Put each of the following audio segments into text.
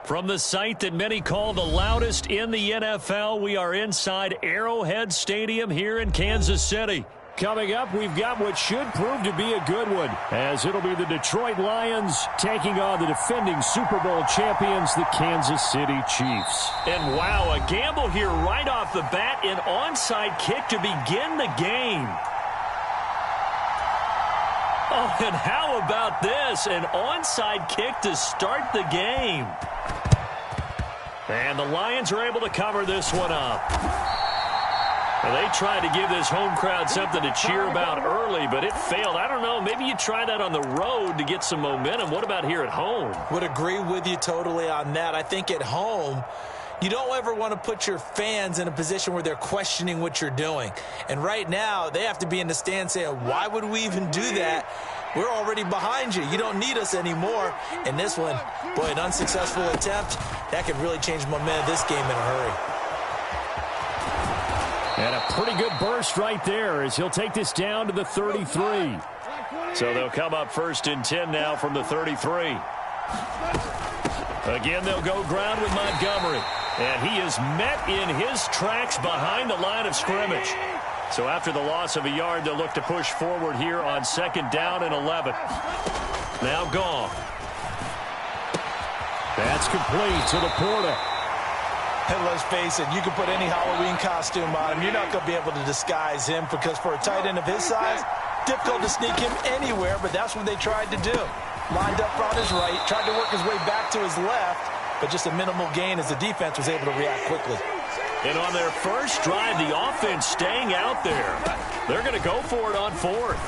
From the site that many call the loudest in the NFL, we are inside Arrowhead Stadium here in Kansas City. Coming up, we've got what should prove to be a good one, as it'll be the Detroit Lions taking on the defending Super Bowl champions, the Kansas City Chiefs. And wow, a gamble here right off the bat, an onside kick to begin the game. Oh, and how about this? An onside kick to start the game. And the Lions are able to cover this one up. Well, they tried to give this home crowd something to cheer about early, but it failed. I don't know. Maybe you try that on the road to get some momentum. What about here at home? Would agree with you totally on that. I think at home, you don't ever want to put your fans in a position where they're questioning what you're doing. And right now, they have to be in the stand saying, why would we even do that? We're already behind you. You don't need us anymore. And this one, boy, an unsuccessful attempt, that could really change momentum of this game in a hurry. And a pretty good burst right there as he'll take this down to the 33. So they'll come up 1st and 10 now from the 33. Again, they'll go ground with Montgomery. And he is met in his tracks behind the line of scrimmage. So after the loss of a yard, they'll look to push forward here on 2nd down and 11. Now gone. That's complete to Laporta. And let's face it, you can put any Halloween costume on him. You're not going to be able to disguise him because for a tight end of his size, difficult to sneak him anywhere, but that's what they tried to do. Lined up on his right, tried to work his way back to his left, but just a minimal gain as the defense was able to react quickly. And on their first drive, the offense staying out there. They're going to go for it on 4th.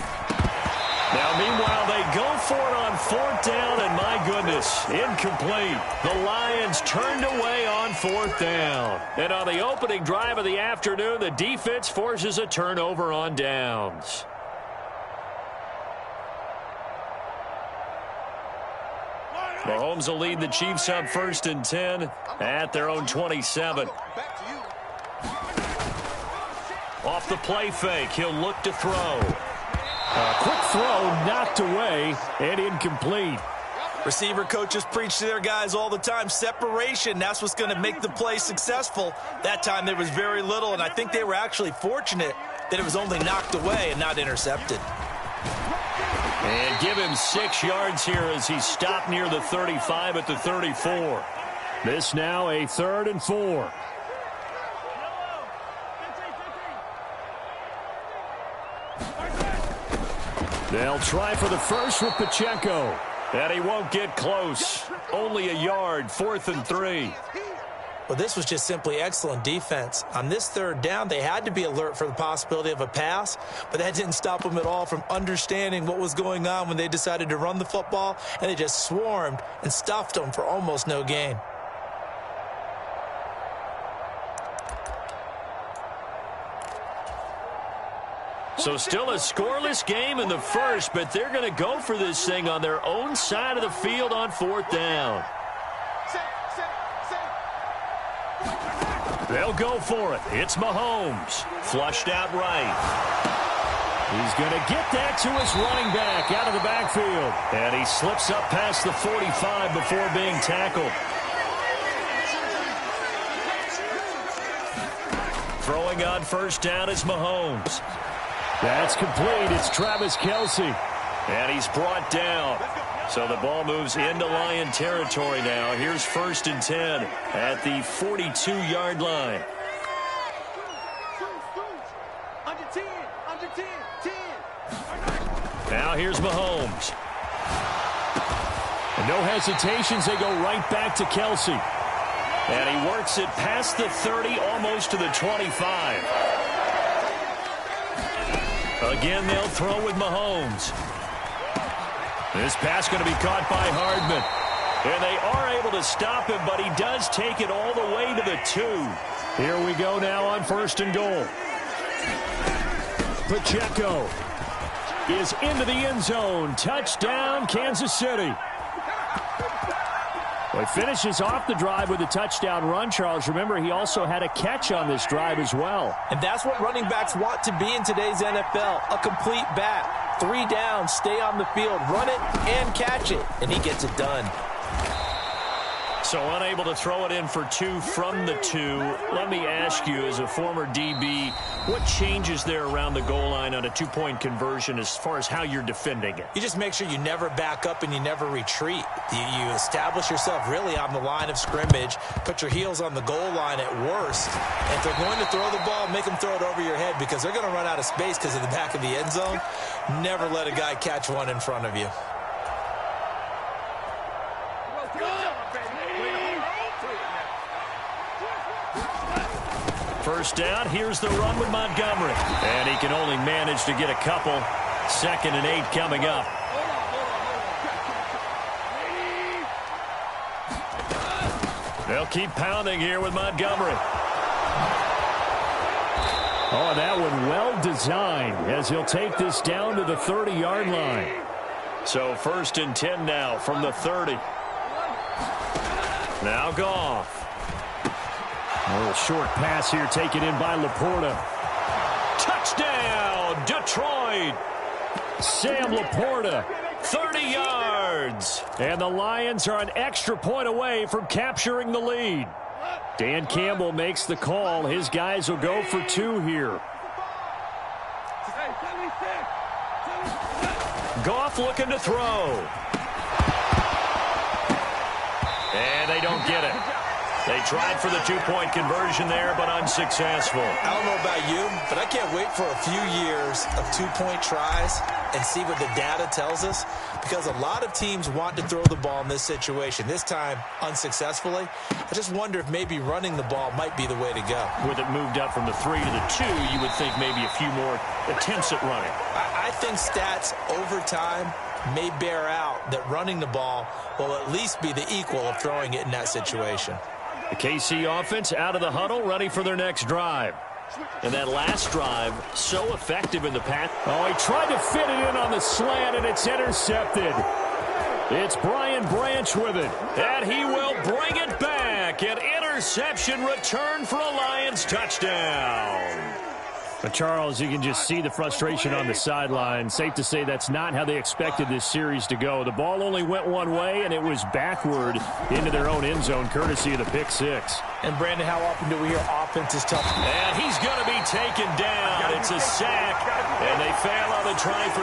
Now, meanwhile, they go for it on 4th down, and my goodness, incomplete. The Lions turned away on 4th down. And on the opening drive of the afternoon, the defense forces a turnover on downs. Mahomes will lead the Chiefs up 1st and 10 at their own 27. Off the play fake, he'll look to throw. A quick throw knocked away and incomplete. Receiver coaches preach to their guys all the time. Separation, that's what's going to make the play successful. That time there was very little, and I think they were actually fortunate that it was only knocked away and not intercepted. And give him 6 yards here as he stopped near the 35 at the 34. This now a 3rd and 4. They'll try for the first with Pacheco. And he won't get close. Only a yard, 4th and 3. Well, this was just simply excellent defense. On this 3rd down, they had to be alert for the possibility of a pass, but that didn't stop them at all from understanding what was going on when they decided to run the football, and they just swarmed and stuffed them for almost no gain. So still a scoreless game in the first, but they're going to go for this thing on their own side of the field on 4th down. They'll go for it. It's Mahomes. Flushed out right. He's going to get that to his running back out of the backfield. And he slips up past the 45 before being tackled. Throwing on 1st down is Mahomes. That's complete. It's Travis Kelce. And he's brought down. So the ball moves into Lion territory now. Here's 1st and 10 at the 42-yard line. Now here's Mahomes. And no hesitations. They go right back to Kelce. And he works it past the 30, almost to the 25. Again, they'll throw with Mahomes. This pass going to be caught by Hardman. And they are able to stop him, but he does take it all the way to the 2. Here we go now on 1st and goal. Pacheco is into the end zone. Touchdown, Kansas City. Well, he finishes off the drive with a touchdown run, Charles. Remember, he also had a catch on this drive as well. And that's what running backs want to be in today's NFL, a complete back. 3 down, stay on the field, run it, and catch it. And he gets it done. So unable to throw it in for 2 from the 2. Let me ask you, as a former DB, what changes there around the goal line on a 2-point conversion as far as how you're defending it? You just make sure you never back up and you never retreat. You establish yourself really on the line of scrimmage, put your heels on the goal line at worst. And if they're going to throw the ball, make them throw it over your head because they're going to run out of space because of the back of the end zone. Never let a guy catch one in front of you. First down, here's the run with Montgomery. And he can only manage to get a couple. 2nd and 8 coming up. They'll keep pounding here with Montgomery. Oh, that one well designed as he'll take this down to the 30-yard line. So 1st and 10 now from the 30. Now Goff. A little short pass here taken in by Laporta. Touchdown, Detroit. Sam Laporta, 30 yards. And the Lions are an extra point away from capturing the lead. Dan Campbell makes the call. His guys will go for 2 here. Goff looking to throw. And they don't get it. They tried for the 2-point conversion there, but unsuccessful. I don't know about you, but I can't wait for a few years of 2-point tries and see what the data tells us, because a lot of teams want to throw the ball in this situation. This time, unsuccessfully. I just wonder if maybe running the ball might be the way to go. With it moved up from the 3 to the 2, you would think maybe a few more attempts at running. I think stats over time may bear out that running the ball will at least be the equal of throwing it in that situation. The KC offense out of the huddle, ready for their next drive. And that last drive, so effective in the pass. Oh, he tried to fit it in on the slant, and it's intercepted. It's Brian Branch with it, and he will bring it back. An interception return for a Lions touchdown. But Charles, you can just see the frustration on the sideline. Safe to say that's not how they expected this series to go. The ball only went one way, and it was backward into their own end zone, courtesy of the pick 6. And, Brandon, how often do we hear offense is tough? And he's going to be taken down. It's a sack, and they fail on the try for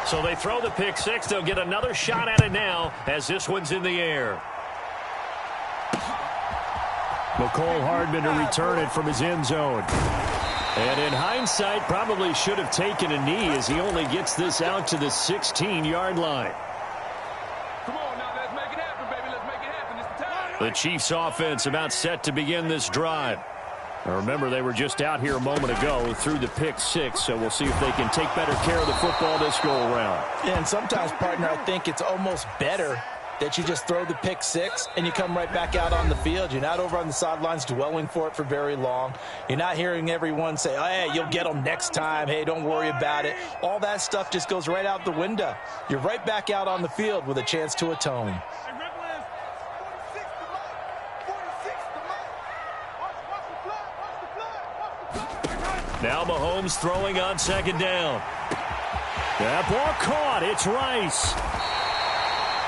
2. So they throw the pick 6. They'll get another shot at it now as this one's in the air. McCole Hardman to return it from his end zone. And in hindsight, probably should have taken a knee as he only gets this out to the 16-yard line. Come on now, let's make it happen, baby. Let's make it happen. It's the time. The Chiefs offense about set to begin this drive. Now remember, they were just out here a moment ago through the pick 6, so we'll see if they can take better care of the football this go-around. Yeah, and sometimes, partner, I think it's almost better that you just throw the pick 6 and you come right back out on the field. You're not over on the sidelines dwelling for it for very long. You're not hearing everyone say, oh, hey, you'll get them next time. Hey, don't worry about it. All that stuff just goes right out the window. You're right back out on the field with a chance to atone. Now Mahomes throwing on 2nd down. That ball caught. It's Rice.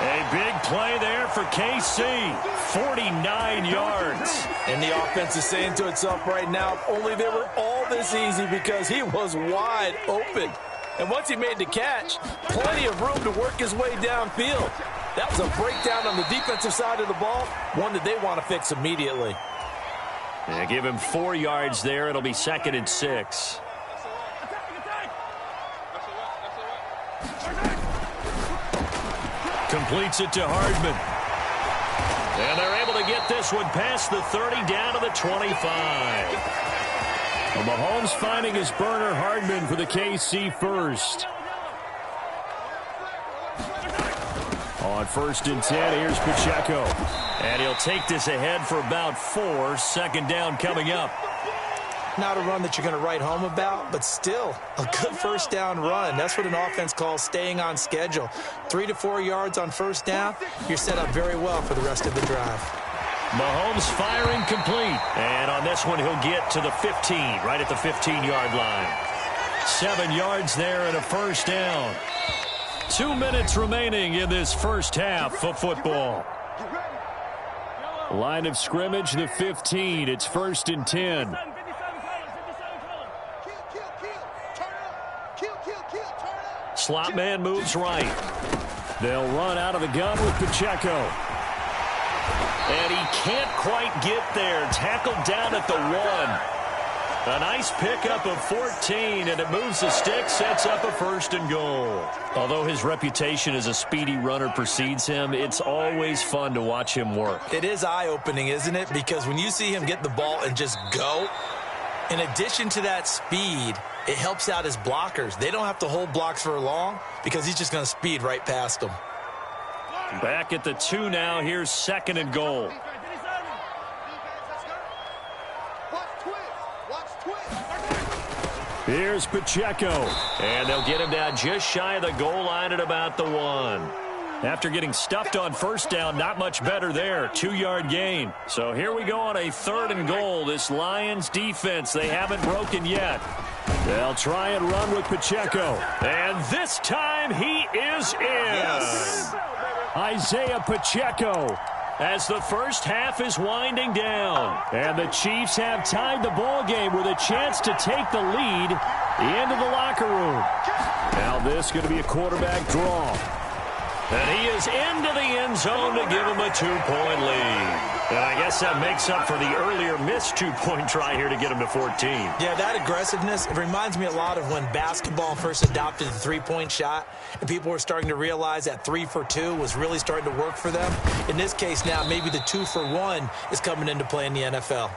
A big play there for KC. 49 yards. And the offense is saying to itself right now, if only they were all this easy, because he was wide open. And once he made the catch, plenty of room to work his way downfield. That was a breakdown on the defensive side of the ball, one that they want to fix immediately. Yeah, give him 4 yards there. It'll be 2nd and 6. Completes it to Hardman. And they're able to get this one past the 30 down to the 25. Well, Mahomes finding his burner, Hardman, for the KC first. On 1st and 10, here's Pacheco. And he'll take this ahead for about 4. 2nd down coming up. Not a run that you're going to write home about, but still a good 1st down run. That's what an offense calls staying on schedule. 3 to 4 yards on 1st down, you're set up very well for the rest of the drive. Mahomes firing complete. And on this one, he'll get to the 15, right at the 15-yard line. 7 yards there and a 1st down. 2 minutes remaining in this first half of football. Line of scrimmage, the 15. It's 1st and 10. Slot man moves right. They'll run out of the gun with Pacheco. And he can't quite get there. Tackled down at the 1. A nice pickup of 14, and it moves the stick, sets up a 1st and goal. Although his reputation as a speedy runner precedes him, it's always fun to watch him work. It is eye-opening, isn't it? Because when you see him get the ball and just go, in addition to that speed, it helps out his blockers. They don't have to hold blocks for long because he's just going to speed right past them. Back at the 2 now. Here's 2nd and goal. Here's Pacheco. And they'll get him down just shy of the goal line at about the 1. After getting stuffed on 1st down, not much better there. 2-yard gain. So here we go on a 3rd and goal. This Lions defense, they haven't broken yet. They'll try and run with Pacheco. And this time he is in. Yes. Isaiah Pacheco, as the first half is winding down. And the Chiefs have tied the ball game with a chance to take the lead into the locker room. Now this is going to be a quarterback draw. And he is into the end zone to give him a 2-point lead. And I guess that makes up for the earlier missed 2-point try here to get him to 14. Yeah, that aggressiveness, it reminds me a lot of when basketball first adopted the 3-point shot, and people were starting to realize that 3 for 2 was really starting to work for them. In this case now, maybe the 2 for 1 is coming into play in the NFL.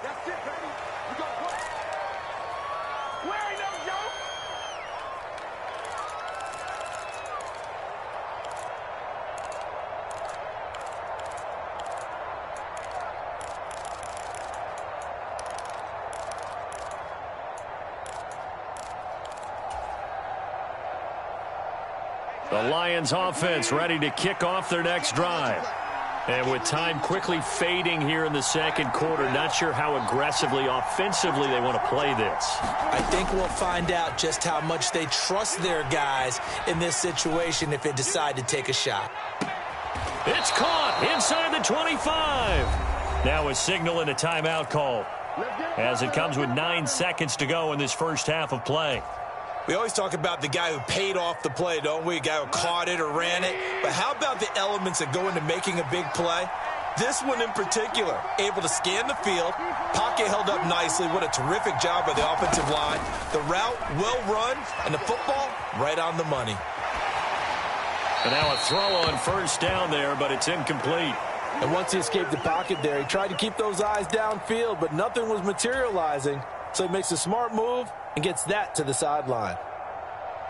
The Lions offense ready to kick off their next drive. And with time quickly fading here in the 2nd quarter, not sure how aggressively, offensively they want to play this. I think we'll find out just how much they trust their guys in this situation if they decide to take a shot. It's caught inside the 25. Now a signal and a timeout call as it comes with 9 seconds to go in this first half of play. We always talk about the guy who paid off the play, don't we? A guy who caught it or ran it. But how about the elements that go into making a big play? This one in particular, able to scan the field, pocket held up nicely. What a terrific job by the offensive line. The route, well run, and the football, right on the money. And now a throw on 1st down there, but it's incomplete. And once he escaped the pocket there, he tried to keep those eyes downfield, but nothing was materializing. So he makes a smart move and gets that to the sideline.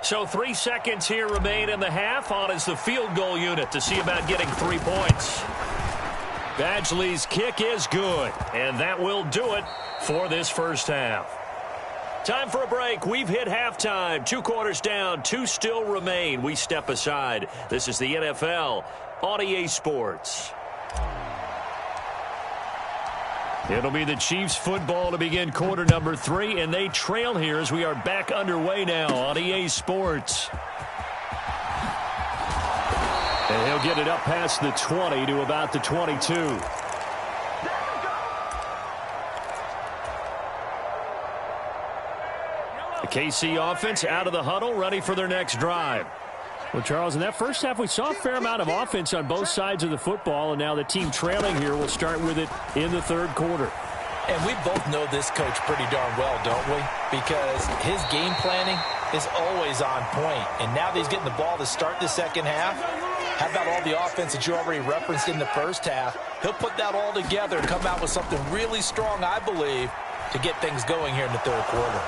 So 3 seconds here remain in the half. On is the field goal unit to see about getting 3 points. Badgley's kick is good, and that will do it for this first half. Time for a break. We've hit halftime. 2 quarters down, 2 still remain. We step aside. This is the NFL on EA Sports. It'll be the Chiefs football to begin quarter number 3, and they trail here as we are back underway now on EA Sports. And he'll get it up past the 20 to about the 22. The KC offense out of the huddle, ready for their next drive. Well, Charles, in that first half, we saw a fair amount of offense on both sides of the football, and now the team trailing here will start with it in the 3rd quarter. And we both know this coach pretty darn well, don't we? Because his game planning is always on point. And now that he's getting the ball to start the 2nd half, how about all the offense that you already referenced in the first half? He'll put that all together and come out with something really strong, I believe, to get things going here in the 3rd quarter.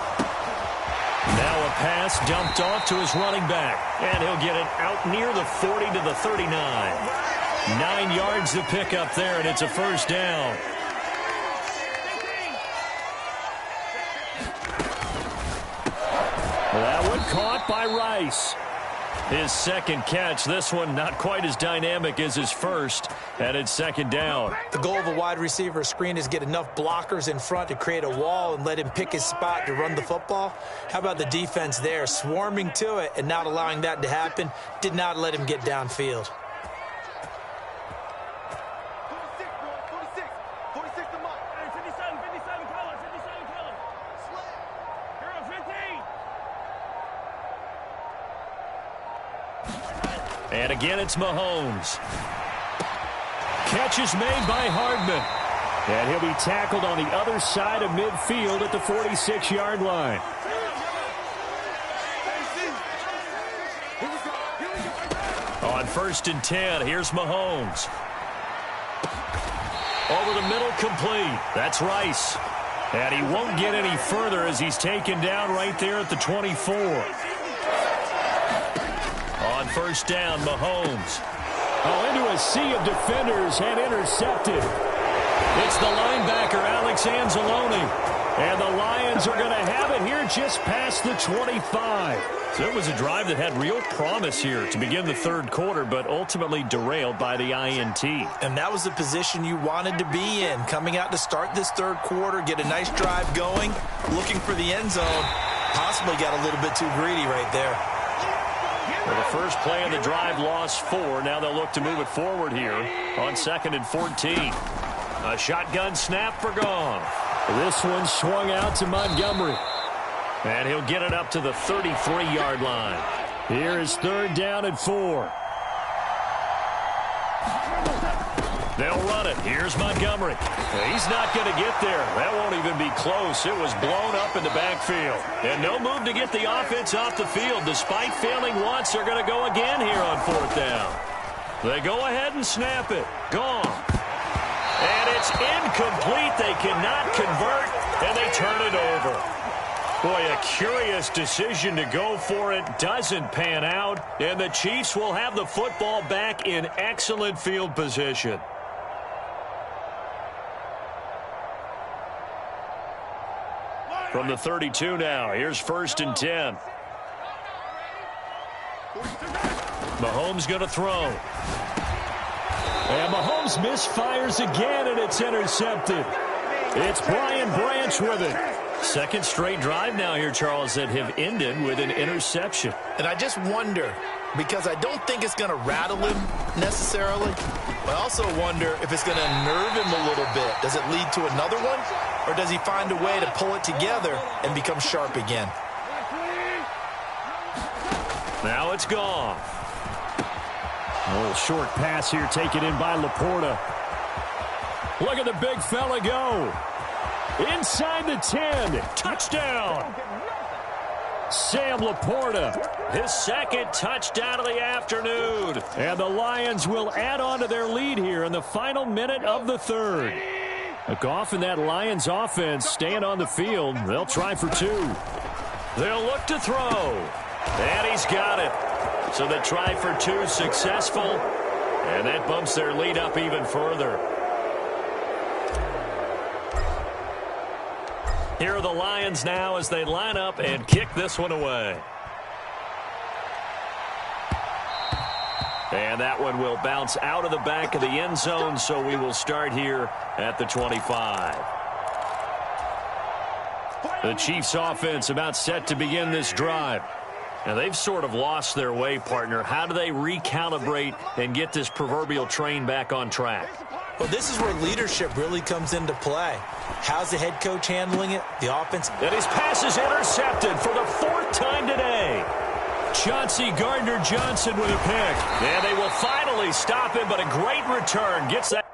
Now a pass dumped off to his running back. And he'll get it out near the 40 to the 39. 9 yards to pick up there, and it's a 1st down. That one caught by Rice. His second catch, this one not quite as dynamic as his first, and it's second down. The goal of a wide receiver screen is get enough blockers in front to create a wall and let him pick his spot to run the football. How about the defense there, swarming to it and not allowing that to happen? Did not let him get downfield. 46 to Mike. 57 color, 57 color. Girl, 15. And again, it's Mahomes. Catch is made by Hardman. And he'll be tackled on the other side of midfield at the 46-yard line. On 1st and 10, here's Mahomes. Over the middle, complete. That's Rice. And he won't get any further as he's taken down right there at the 24. On 1st down, Mahomes. Oh, into a sea of defenders and intercepted. It's the linebacker, Alex Anzalone. And the Lions are going to have it here just past the 25. So it was a drive that had real promise here to begin the third quarter, but ultimately derailed by the INT. And that was the position you wanted to be in, coming out to start this third quarter, get a nice drive going, looking for the end zone. Possibly got a little bit too greedy right there. Well, the first play of the drive lost 4. Now they'll look to move it forward here on 2nd and 14. A shotgun snap for Goff. This one swung out to Montgomery. And he'll get it up to the 33-yard line. Here is 3rd down and 4. They'll run it. Here's Montgomery. He's not going to get there. That won't even be close. It was blown up in the backfield. And no move to get the offense off the field. Despite failing once, they're going to go again here on 4th down. They go ahead and snap it. Gone. And it's incomplete. They cannot convert, and they turn it over. Boy, a curious decision to go for it. Doesn't pan out, and the Chiefs will have the football back in excellent field position. From the 32 now, here's 1st and 10. Mahomes going to throw. And Mahomes misfires again, and it's intercepted. It's Brian Branch with it. Second straight drive now here, Charles, that have ended with an interception. And I just wonder, because I don't think it's going to rattle him necessarily, but I also wonder if it's going to nerve him a little bit. Does it lead to another one, or does he find a way to pull it together and become sharp again? Now it's gone. A little short pass here taken in by Laporta. Look at the big fella go. Inside the 10. Touchdown. Sam Laporta, his second touchdown of the afternoon. And the Lions will add on to their lead here in the final minute of the third. Goff and that Lions offense staying on the field. They'll try for 2. They'll look to throw. And he's got it. So the try for 2 successful. And that bumps their lead up even further. Here are the Lions now as they line up and kick this one away. And that one will bounce out of the back of the end zone, so we will start here at the 25. The Chiefs offense about set to begin this drive. Now, they've sort of lost their way, partner. How do they recalibrate and get this proverbial train back on track? Well, this is where leadership really comes into play. How's the head coach handling it? The offense. And his pass is intercepted for the 4th time today. Chauncey Gardner-Johnson with a pick. And they will finally stop him, but a great return. Gets that.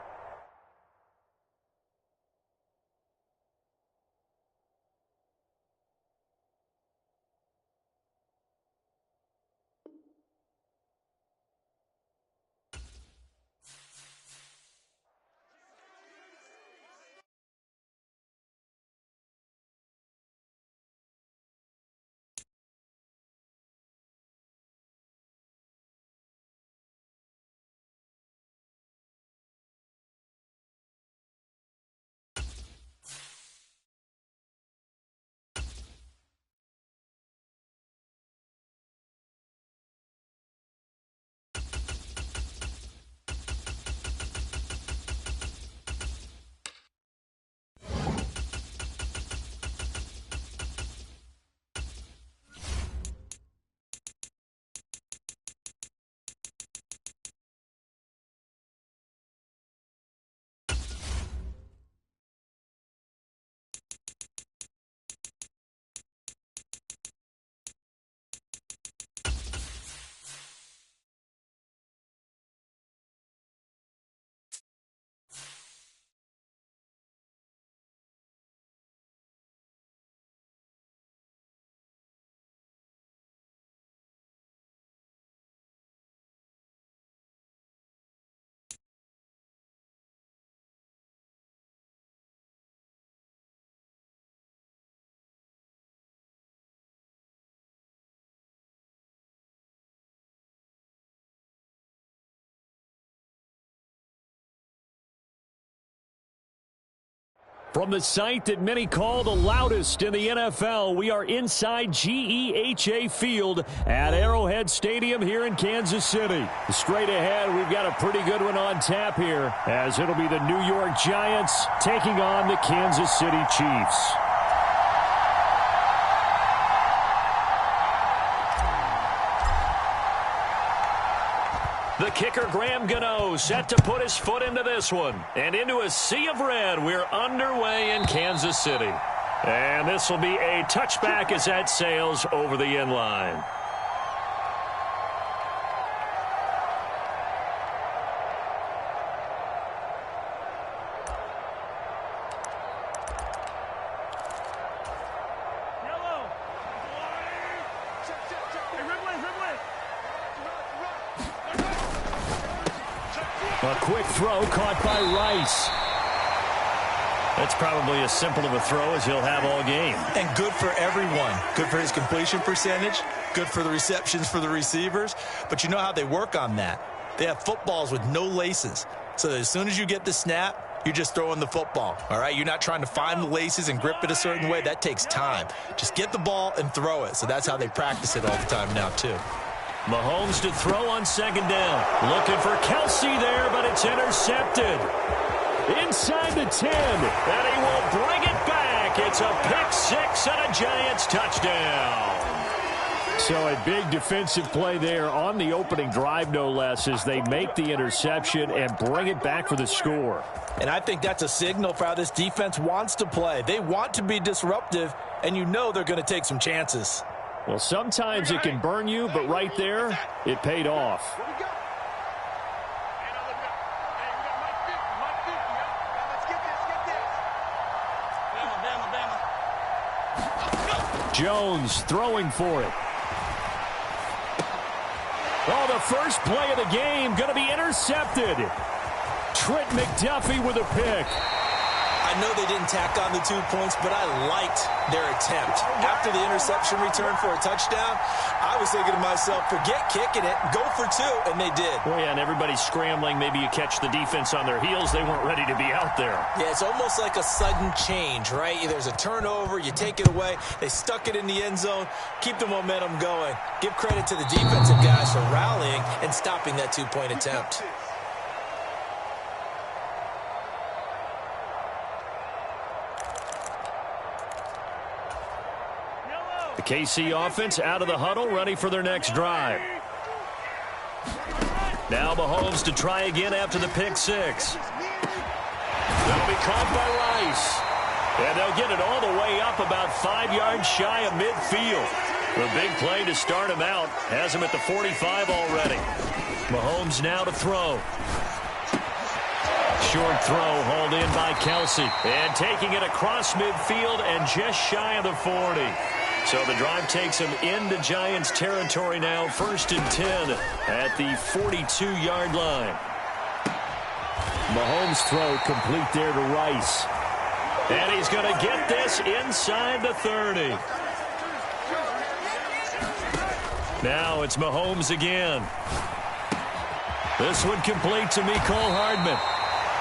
From the site that many call the loudest in the NFL, we are inside GEHA Field at Arrowhead Stadium here in Kansas City. Straight ahead, we've got a pretty good one on tap here, as it'll be the New York Giants taking on the Kansas City Chiefs. The kicker, Graham Gano, set to put his foot into this one. And into a sea of red, we're underway in Kansas City. And this will be a touchback as that sails over the end line. A quick throw caught by Rice. That's probably as simple of a throw as he'll have all game. And good for everyone. Good for his completion percentage. Good for the receptions for the receivers. But you know how they work on that. They have footballs with no laces. So that as soon as you get the snap, you're just throwing the football. All right? You're not trying to find the laces and grip it a certain way. That takes time. Just get the ball and throw it. So that's how they practice it all the time now, too. Mahomes to throw on second down. Looking for Kelsey there, but it's intercepted. Inside the 10, and he will bring it back. It's a pick six and a Giants touchdown. So a big defensive play there on the opening drive, no less, as they make the interception and bring it back for the score. And I think that's a signal for how this defense wants to play. They want to be disruptive, and you know they're going to take some chances. Well, sometimes it can burn you, but right there, it paid off. Jones throwing for it. Oh, the first play of the game going to be intercepted. Trent McDuffie with a pick. I know they didn't tack on the 2 points, but I liked their attempt. After the interception return for a touchdown, I was thinking to myself, forget kicking it, go for two, and they did. Well, yeah, and everybody's scrambling. Maybe you catch the defense on their heels. They weren't ready to be out there. Yeah, it's almost like a sudden change, right? There's a turnover, you take it away, they stuck it in the end zone, keep the momentum going. Give credit to the defensive guys for rallying and stopping that 2-point attempt. The KC offense out of the huddle, ready for their next drive. Now Mahomes to try again after the pick six. That'll be caught by Rice. And they'll get it all the way up about 5 yards shy of midfield. The big play to start him out has him at the 45 already. Mahomes now to throw. Short throw hauled in by Kelsey. And taking it across midfield and just shy of the 40. So the drive takes him into Giants territory now, 1st and 10 at the 42-yard line. Mahomes throw complete there to Rice. And he's going to get this inside the 30. Now it's Mahomes again. This one complete to Mecole Hardman.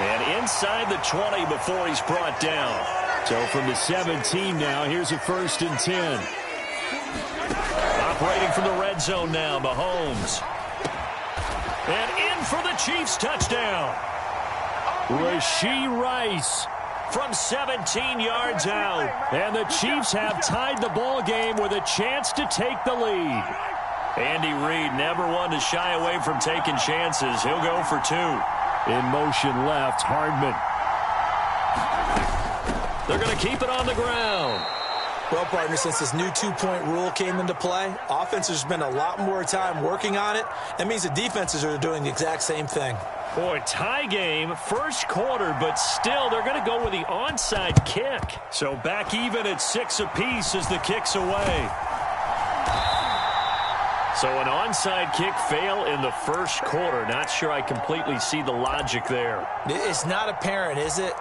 And inside the 20 before he's brought down. So from the 17 now, here's a 1st and 10. Operating from the red zone now, Mahomes. And in for the Chiefs touchdown. Rashee Rice from 17 yards out. And the Chiefs have tied the ball game with a chance to take the lead. Andy Reid never one to shy away from taking chances. He'll go for two. In motion left, Hardman. They're going to keep it on the ground. Well, partner, since this new 2-point rule came into play, offense has spent a lot more time working on it. That means the defenses are doing the exact same thing. Boy, tie game, first quarter, but still they're going to go with the onside kick. So back even at 6 apiece as the kick's away. So an onside kick fail in the first quarter. Not sure I completely see the logic there. It's not apparent, is it?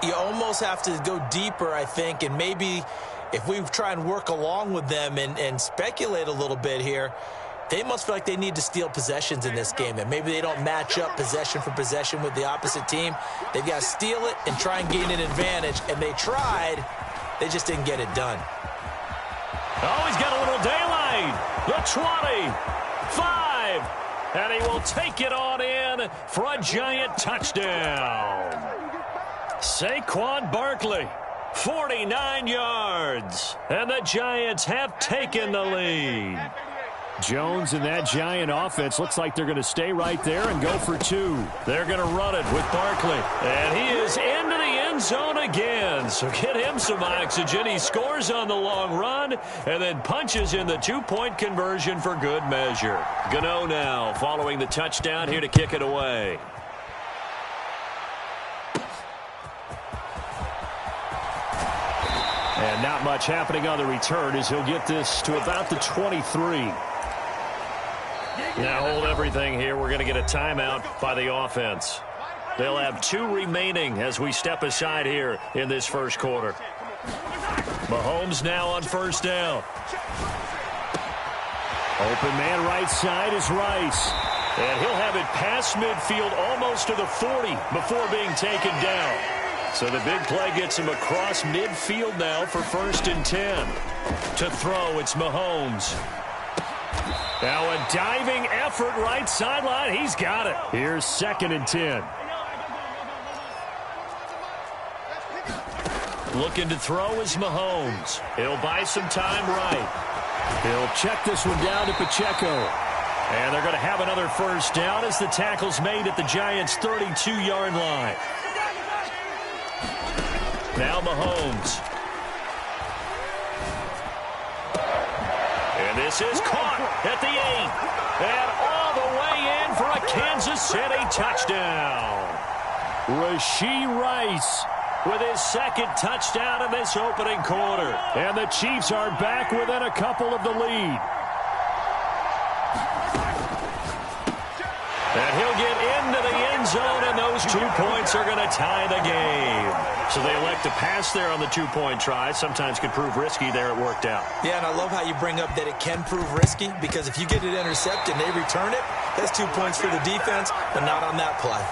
You almost have to go deeper, I think, and maybe if we try and work along with them and speculate a little bit here, They must feel like they need to steal possessions in this game, that maybe they don't match up possession for possession with the opposite team. They've got to steal it and try and gain an advantage, and they tried. They just didn't get it done. Oh, he's got a little daylight. The 20, 5, and he will take it on in for a Giant touchdown. Saquon Barkley, 49 yards, and the Giants have taken the lead. Jones and that Giant offense looks like they're going to stay right there and go for 2. They're going to run it with Barkley. And he is into the end zone again. So get him some oxygen. He scores on the long run and then punches in the 2-point conversion for good measure. Gano now following the touchdown here to kick it away. And not much happening on the return as he'll get this to about the 23. Now hold everything here. We're going to get a timeout by the offense. They'll have 2 remaining as we step aside here in this first quarter. Mahomes now on first down. Open man right side is Rice. And he'll have it past midfield almost to the 40 before being taken down. So the big play gets him across midfield now for 1st and 10. To throw, it's Mahomes. Now a diving effort right sideline. He's got it. Here's 2nd and 10. Looking to throw is Mahomes. He'll buy some time right. He'll check this one down to Pacheco. And they're going to have another first down as the tackle's made at the Giants' 32-yard line. Now Mahomes. And this is caught at the 8. And all the way in for a Kansas City touchdown. Rashee Rice with his 2nd touchdown in this opening quarter. And the Chiefs are back within a couple of the lead. And he'll get into the end zone, and those 2 points are going to tie the game. So they elect to pass there on the 2-point try. Sometimes could prove risky there. It worked out. Yeah, and I love how you bring up that it can prove risky, because if you get it intercepted and they return it, that's 2 points for the defense, but not on that play.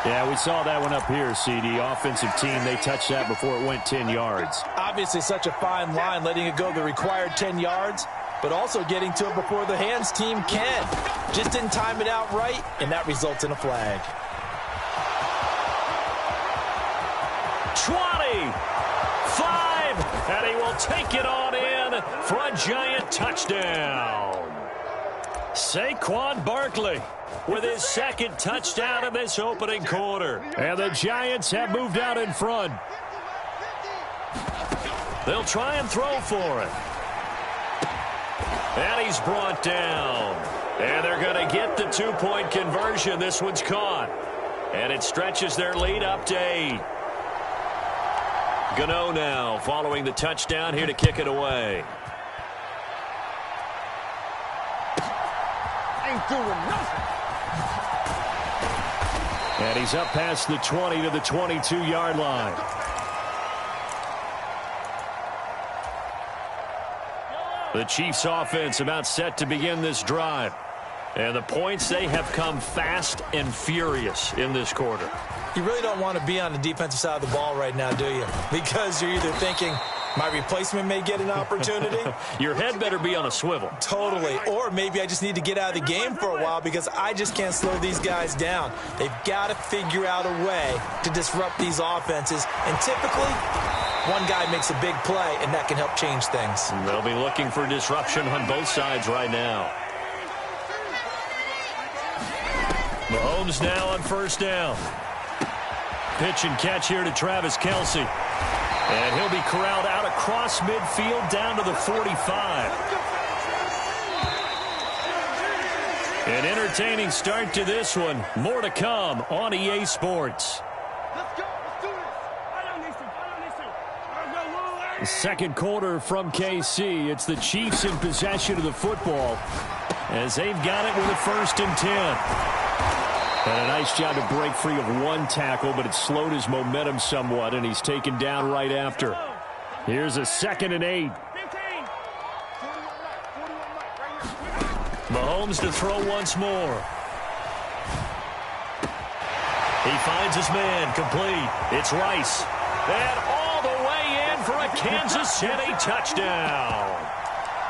Yeah, we saw that one up here, CD. Offensive team, they touched that before it went 10 yards. Obviously such a fine line, letting it go the required 10 yards, but also getting to it before the hands team can. Just didn't time it out right, and that results in a flag. 25, and he will take it on in for a Giant touchdown. Saquon Barkley with his 2nd touchdown in this opening quarter. And the Giants have moved out in front. They'll try and throw for it. And he's brought down. And they're going to get the 2-point conversion. This one's caught. And it stretches their lead up to 8. Gano now following the touchdown here to kick it away. Ain't doing nothing. And he's up past the 20 to the 22-yard line. The Chiefs offense about set to begin this drive. And the points, they have come fast and furious in this quarter. You really don't want to be on the defensive side of the ball right now, do you? Because you're either thinking, my replacement may get an opportunity. Your head better be on a swivel. Totally. Or maybe I just need to get out of the game for a while because I just can't slow these guys down. They've got to figure out a way to disrupt these offenses. And typically, one guy makes a big play, and that can help change things. And they'll be looking for disruption on both sides right now. Mahomes now on first down. Pitch and catch here to Travis Kelce. And he'll be corralled out across midfield down to the 45. An entertaining start to this one. More to come on EA Sports. Let's go. Let's do this. I don't need to. The second quarter from KC. It's the Chiefs in possession of the football as they've got it with a 1st and 10. And a nice job to break free of one tackle, but it slowed his momentum somewhat, and he's taken down right after. Here's a 2nd and 8. 15. 41 right. 41 right. Right here. Mahomes to throw once more. He finds his man, complete. It's Rice. And all the way in for a Kansas City touchdown.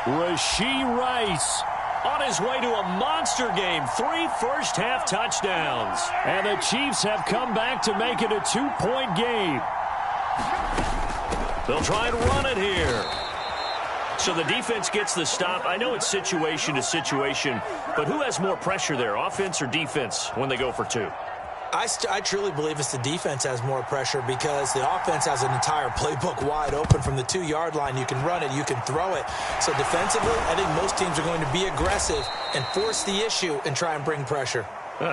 Rashee Rice on his way to a monster game. 3 first-half touchdowns. And the Chiefs have come back to make it a 2-point game. They'll try and run it here. So the defense gets the stop. I know it's situation to situation, but who has more pressure there, offense or defense, when they go for 2? I truly believe it's the defense has more pressure because the offense has an entire playbook wide open from the 2-yard line. You can run it, you can throw it. So defensively, I think most teams are going to be aggressive and force the issue and try and bring pressure.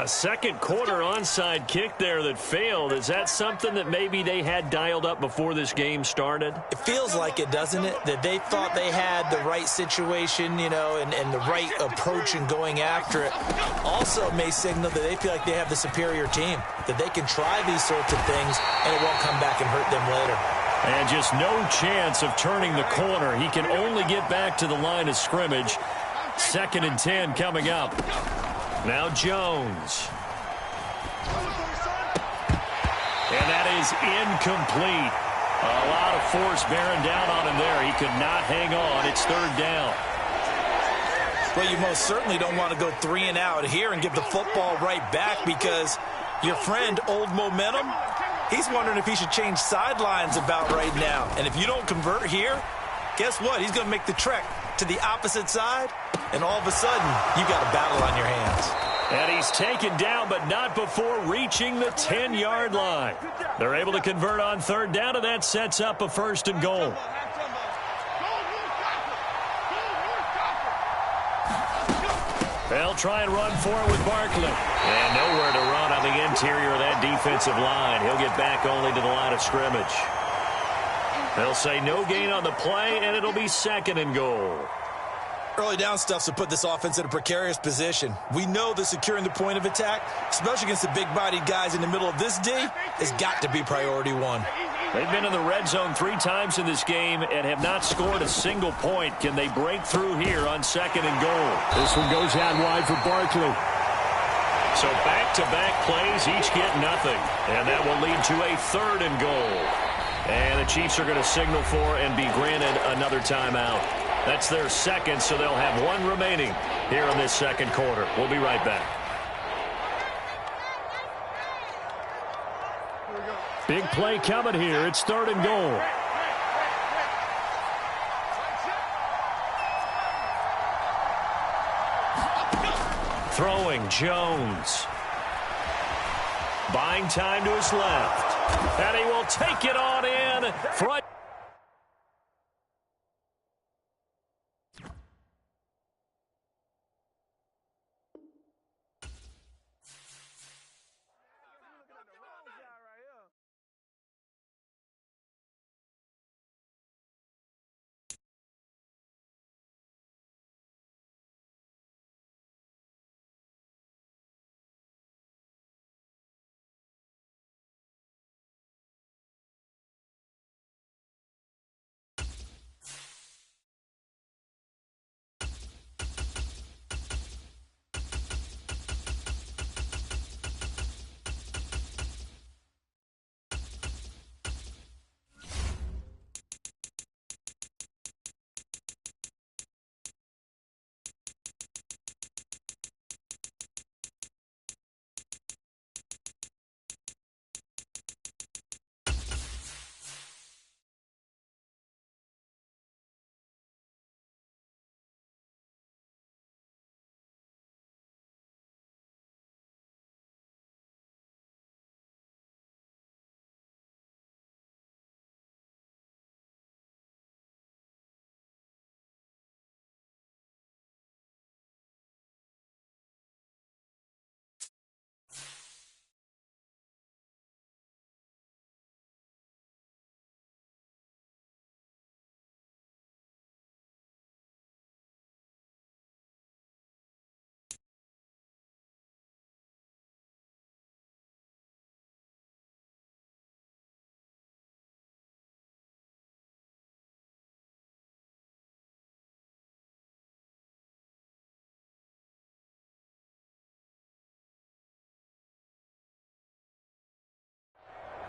Second quarter onside kick there that failed. Is that something that maybe they had dialed up before this game started? It feels like it, doesn't it? That they thought they had the right situation, and the right approach in going after it. Also may signal that they feel like they have the superior team, that they can try these sorts of things and it won't come back and hurt them later. And just no chance of turning the corner. He can only get back to the line of scrimmage. 2nd and 10 coming up. Now Jones. And that is incomplete. A lot of force bearing down on him there. He could not hang on. It's 3rd down. Well, you most certainly don't want to go 3 and out here and give the football right back because your friend, Old Momentum, he's wondering if he should change sidelines about right now. And if you don't convert here, guess what? He's going to make the trek to the opposite side, and all of a sudden, you got a battle on your hands. And he's taken down, but not before reaching the 10-yard line. They're able to convert on 3rd down, and that sets up a 1st and goal. They'll try and run for it with Barkley. And nowhere to run on the interior of that defensive line. He'll get back only to the line of scrimmage. They'll say no gain on the play, and it'll be 2nd and goal. Early down stuff's to put this offense in a precarious position. We know that securing the point of attack, especially against the big-bodied guys in the middle of this D, has got to be priority 1. They've been in the red zone 3 times in this game and have not scored a single point. Can they break through here on 2nd and goal? This one goes out wide for Barkley. So back-to-back plays, each get nothing. And that will lead to a 3rd and goal. And the Chiefs are going to signal for and be granted another timeout. That's their 2nd, so they'll have 1 remaining here in this 2nd quarter. We'll be right back. Big play coming here. It's 3rd and goal. Throwing, Jones. Buying time to his left. And he will take it on in. Front.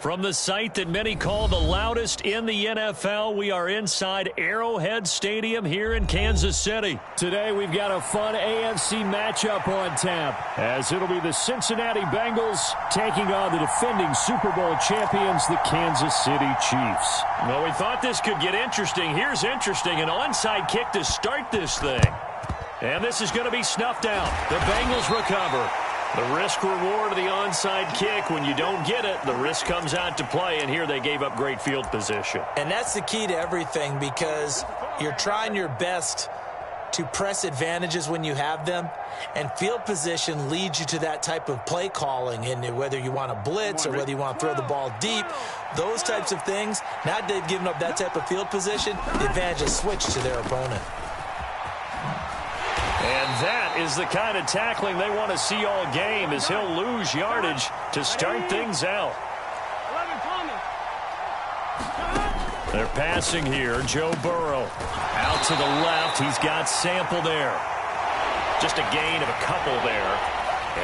From the site that many call the loudest in the NFL, we are inside Arrowhead Stadium here in Kansas City. Today we've got a fun AFC matchup on tap, as it'll be the Cincinnati Bengals taking on the defending Super Bowl champions, the Kansas City Chiefs. Well, we thought this could get interesting. Here's interesting, an onside kick to start this thing. And this is going to be snuffed out. The Bengals recover. The risk-reward of the onside kick, when you don't get it, the risk comes out to play, and here they gave up great field position. And that's the key to everything, because you're trying your best to press advantages when you have them, and field position leads you to that type of play calling, and whether you want to blitz or whether you want to throw the ball deep, those types of things. Now that they've given up that type of field position, the advantage is switched to their opponent. And that is the kind of tackling they want to see all game, as he'll lose yardage to start things out. They're passing here. Joe Burrow out to the left. He's got Sample there. Just a gain of a couple there.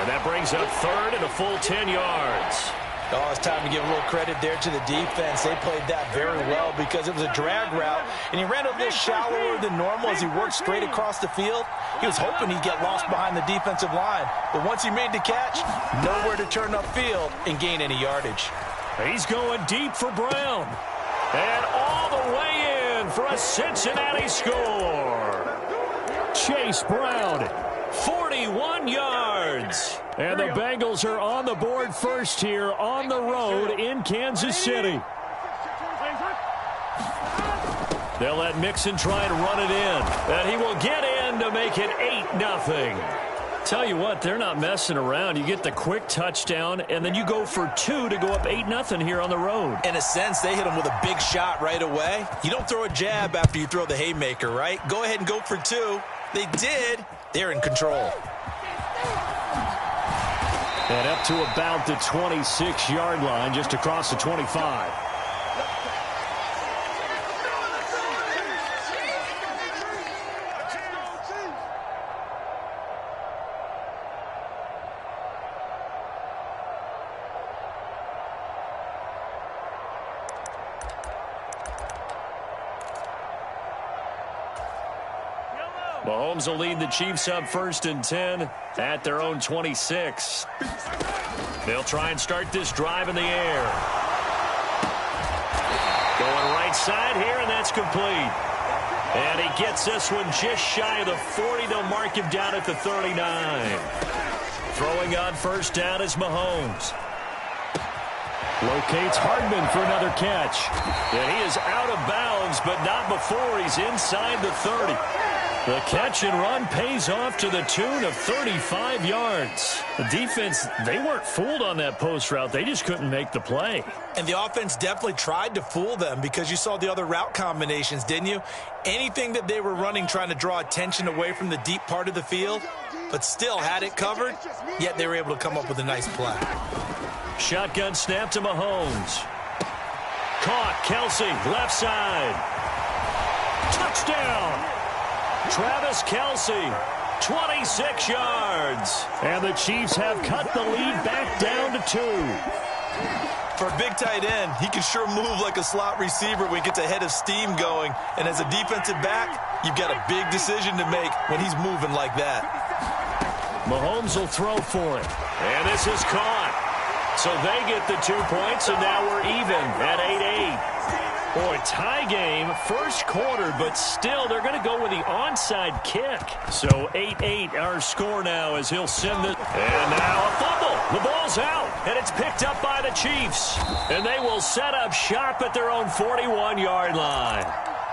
And that brings up third and a full 10 yards. Oh, it's time to give a little credit there to the defense. They played that very well because it was a drag route, and he ran a little shallower than normal as he worked straight across the field. He was hoping he'd get lost behind the defensive line, but once he made the catch, nowhere to turn upfield and gain any yardage. He's going deep for Brown, and all the way in for a Cincinnati score. Chase Brown, 41 yards. And the Bengals are on the board first here on the road in Kansas City. They'll let Mixon try and run it in. And he will get in to make it 8-0. Tell you what, they're not messing around. You get the quick touchdown, and then you go for two to go up 8-0 here on the road. In a sense, they hit him with a big shot right away. You don't throw a jab after you throw the haymaker, right? Go ahead and go for two. They did. They're in control. And up to about the 26-yard line, just across the 25. Mahomes will lead the Chiefs up 1st and 10 at their own 26. They'll try and start this drive in the air. Going right side here, and that's complete. And he gets this one just shy of the 40. They'll mark him down at the 39. Throwing on first down is Mahomes. Locates Hardman for another catch. And he is out of bounds, but not before he's inside the 30. The catch and run pays off to the tune of 35 yards. The defense, they weren't fooled on that post route. They just couldn't make the play. And the offense definitely tried to fool them, because you saw the other route combinations, didn't you? Anything that they were running trying to draw attention away from the deep part of the field, but still had it covered, yet they were able to come up with a nice play. Shotgun snap to Mahomes. Caught, Kelsey, left side. Touchdown! Travis Kelsey, 26 yards. And the Chiefs have cut the lead back down to 2. For a big tight end, he can sure move like a slot receiver when he gets a head of steam going. And as a defensive back, you've got a big decision to make when he's moving like that. Mahomes will throw for it. And this is caught. So they get the 2 points, and now we're even at 8-8. Boy, tie game, first quarter, but still they're going to go with the onside kick. So 8-8 our score now as he'll send this. And now a fumble. The ball's out, and it's picked up by the Chiefs. And they will set up shop at their own 41-yard line.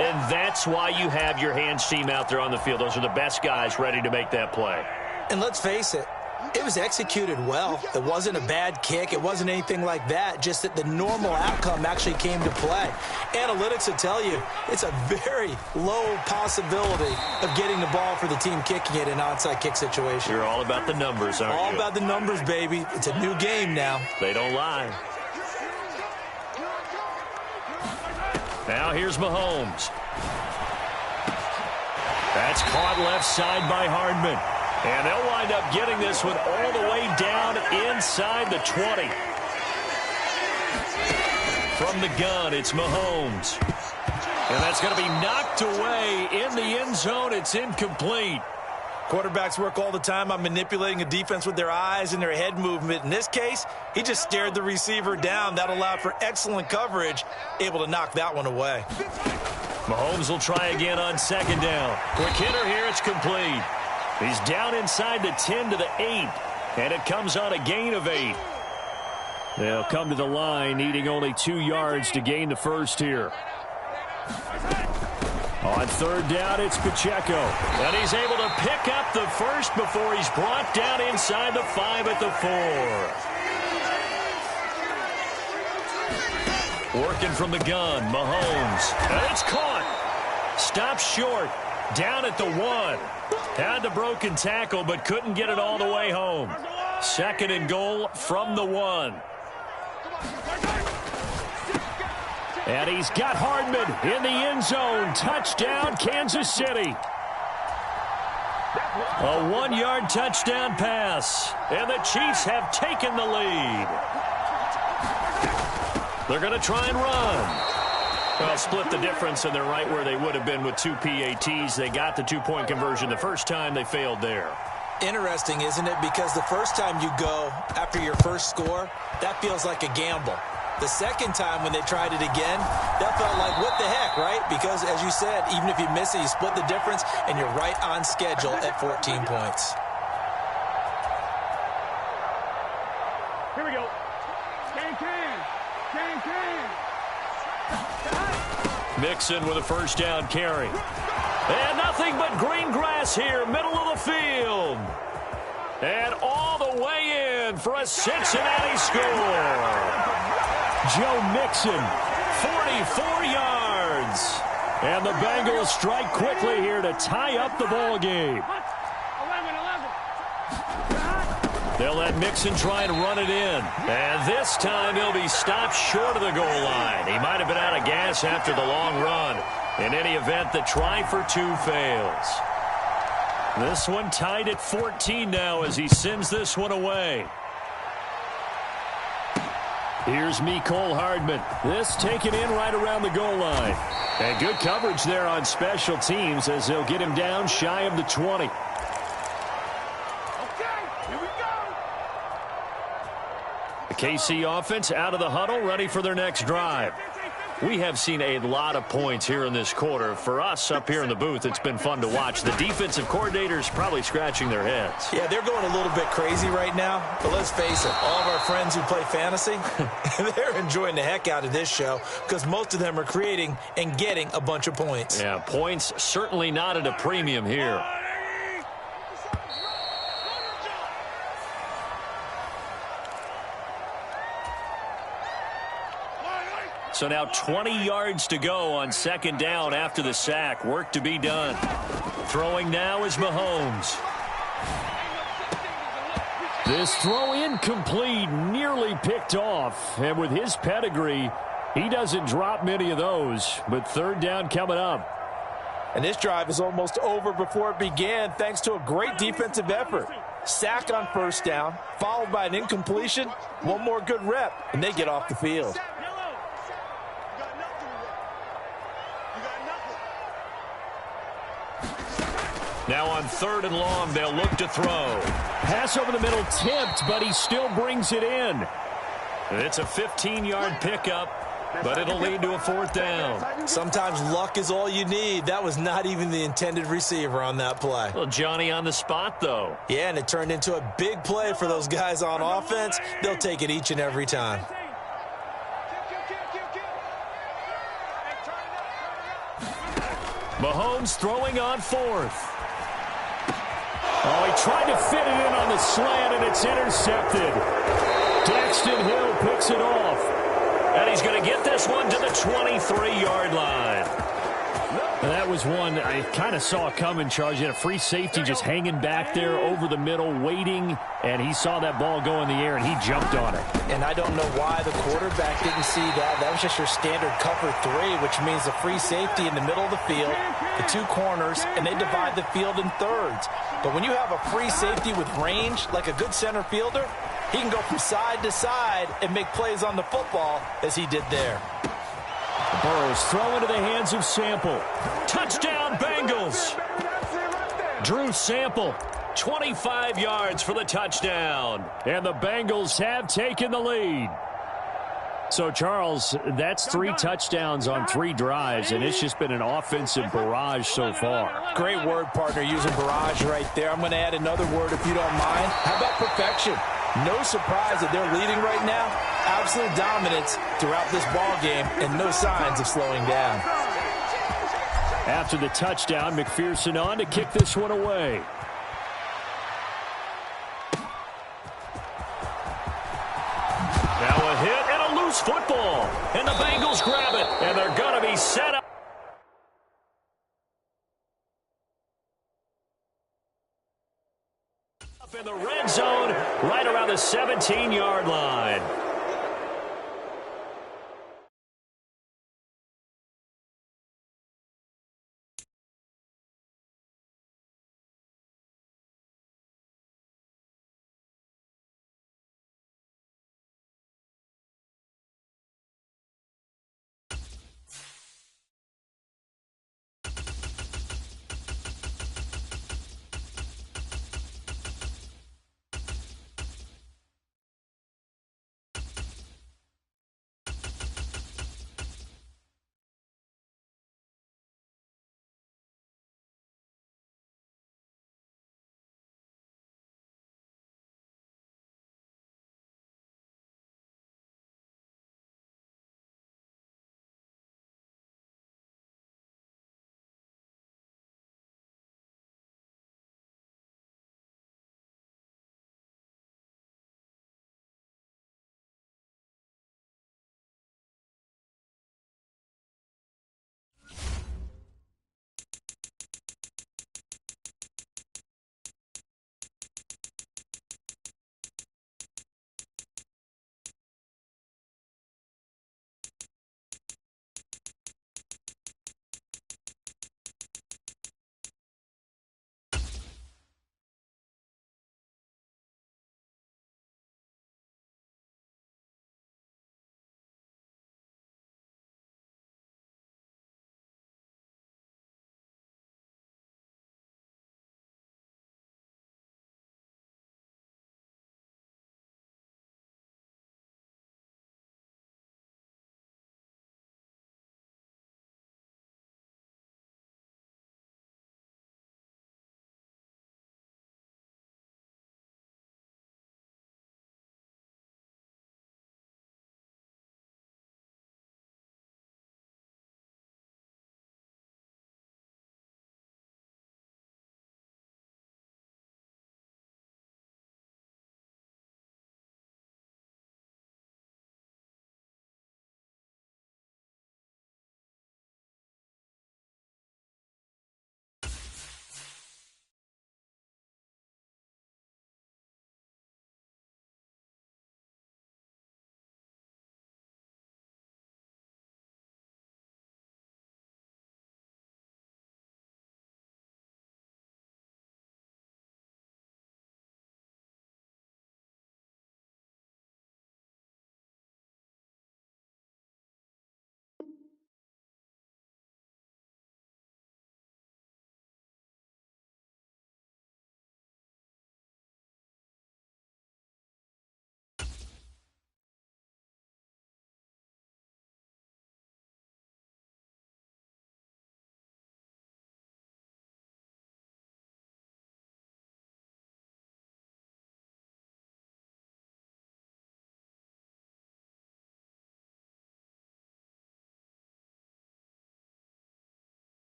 And that's why you have your hands team out there on the field. Those are the best guys ready to make that play. And let's face it, it was executed well. It wasn't a bad kick. It wasn't anything like that. Just that the normal outcome actually came to play. Analytics will tell you it's a very low possibility of getting the ball for the team kicking it in an onside kick situation. You're all about the numbers, aren't you? All about the numbers, baby. It's a new game now. They don't lie. Now here's Mahomes. That's caught left side by Hardman. And they'll wind up getting this one all the way down inside the 20. From the gun, it's Mahomes. And that's going to be knocked away in the end zone. It's incomplete. Quarterbacks work all the time on manipulating a defense with their eyes and their head movement. In this case, he just stared the receiver down. That allowed for excellent coverage, able to knock that one away. Mahomes will try again on second down. Quick hitter here, it's complete. He's down inside the 10 to the 8, and it comes on a gain of 8. They'll come to the line, needing only 2 yards to gain the first here. On third down, it's Pacheco. And he's able to pick up the first before he's brought down inside the 5 at the 4. Working from the gun, Mahomes. And it's caught. Stopped short. Down at the 1. Had the broken tackle, but couldn't get it all the way home. Second and goal from the 1. And he's got Hardman in the end zone. Touchdown, Kansas City. A 1-yard touchdown pass. And the Chiefs have taken the lead. They're going to try and run. Well, split the difference, and they're right where they would have been with 2 PATs. They got the 2-point conversion the first time. They failed there. Interesting, isn't it? Because the first time you go after your first score, that feels like a gamble. The second time when they tried it again, that felt like, what the heck, right? Because, as you said, even if you miss it, you split the difference, and you're right on schedule at 14 points. Here we go. Can. Mixon with a first down carry. And nothing but green grass here, middle of the field. And all the way in for a Cincinnati score. Joe Mixon, 44 yards. And the Bengals strike quickly here to tie up the ball game. 11. They'll let Mixon try and run it in. And this time he'll be stopped short of the goal line. He might have been out of gas after the long run. In any event, the try for 2 fails. This one tied at 14 now as he sends this one away. Here's Mecole Hardman. This taken in right around the goal line. And good coverage there on special teams as they'll get him down shy of the 20. The KC offense out of the huddle, ready for their next drive. We have seen a lot of points here in this quarter. For us up here in the booth, it's been fun to watch. The defensive coordinators probably scratching their heads. Yeah, they're going a little bit crazy right now. But let's face it, all of our friends who play fantasy, they're enjoying the heck out of this show because most of them are creating and getting a bunch of points. Yeah, points certainly not at a premium here. So now 20 yards to go on second down after the sack. Work to be done. Throwing now is Mahomes. This throw incomplete, nearly picked off. And with his pedigree, he doesn't drop many of those. But third down coming up. And this drive is almost over before it began thanks to a great defensive effort. Sack on first down, followed by an incompletion. One more good rep, and they get off the field. Now on third and long, they'll look to throw. Pass over the middle tipped, but he still brings it in. It's a 15-yard pickup, but it'll lead to a fourth down. Sometimes luck is all you need. That was not even the intended receiver on that play. Well, Johnny on the spot, though. Yeah, and it turned into a big play for those guys on offense. They'll take it each and every time. Mahomes throwing on fourth. Oh, he tried to fit it in on the slant, and it's intercepted. Daxton Hill picks it off. And he's going to get this one to the 23-yard line. And that was one I kind of saw coming, Charles. You had a free safety just hanging back there over the middle, waiting, and he saw that ball go in the air, and he jumped on it. And I don't know why the quarterback didn't see that. That was just your standard cover 3, which means a free safety in the middle of the field, the 2 corners, and they divide the field in thirds. But when you have a free safety with range, like a good center fielder, He can go from side to side and make plays on the football as he did there. Burrows throw into the hands of Sample. Touchdown, Bengals. Drew Sample, 25 yards for the touchdown. And the Bengals have taken the lead. So, Charles, that's 3 touchdowns on 3 drives, and it's just been an offensive barrage so far. Great word, partner, using barrage right there. I'm going to add another word if you don't mind. How about perfection? No surprise that they're leading right now. Absolute dominance throughout this ball game and no signs of slowing down. After the touchdown, McPherson on to kick this one away. Now a hit and a loose football. And the Bengals grab it. And they're going to be set up. In the red zone, right around the 17-yard line.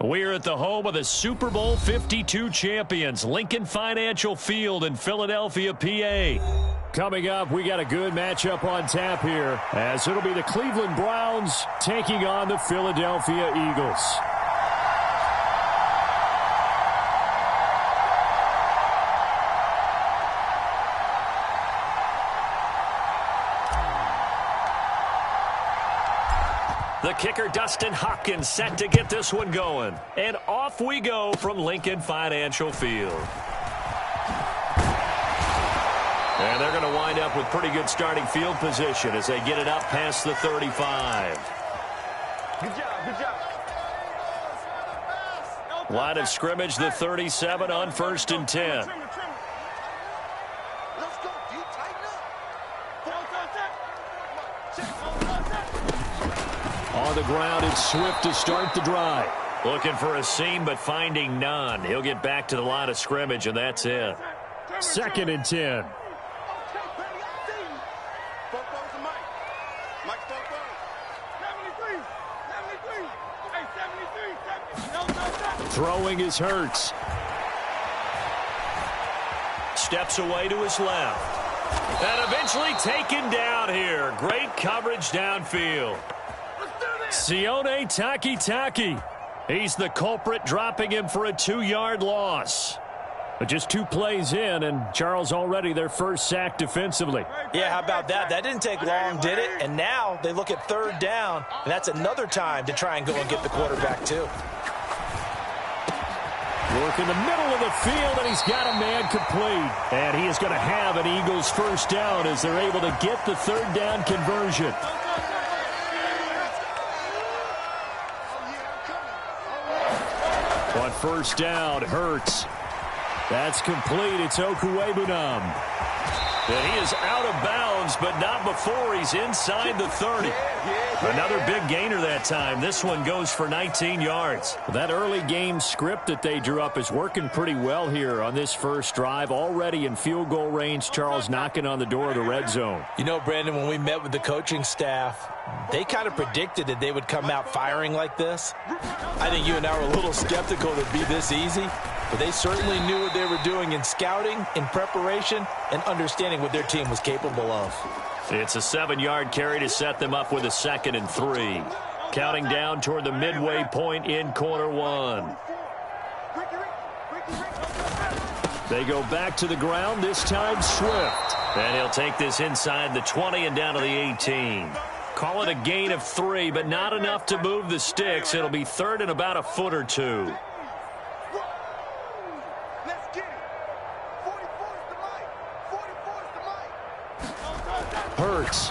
We're at the home of the Super Bowl 52 champions, Lincoln Financial Field in Philadelphia, PA. Coming up, we got a good matchup on tap here, as it'll be the Cleveland Browns taking on the Philadelphia Eagles. The kicker, Dustin Hopkins, set to get this one going. And off we go from Lincoln Financial Field. And they're going to wind up with pretty good starting field position as they get it up past the 35. Good job, good job. Line of scrimmage, the 37 on 1st and 10. Let's go, D. Tighten up. On the ground, it's Swift to start the drive. Looking for a seam, but finding none. He'll get back to the line of scrimmage, and that's it. 2nd and 10. Throwing is Hurts. Steps away to his left. And eventually taken down here. Great coverage downfield. Sione Takitaki. He's the culprit, dropping him for a 2-yard loss. But just 2 plays in, and Charles already their first sack defensively. Yeah, how about that? That didn't take long, did it? And now they look at 3rd down, and that's another time to try and go and get the quarterback, too. Work in the middle of the field, and he's got a man complete. And he is going to have an Eagles first down as they're able to get the 3rd down conversion. On 1st down, Hurts. That's complete. It's Okuwebunam. And he is out of bounds, but not before he's inside the 30. Another big gainer that time. This one goes for 19 yards. That early game script that they drew up is working pretty well here on this first drive. Already in field goal range, Charles knocking on the door of the red zone. You know, Brandon, when we met with the coaching staff, they kind of predicted that they would come out firing like this. I think you and I were a little skeptical that it'd be this easy. But they certainly knew what they were doing in scouting, in preparation, and understanding what their team was capable of. It's a 7-yard carry to set them up with a 2nd and 3. Counting down toward the midway point in quarter 1. They go back to the ground, this time Swift. And he'll take this inside the 20 and down to the 18. Call it a gain of 3, but not enough to move the sticks. It'll be 3rd and about a foot or 2. Hurts.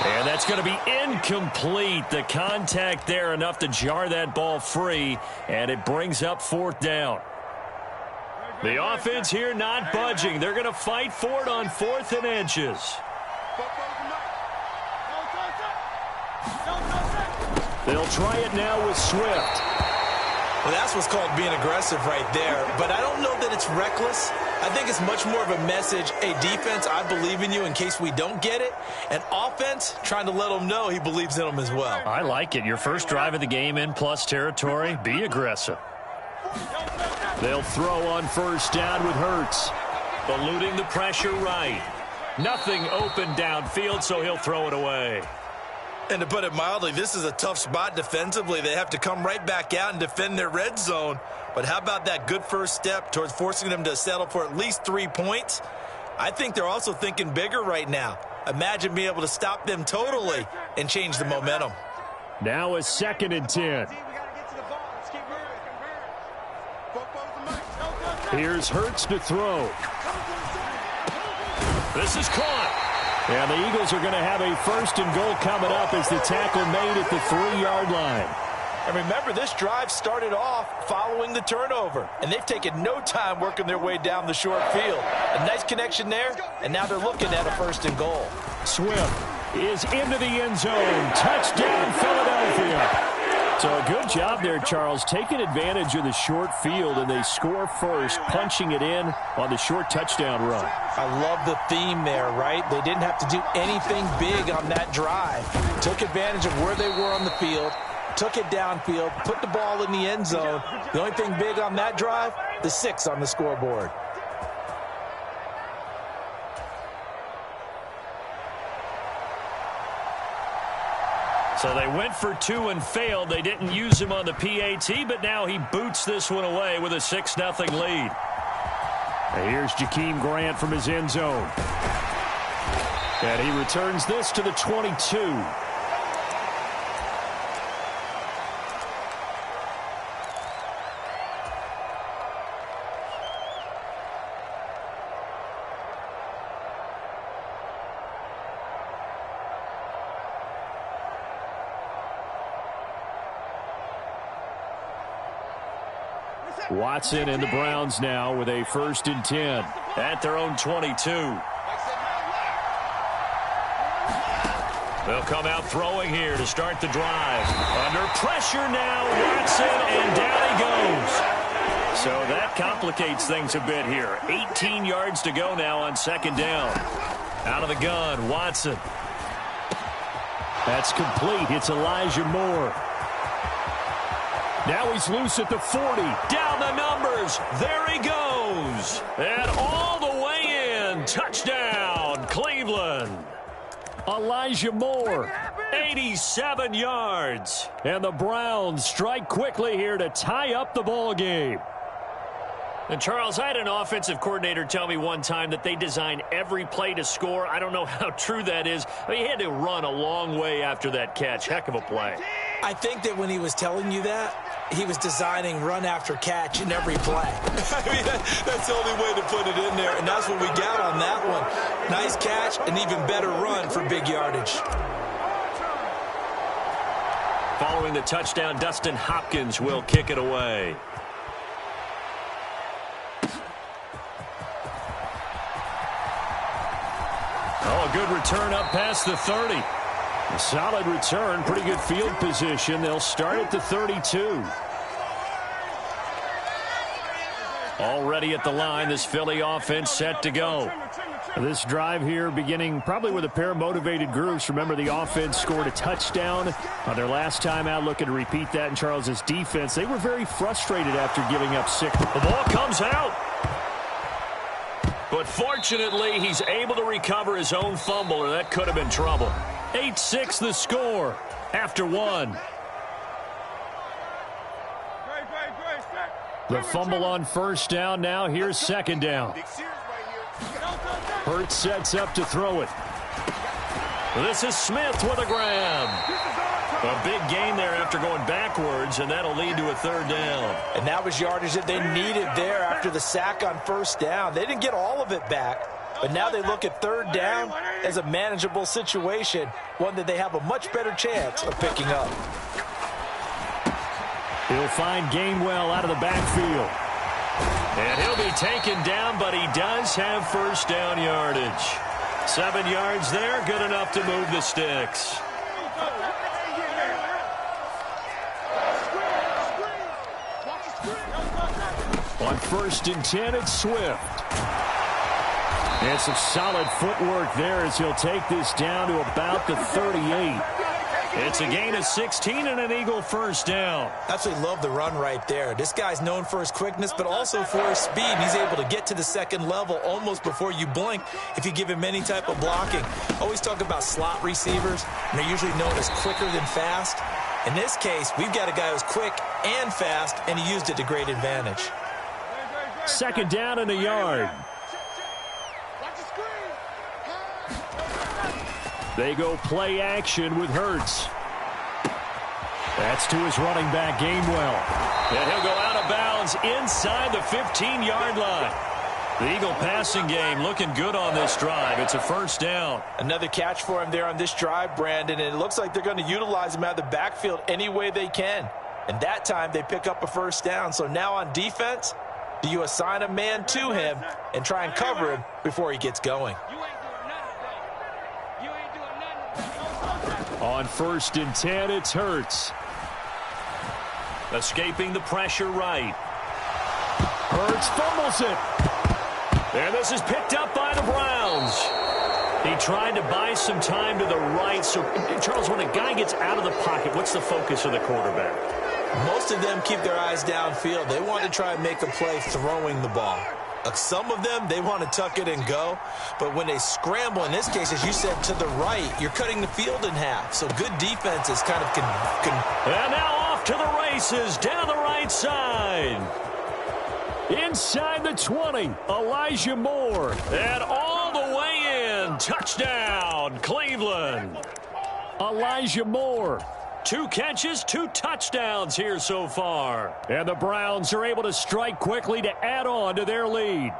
And that's going to be incomplete. The contact there enough to jar that ball free, and it brings up 4th down. The offense here not budging. They're going to fight for it on 4th and inches. They'll try it now with Swift. Well, that's what's called being aggressive right there. But I don't know that it's reckless. I think it's much more of a message, hey, defense, I believe in you in case we don't get it. And offense, trying to let them know he believes in them as well. I like it. Your first drive of the game in plus territory, be aggressive. They'll throw on 1st down with Hurts. Eluding the pressure right. Nothing open downfield, so he'll throw it away. And to put it mildly, this is a tough spot defensively. They have to come right back out and defend their red zone. But how about that good first step towards forcing them to settle for at least 3 points? I think they're also thinking bigger right now. Imagine being able to stop them totally and change the momentum. Now a 2nd and 10. Here's Hurts to throw. This is caught. And the Eagles are going to have a 1st and goal coming up as the tackle made at the 3-yard line. And remember, this drive started off following the turnover, and they've taken no time working their way down the short field. A nice connection there, and now they're looking at a 1st and goal. Swift is into the end zone. Touchdown, Philadelphia. So a good job there, Charles, taking advantage of the short field, and they score first, punching it in on the short touchdown run. I love the theme there, right? They didn't have to do anything big on that drive. Took advantage of where they were on the field, took it downfield, put the ball in the end zone. The only thing big on that drive, the 6 on the scoreboard. So they went for 2 and failed. They didn't use him on the PAT, but now he boots this one away with a 6-0 lead. And here's Jakeem Grant from his end zone. And he returns this to the 22. Watson and the Browns now with a 1st and 10 at their own 22. They'll come out throwing here to start the drive. Under pressure now, Watson, and down he goes. So that complicates things a bit here. 18 yards to go now on 2nd down. Out of the gun, Watson. That's complete. It's Elijah Moore. Now he's loose at the 40. Down the numbers. There he goes. And all the way in. Touchdown, Cleveland. Elijah Moore. 87 yards. And the Browns strike quickly here to tie up the ball game. And, Charles, I had an offensive coordinator tell me one time that they design every play to score. I don't know how true that is. I mean, he had to run a long way after that catch. Heck of a play. I think that when he was telling you that, he was designing run after catch in every play. I mean, that's the only way to put it in there, and that's what we got on that one. Nice catch, an even better run for big yardage. Following the touchdown, Dustin Hopkins will kick it away. Oh, a good return up past the 30. A solid return, pretty good field position. They'll start at the 32. Already at the line, this Philly offense set to go. This drive here beginning probably with a pair of motivated groups. Remember, the offense scored a touchdown on their last time out. Looking to repeat that in Charles's defense. They were very frustrated after giving up 6. The ball comes out. But fortunately, he's able to recover his own fumble, or that could have been trouble. 8-6 the score after 1. The fumble on 1st down. Now here's 2nd down. Hurts sets up to throw it. This is Smith with a grab. A big gain there after going backwards, and that'll lead to a 3rd down. And that was yardage that they needed there after the sack on 1st down. They didn't get all of it back, but now they look at 3rd down as a manageable situation, one that they have a much better chance of picking up. He'll find Gainwell out of the backfield. And he'll be taken down, but he does have 1st down yardage. 7 yards there, good enough to move the sticks. On 1st and 10, it's Swift. And some solid footwork there as he'll take this down to about the 38. It's a gain of 16 and an Eagle 1st down. Absolutely love the run right there. This guy's known for his quickness, but also for his speed. He's able to get to the 2nd level almost before you blink if you give him any type of blocking. Always talk about slot receivers, and they're usually known as quicker than fast. In this case, we've got a guy who's quick and fast, and he used it to great advantage. 2nd down and a yard. They go play action with Hurts. That's to his running back, Gainwell. And he'll go out of bounds inside the 15-yard line. The Eagle passing game looking good on this drive. It's a 1st down. Another catch for him there on this drive, Brandon, and it looks like they're going to utilize him out of the backfield any way they can. And that time they pick up a 1st down. So now on defense, do you assign a man to him and try and cover him before he gets going? On 1st and 10, it's Hurts. Escaping the pressure right. Hurts fumbles it. And this is picked up by the Browns. He tried to buy some time to the right. So, Charles, when a guy gets out of the pocket, what's the focus of the quarterback? Most of them keep their eyes downfield. They want to try and make a play throwing the ball. Some of them, they want to tuck it and go. But when they scramble, in this case, as you said, to the right, you're cutting the field in half. So good defense is kind of... And now off to the races, down the right side. Inside the 20, Elijah Moore. And all the way in. Touchdown, Cleveland. Elijah Moore. 2 catches, 2 touchdowns here so far. And the Browns are able to strike quickly to add on to their lead.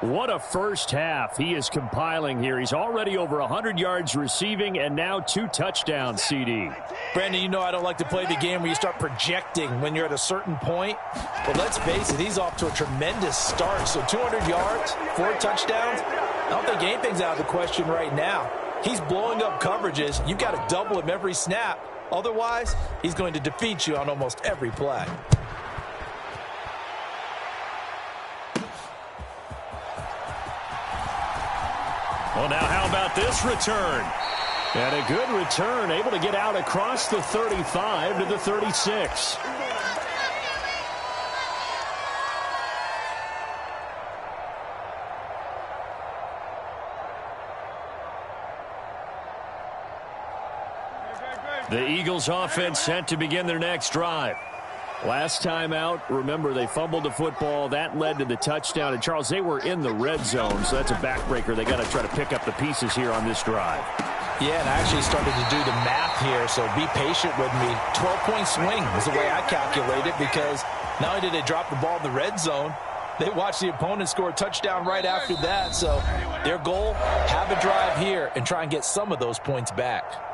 What a first half he is compiling here. He's already over 100 yards receiving and now 2 touchdowns, CD. Brandon, you know I don't like to play the game where you start projecting when you're at a certain point. But let's face it, he's off to a tremendous start. So 200 yards, 4 touchdowns. I don't think anything's out of the question right now. He's blowing up coverages. You've got to double him every snap. Otherwise, he's going to defeat you on almost every play. Well, now how about this return? And a good return, able to get out across the 35 to the 36. The Eagles offense set to begin their next drive. Last time out, remember, they fumbled the football. That led to the touchdown. And, Charles, they were in the red zone, so that's a backbreaker. They got to try to pick up the pieces here on this drive. Yeah, and I actually started to do the math here, so be patient with me. 12-point swing is the way I calculate it, because not only did they drop the ball in the red zone, they watched the opponent score a touchdown right after that. So their goal, have a drive here and try and get some of those points back.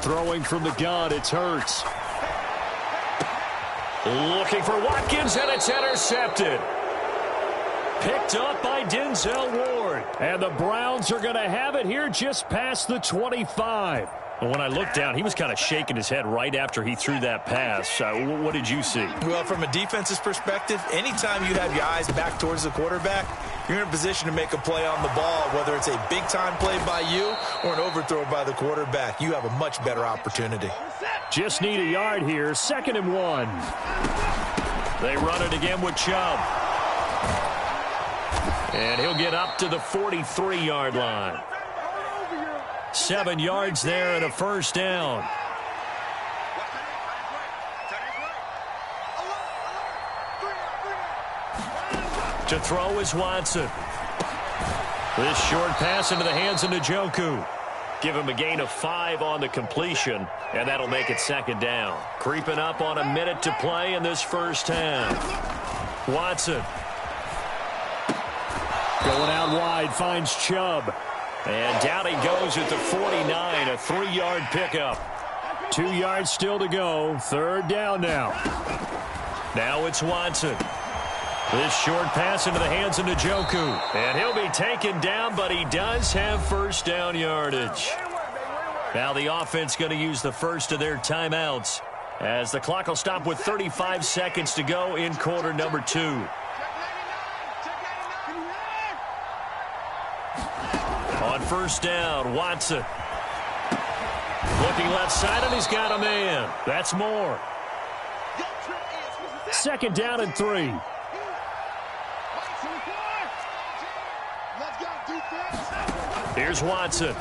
Throwing from the gun, it's Hurts. Looking for Watkins, and it's intercepted. Picked up by Denzel Ward. And the Browns are going to have it here just past the 25. And when I looked down, he was kind of shaking his head right after he threw that pass. What did you see? Well, from a defense's perspective, anytime you have your eyes back towards the quarterback, you're in a position to make a play on the ball, whether it's a big-time play by you or an overthrow by the quarterback. You have a much better opportunity. Just need a yard here. 2nd and 1. They run it again with Chubb. And he'll get up to the 43-yard line. 7 yards there and a first down. To throw is Watson. This short pass into the hands of Njoku. Give him a gain of 5 on the completion, and that'll make it 2nd down. Creeping up on a minute to play in this first half. Watson. Going out wide, finds Chubb. And down he goes at the 49, a 3-yard pickup. 2 yards still to go. 3rd down now. Now it's Watson. This short pass into the hands of Njoku. And he'll be taken down, but he does have first down yardage. Now the offense going to use the first of their timeouts, as the clock will stop with 35 seconds to go in quarter number 2. On first down, Watson. Looking left side, and he's got a man. That's Moore. 2nd down and 3. Here's Watson.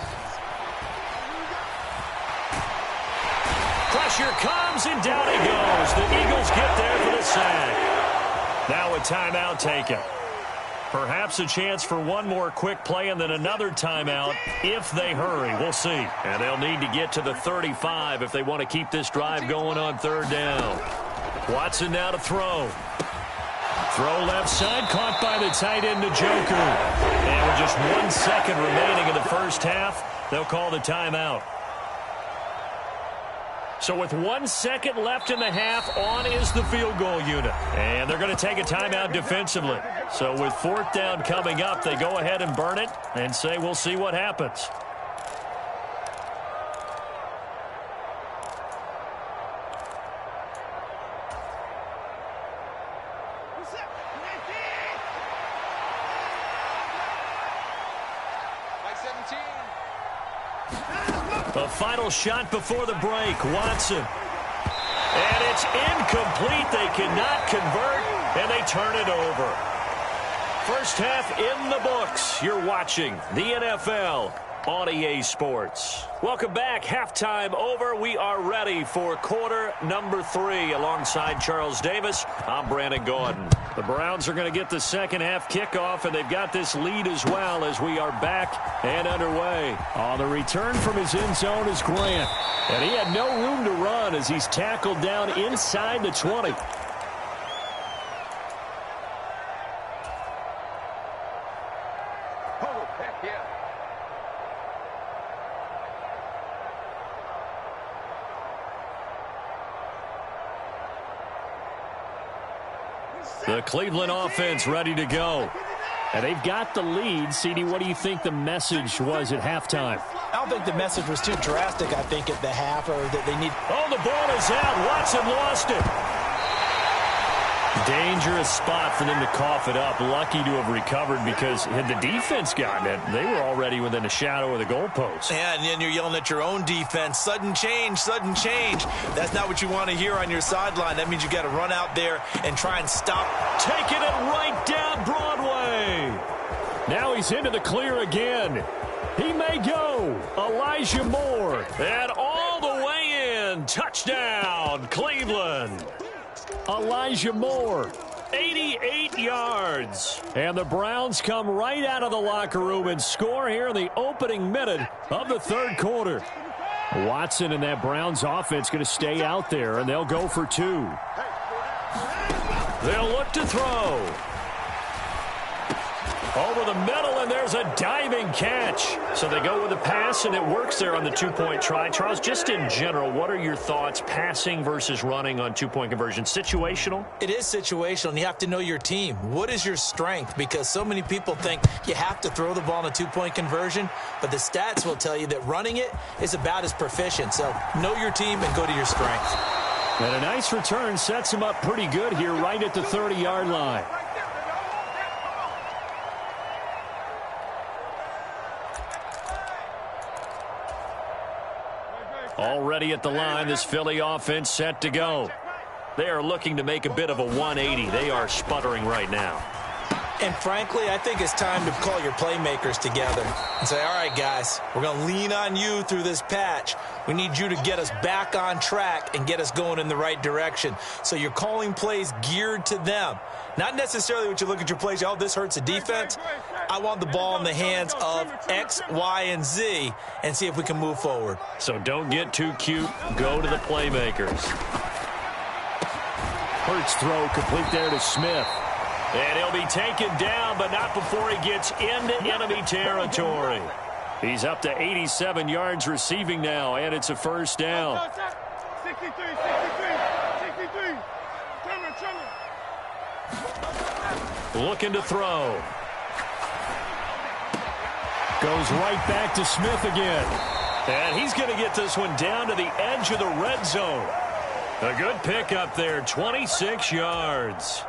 Pressure comes, and down he goes. The Eagles get there for the sack. Now a timeout taken. Perhaps a chance for one more quick play and then another timeout if they hurry. We'll see. And they'll need to get to the 35 if they want to keep this drive going on 3rd down. Watson now to throw. Throw left side, caught by the tight end Njoku. And with just 1 second remaining in the first half, they'll call the timeout. So with 1 second left in the half, on is the field goal unit. And they're going to take a timeout defensively. So with 4th down coming up, they go ahead and burn it and say we'll see what happens. The final shot before the break, Watson. And it's incomplete. They cannot convert, and they turn it over. First half in the books. You're watching the NFL on EA Sports. Welcome back. Halftime over. We are ready for quarter number 3. Alongside Charles Davis, I'm Brandon Gordon. The Browns are going to get the second half kickoff, and they've got this lead as well as we are back and underway. On the return from his end zone is Grant. And he had no room to run as he's tackled down inside the 20. The Cleveland offense ready to go. And they've got the lead. CD, what do you think the message was at halftime? I don't think the message was too drastic, I think, at the half, or that they need... Oh, the ball is out. Watson lost it. Dangerous spot for them to cough it up. Lucky to have recovered because had the defense gotten it, they were already within a shadow of the goalpost. Yeah, and then you're yelling at your own defense. Sudden change, sudden change. That's not what you want to hear on your sideline. That means you got to run out there and try and stop. Taking it right down Broadway. Now he's into the clear again. He may go. Elijah Moore. And all the way in. Touchdown, Cleveland. Elijah Moore, 88 yards. And the Browns come right out of the locker room and score here in the opening minute of the third quarter. Watson and that Browns offense going to stay out there, and they'll go for 2. They'll look to throw. Over the middle, and there's a diving catch. So they go with a pass, and it works there on the 2-point try. Charles, just in general, what are your thoughts passing versus running on 2-point conversion? Situational? It is situational, and you have to know your team. What is your strength? Because so many people think you have to throw the ball in a 2-point conversion, but the stats will tell you that running it is about as proficient. So know your team and go to your strength. And a nice return sets him up pretty good here right at the 30-yard line. Already at the line, this Philly offense set to go. They are looking to make a bit of a 180. They are sputtering right now. And frankly, I think it's time to call your playmakers together and say, all right, guys, we're going to lean on you through this patch. We need you to get us back on track and get us going in the right direction. So you're calling plays geared to them. Not necessarily what you look at your plays, oh, this hurts the defense. I want the ball in the hands of X, Y, and Z and see if we can move forward. So don't get too cute. Go to the playmakers. Hurts throw complete there to Smith. And he'll be taken down, but not before he gets into enemy territory. He's up to 87 yards receiving now, and it's a first down. 63. Looking to throw. Goes right back to Smith again. And he's going to get this one down to the edge of the red zone. A good pickup there, 26 yards.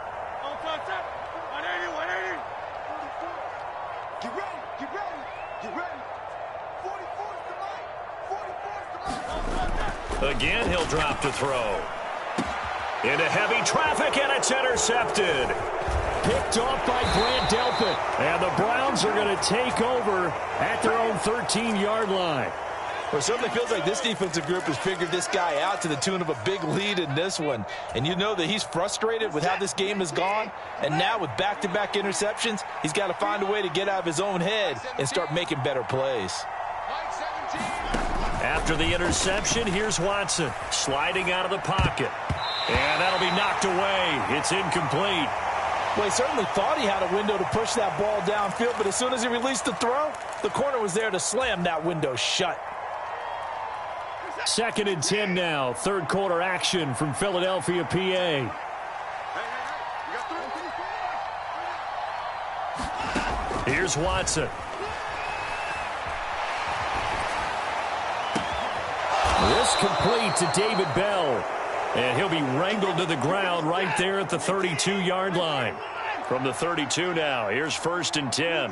Again, he'll drop to throw. Into heavy traffic, and it's intercepted. Picked off by Grant Delpit. And the Browns are going to take over at their own 13-yard line. Well, it certainly feels like this defensive group has figured this guy out to the tune of a big lead in this one. And you know that he's frustrated with how this game has gone. And now with back-to-back interceptions, he's got to find a way to get out of his own head and start making better plays. After the interception, here's Watson sliding out of the pocket. And that'll be knocked away. It's incomplete. Well, he certainly thought he had a window to push that ball downfield, but as soon as he released the throw, the corner was there to slam that window shut. 2nd and 10 now. Third quarter action from Philadelphia, PA. Here's Watson. This complete to David Bell. And he'll be wrangled to the ground right there at the 32-yard line. From the 32 now, here's 1st and 10.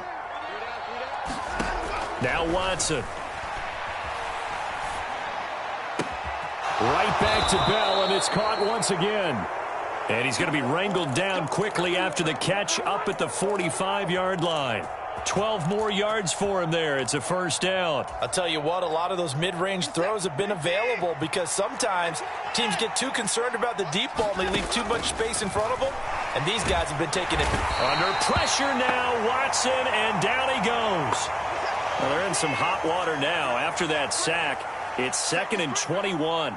Now Watson. Right back to Bell, and it's caught once again. And he's going to be wrangled down quickly after the catch up at the 45-yard line. 12 more yards for him there. It's a 1st down. I'll tell you what, a lot of those mid-range throws have been available because sometimes teams get too concerned about the deep ball and they leave too much space in front of them. And these guys have been taking it. Under pressure now, Watson, and down he goes. Well, they're in some hot water now. After that sack, it's 2nd and 21.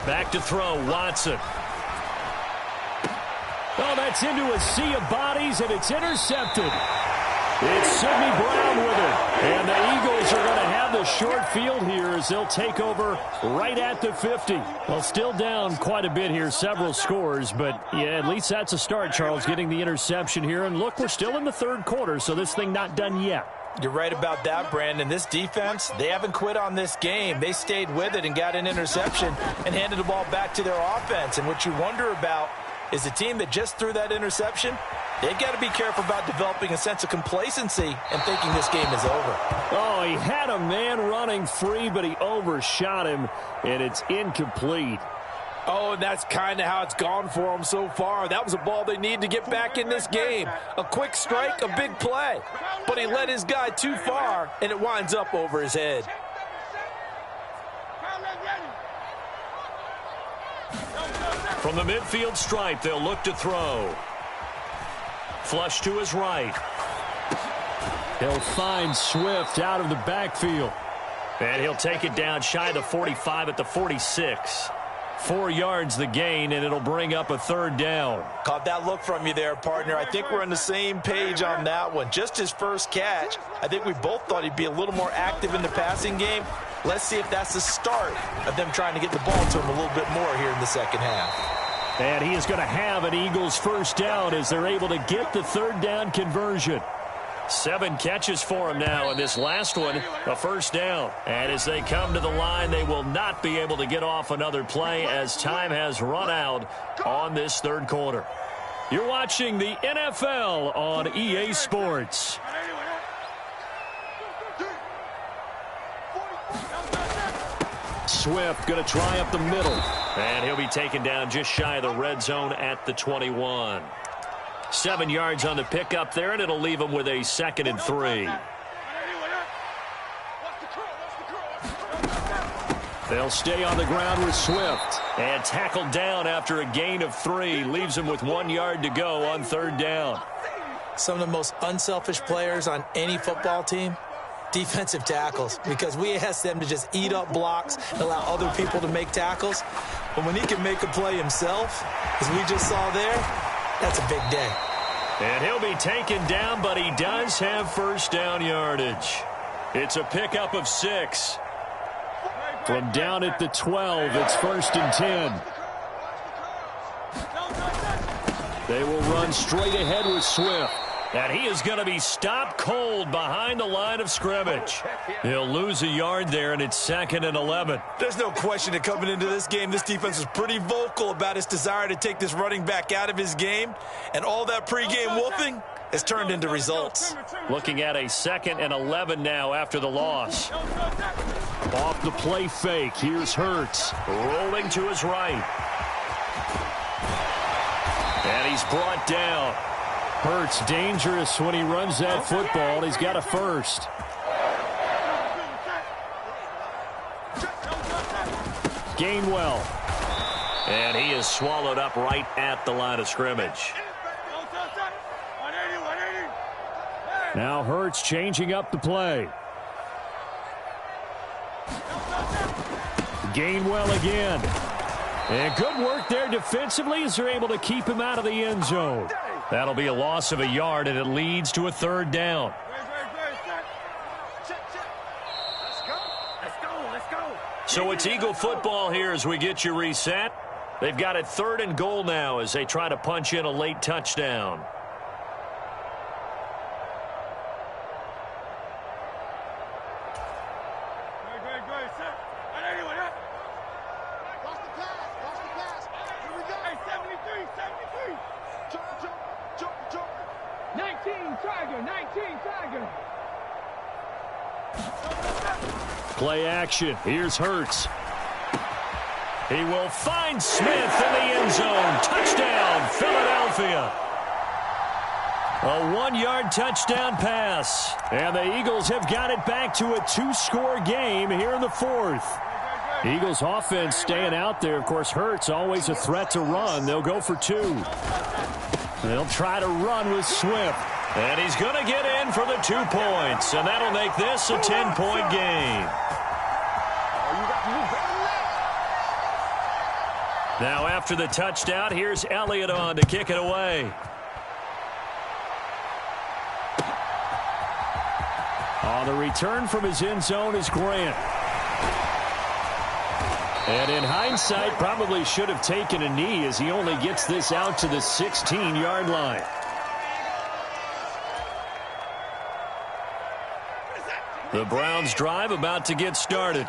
Back to throw, Watson. Oh, that's into a sea of bodies, and it's intercepted. It's Sidney Brown with it. And the Eagles are going to have the short field here as they'll take over right at the 50. Well, still down quite a bit here, several scores, but yeah, at least that's a start, Charles, getting the interception here. And look, we're still in the 3rd quarter, so this thing not done yet. You're right about that, Brandon. This defense, they haven't quit on this game. They stayed with it and got an interception and handed the ball back to their offense. And what you wonder about is the team that just threw that interception, they've got to be careful about developing a sense of complacency and thinking this game is over. Oh, he had a man running free, but he overshot him, and it's incomplete. Oh, and that's kind of how it's gone for them so far. That was a ball they need to get back in this game. A quick strike, a big play. But he led his guy too far, and it winds up over his head. From the midfield stripe, they'll look to throw. Flush to his right. He'll find Swift out of the backfield. And he'll take it down shy of the 45 at the 46. 4 yards the gain, and it'll bring up a 3rd down. Caught that look from you there, partner. I think we're on the same page on that one. Just his first catch. I think we both thought he'd be a little more active in the passing game. Let's see if that's the start of them trying to get the ball to him a little bit more here in the 2nd half. And he is going to have an Eagles 1st down as they're able to get the 3rd down conversion. 7 catches for him now, and this last one, a 1st down. And as they come to the line, they will not be able to get off another play as time has run out on this 3rd quarter. You're watching the NFL on EA Sports. Swift going to try up the middle. And he'll be taken down just shy of the red zone at the 21. 7 yards on the pickup there, and it'll leave him with a 2nd and 3. They'll stay on the ground with Swift. And tackled down after a gain of 3. Leaves him with 1 yard to go on 3rd down. Some of the most unselfish players on any football team, defensive tackles, because we ask them to just eat up blocks and allow other people to make tackles. But when he can make a play himself, as we just saw there, that's a big day. And he'll be taken down, but he does have 1st down yardage. It's a pickup of 6. From down at the 12, it's 1st and 10. They will run straight ahead with Swift. And he is going to be stopped cold behind the line of scrimmage. He'll lose a yard there, and it's 2nd and 11. There's no question that coming into this game, this defense was pretty vocal about its desire to take this running back out of his game. And all that pregame wolfing has turned into results. Looking at a 2nd and 11 now after the loss. Off the play fake, here's Hurts. Rolling to his right. And he's brought down. Hurts dangerous when he runs that football. He's got a 1st. Gainwell. And he is swallowed up right at the line of scrimmage. Now Hurts changing up the play. Gainwell again. And good work there defensively as they're able to keep him out of the end zone. That'll be a loss of a yard, and it leads to a 3rd down. So it's Eagle football here as we get you reset. They've got it 3rd and goal now as they try to punch in a late touchdown. Good, set. Anyway, watch the pass. Here we go. Hey, 73. Jump. 19 Tiger. Play action. Here's Hurts. He will find Smith in the end zone. Touchdown, Philadelphia. A 1-yard touchdown pass. And the Eagles have got it back to a 2-score game here in the 4th. Eagles offense staying out there. Of course, Hurts always a threat to run. They'll go for 2. They'll try to run with Swift. And he's going to get in for the 2 points. And that'll make this a 10-point game. Now after the touchdown, here's Elliott on to kick it away. On the return from his end zone is Grant. And in hindsight, probably should have taken a knee as he only gets this out to the 16-yard line. The Browns drive about to get started.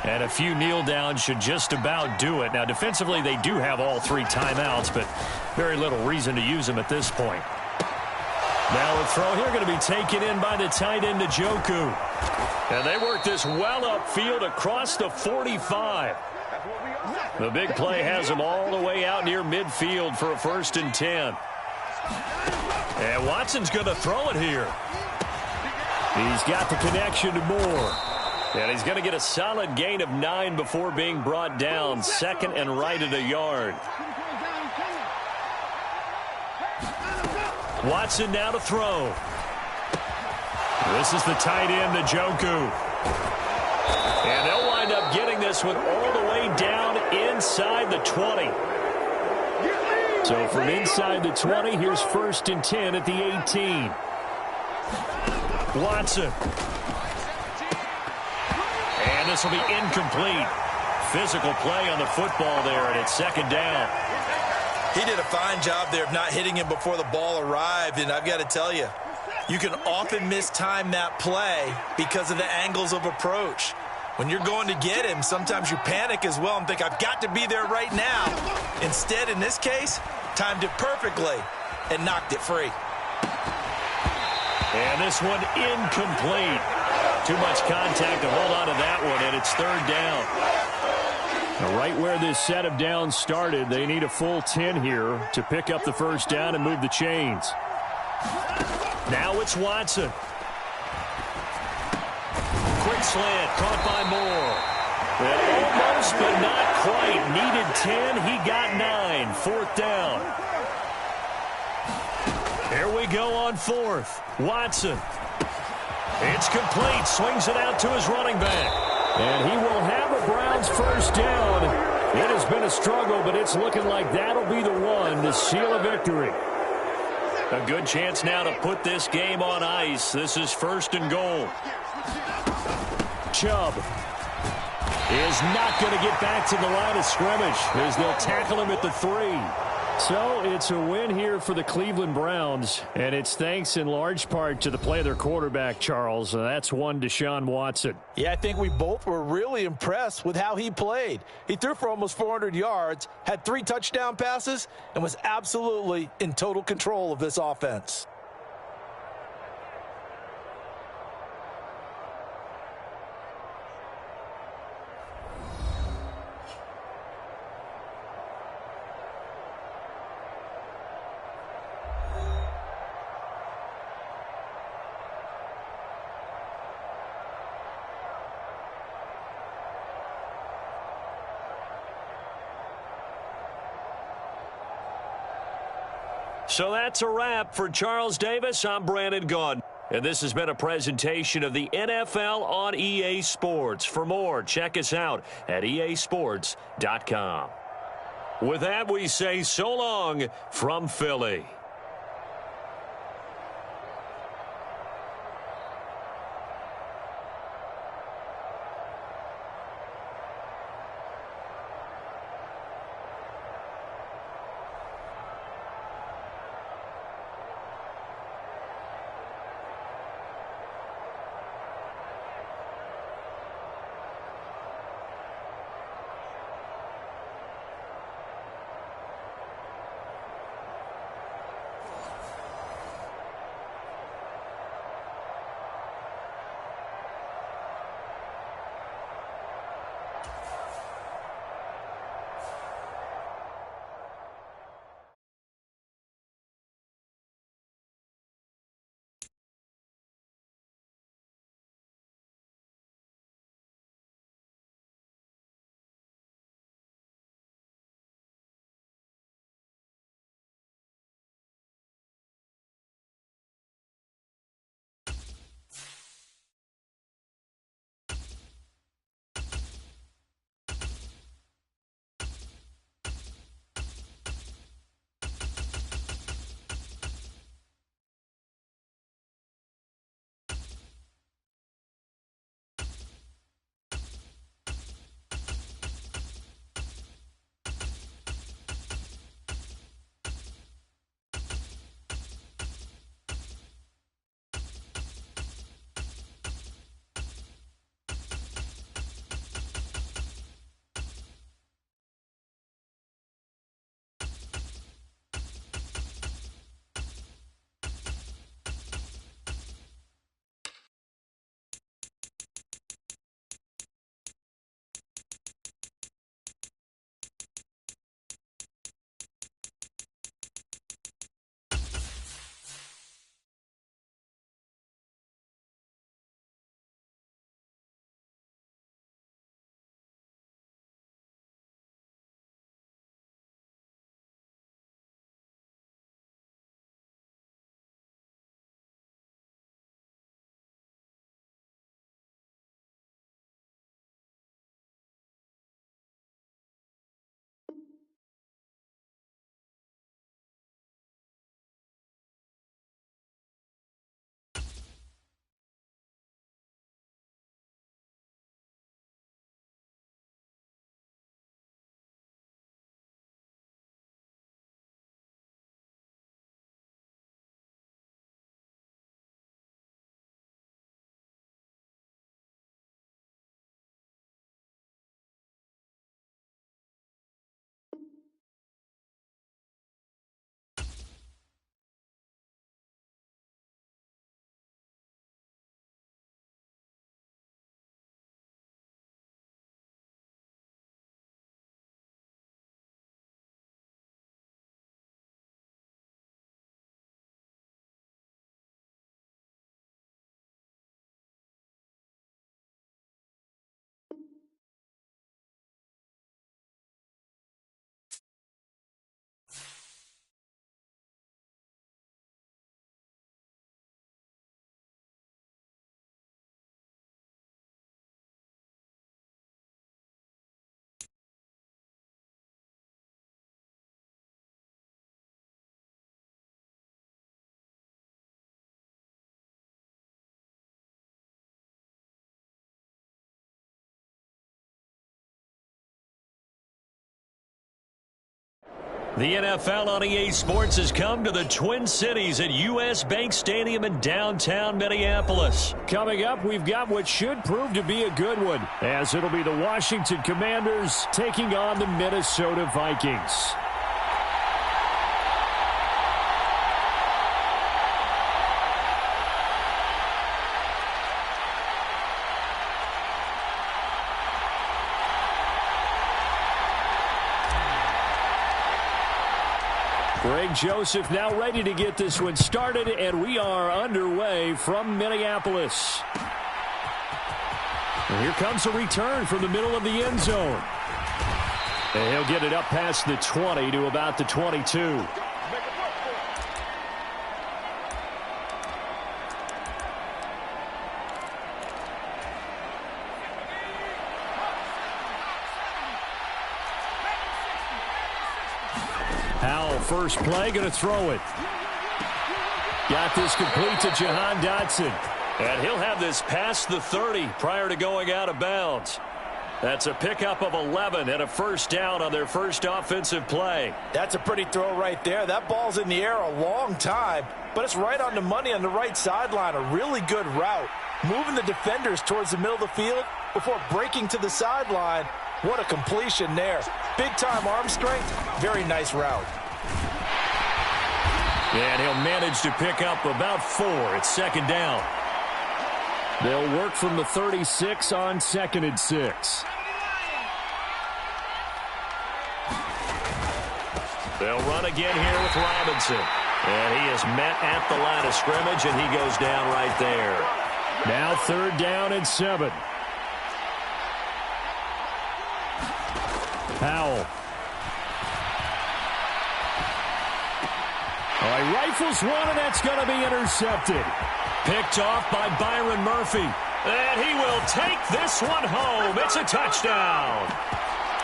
And a few kneel downs should just about do it. Now, defensively, they do have all 3 timeouts, but very little reason to use them at this point. Now a throw here going to be taken in by the tight end, Njoku. And they work this well upfield across the 45. The big play has them all the way out near midfield for a 1st and 10. And Watson's going to throw it here. He's got the connection to Moore. And he's going to get a solid gain of 9 before being brought down. 2nd and right at a yard. Watson now to throw. This is the tight end, Njoku. And they'll wind up getting this one all the way down inside the 20. So from inside the 20, here's 1st and 10 at the 18. Watson. And this will be incomplete. Physical play on the football there, and it's 2nd down. He did a fine job there of not hitting him before the ball arrived, and I've got to tell you, you can often mistime that play because of the angles of approach. When you're going to get him, sometimes you panic as well and think, I've got to be there right now. Instead, in this case, timed it perfectly and knocked it free. And this one incomplete. Too much contact to hold on to that one, and it's 3rd down. Now, right where this set of downs started, they need a full 10 here to pick up the 1st down and move the chains. Now it's Watson. Quick slant, caught by Moore. And almost, but not quite. Needed 10, he got 9. 4th down. Here we go on 4th. Watson. It's complete. Swings it out to his running back. And he will have a Browns 1st down. It has been a struggle, but it's looking like that'll be the one to seal a victory. A good chance now to put this game on ice. This is 1st and goal. Chubb is not going to get back to the line of scrimmage as they'll tackle him at the 3. So it's a win here for the Cleveland Browns, and it's thanks in large part to the play of their quarterback, Charles. And that's one Deshaun Watson. Yeah, I think we both were really impressed with how he played. He threw for almost 400 yards, had 3 touchdown passes, and was absolutely in total control of this offense. So that's a wrap for Charles Davis. I'm Brandon Gaudin. And this has been a presentation of the NFL on EA Sports. For more, check us out at easports.com. With that, we say so long from Philly. The NFL on EA Sports has come to the Twin Cities at U.S. Bank Stadium in downtown Minneapolis. Coming up, we've got what should prove to be a good one, as it'll be the Washington Commanders taking on the Minnesota Vikings. Greg Joseph now ready to get this one started, and we are underway from Minneapolis. And here comes a return from the middle of the end zone. And he'll get it up past the 20 to about the 22. First play, going to throw it. Got this complete to Jahan Dotson. And he'll have this past the 30 prior to going out of bounds. That's a pickup of 11 and a first down on their first offensive play. That's a pretty throw right there. That ball's in the air a long time, but it's right on the money on the right sideline. A really good route. Moving the defenders towards the middle of the field before breaking to the sideline. What a completion there. Big-time arm strength. Very nice route. And he'll manage to pick up about 4 at second down. They'll work from the 36 on 2nd and 6. They'll run again here with Robinson. And he is met at the line of scrimmage, and he goes down right there. Now 3rd down and 7. Powell. All right, rifles one, and that's going to be intercepted. Picked off by Byron Murphy. And he will take this one home. It's a touchdown.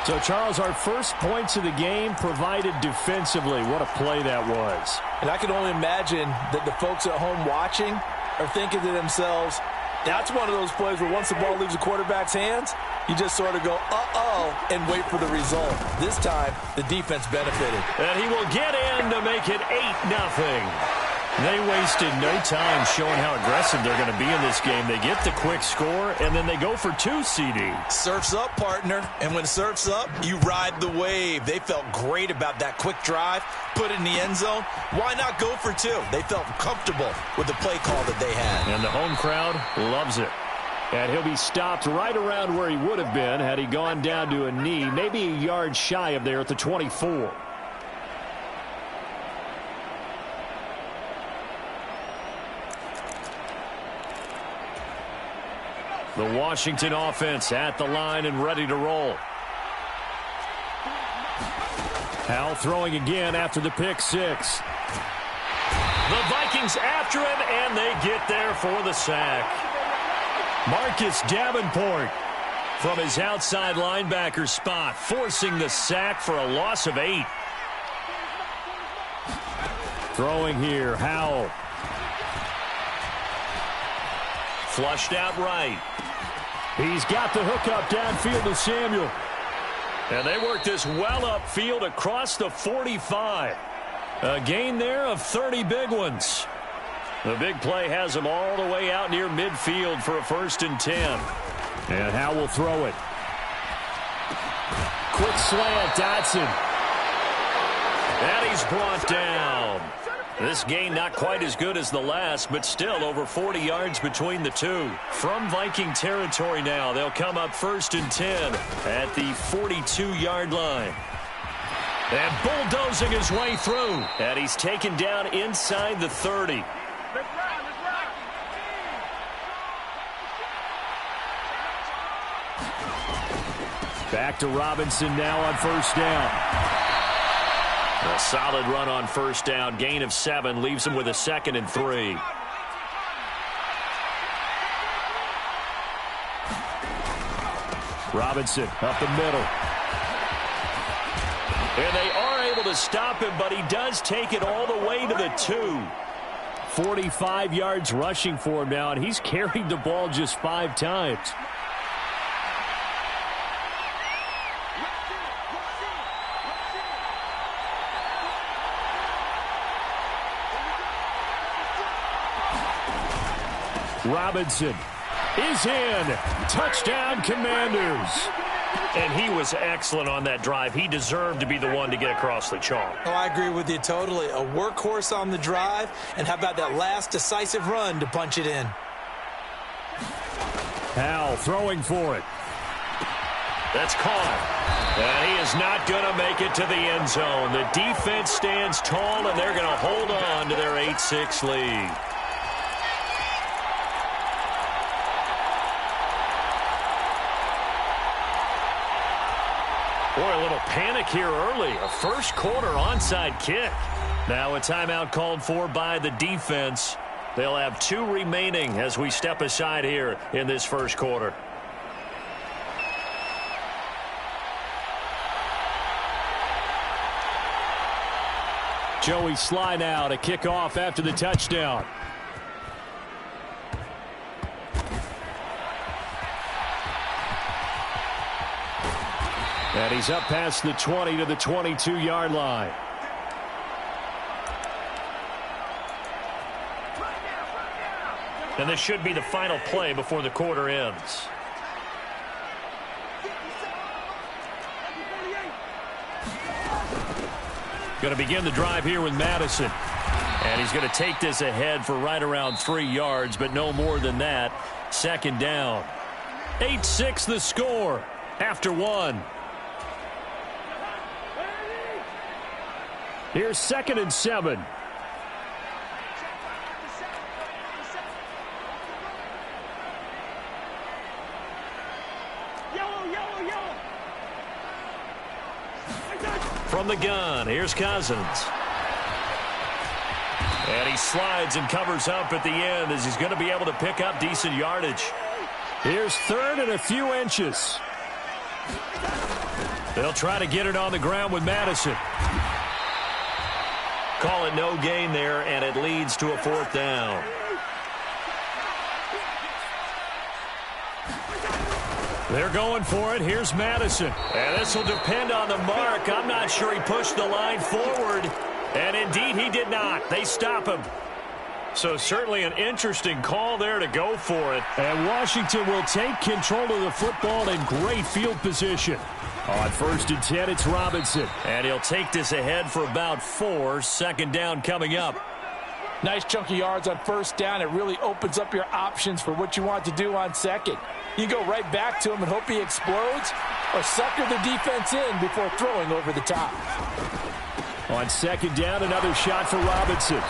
So, Charles, our first points of the game provided defensively. What a play that was. And I can only imagine that the folks at home watching are thinking to themselves, that's one of those plays where once the ball leaves the quarterback's hands, you just sort of go, uh-oh, and wait for the result. This time, the defense benefited. And he will get in to make it 8-0. They wasted no time showing how aggressive they're going to be in this game. They get the quick score, and then they go for 2, CD. Surf's up, partner. And when surf's up, you ride the wave. They felt great about that quick drive, put it in the end zone. Why not go for 2? They felt comfortable with the play call that they had. And the home crowd loves it. And he'll be stopped right around where he would have been had he gone down to a knee, maybe a yard shy of there at the 24. The Washington offense at the line and ready to roll. Howell throwing again after the pick 6. The Vikings after him, and they get there for the sack. Marcus Davenport from his outside linebacker spot, forcing the sack for a loss of 8. Throwing here, Howell. Flushed out right. He's got the hook up downfield to Samuel. And they work this well upfield across the 45. A gain there of 30 big ones. The big play has them all the way out near midfield for a 1st and 10. And Howell will throw it. Quick slant, Dotson. And he's brought down. This gain not quite as good as the last, but still over 40 yards between the two. From Viking territory now, they'll come up 1st and 10 at the 42-yard line. And bulldozing his way through. And he's taken down inside the 30. Back to Robinson now on 1st down. A solid run on 1st down. Gain of 7 leaves him with a 2nd and 3. Robinson up the middle. And they are able to stop him, but he does take it all the way to the 2. 45 yards rushing for him now, and he's carried the ball just 5 times. Robinson is in. Touchdown, Commanders. And he was excellent on that drive. He deserved to be the one to get across the chalk. Oh, I agree with you totally. A workhorse on the drive, and how about that last decisive run to punch it in? Howell throwing for it. That's caught. And he is not going to make it to the end zone. The defense stands tall, and they're going to hold on to their 8-6 lead. Boy, a little panic here early. A first quarter onside kick. Now a timeout called for by the defense. They'll have 2 remaining as we step aside here in this first quarter. Joey Sly now to kick off after the touchdown. And he's up past the 20 to the 22-yard line. And this should be the final play before the quarter ends. Going to begin the drive here with Madison. And he's going to take this ahead for right around 3 yards, but no more than that. Second down. 8-6 the score after 1. Here's 2nd and 7. From the gun, here's Cousins. And he slides and covers up at the end as he's going to be able to pick up decent yardage. Here's 3rd and a few inches. They'll try to get it on the ground with Madison. Call it no gain there, and it leads to a 4th down. They're going for it. Here's Madison. And this will depend on the mark. I'm not sure he pushed the line forward. And indeed, he did not. They stop him. So certainly an interesting call there to go for it. And Washington will take control of the football in great field position. On 1st and 10, it's Robinson. And he'll take this ahead for about 4. Second down coming up. Nice chunky yards on 1st down. It really opens up your options for what you want to do on 2nd. You go right back to him and hope he explodes, or sucker the defense in before throwing over the top. On 2nd down, another shot for Robinson.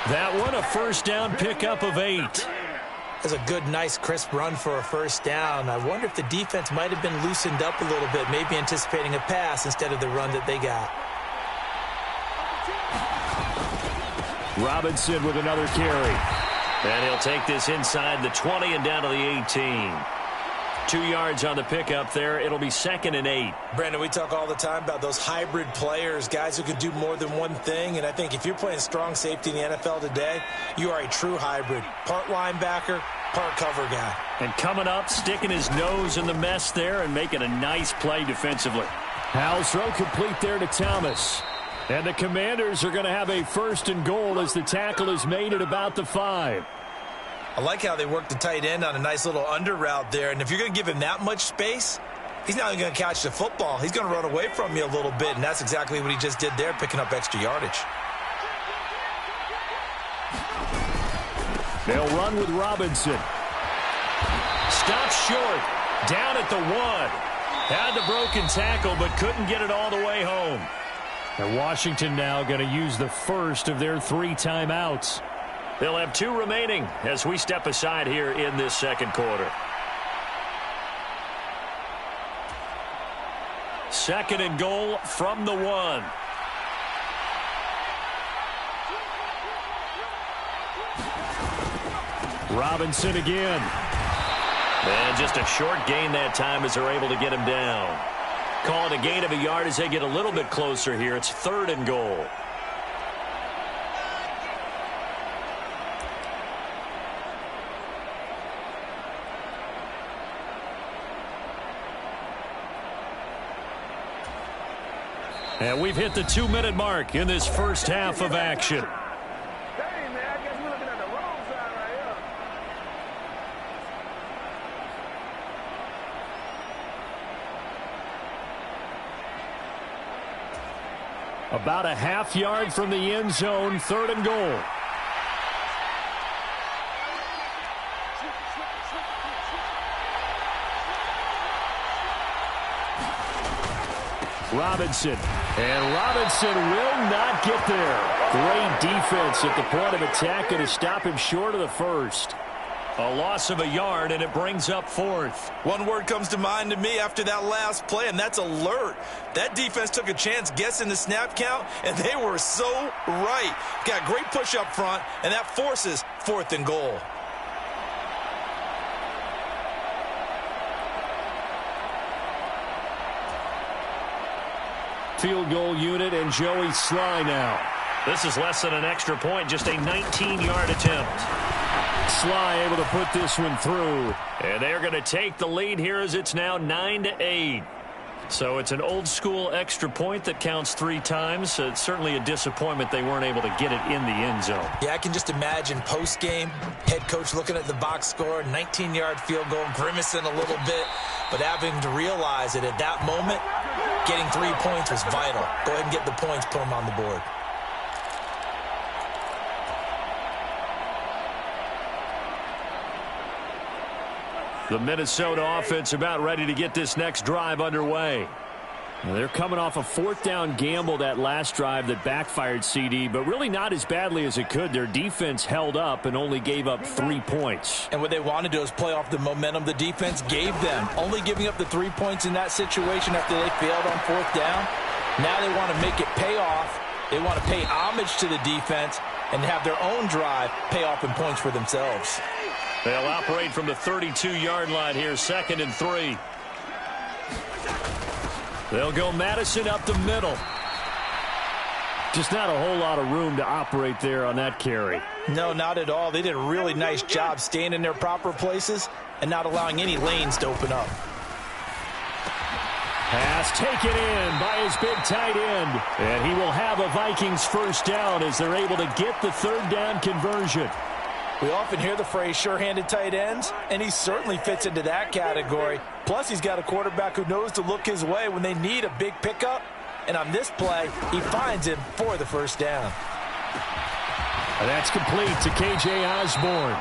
That one, a 1st down pickup of 8. That's a good, nice, crisp run for a 1st down. I wonder if the defense might have been loosened up a little bit, maybe anticipating a pass instead of the run that they got. Robinson with another carry. And he'll take this inside the 20 and down to the 18. 2 yards on the pickup there. It'll be 2nd and 8. Brandon, we talk all the time about those hybrid players, guys who can do more than one thing. And I think if you're playing strong safety in the NFL today, you are a true hybrid. Part linebacker, part cover guy. And coming up, sticking his nose in the mess there and making a nice play defensively. Howell's throw complete there to Thomas. And the Commanders are going to have a 1st and goal as the tackle is made at about the 5. I like how they work the tight end on a nice little under route there. And if you're going to give him that much space, he's not even going to catch the football. He's going to run away from you a little bit, and that's exactly what he just did there, picking up extra yardage. They'll run with Robinson. Stopped short. Down at the 1. Had the broken tackle, but couldn't get it all the way home. And Washington now going to use the first of their 3 timeouts. They'll have 2 remaining as we step aside here in this second quarter. 2nd and goal from the 1. Robinson again. And just a short gain that time as they're able to get him down. Call it a gain of a yard as they get a little bit closer here. It's 3rd and goal. And we've hit the 2-minute mark in this first half of action. Dang, man, I guess we're looking at the wrong side right here. About a half yard from the end zone, 3rd and goal. Robinson. And Robinson will not get there. Great defense at the point of attack, going to stop him short of the first. A loss of a yard, and it brings up 4th. One word comes to mind to me after that last play, and that's alert. That defense took a chance guessing the snap count, and they were so right. Got great push up front, and that forces 4th and goal. Field goal unit and Joey Sly now. This is less than an extra point, just a 19-yard attempt. Sly able to put this one through. And they're going to take the lead here as it's now 9-8. So it's an old-school extra point that counts 3 times. So it's certainly a disappointment they weren't able to get it in the end zone. Yeah, I can just imagine post-game, head coach looking at the box score, 19-yard field goal, grimacing a little bit, but having to realize that at that moment, getting 3 points was vital. Go ahead and get the points, put them on the board. The Minnesota offense about ready to get this next drive underway. Now they're coming off a 4th down gamble that last drive that backfired, CD, but really not as badly as it could. Their defense held up and only gave up 3 points. And what they wanted to do is play off the momentum the defense gave them. Only giving up the 3 points in that situation after they failed on 4th down. Now they want to make it pay off. They want to pay homage to the defense and have their own drive pay off in points for themselves. They'll operate from the 32-yard line here, 2nd and 3. They'll go Madison up the middle. Just not a whole lot of room to operate there on that carry. No, not at all. They did a really nice job staying in their proper places and not allowing any lanes to open up. Pass taken in by his big tight end. And he will have a Vikings 1st down as they're able to get the 3rd down conversion. We often hear the phrase sure-handed tight ends, and he certainly fits into that category. Plus, he's got a quarterback who knows to look his way when they need a big pickup. And on this play, he finds him for the 1st down. And that's complete to K.J. Osborne.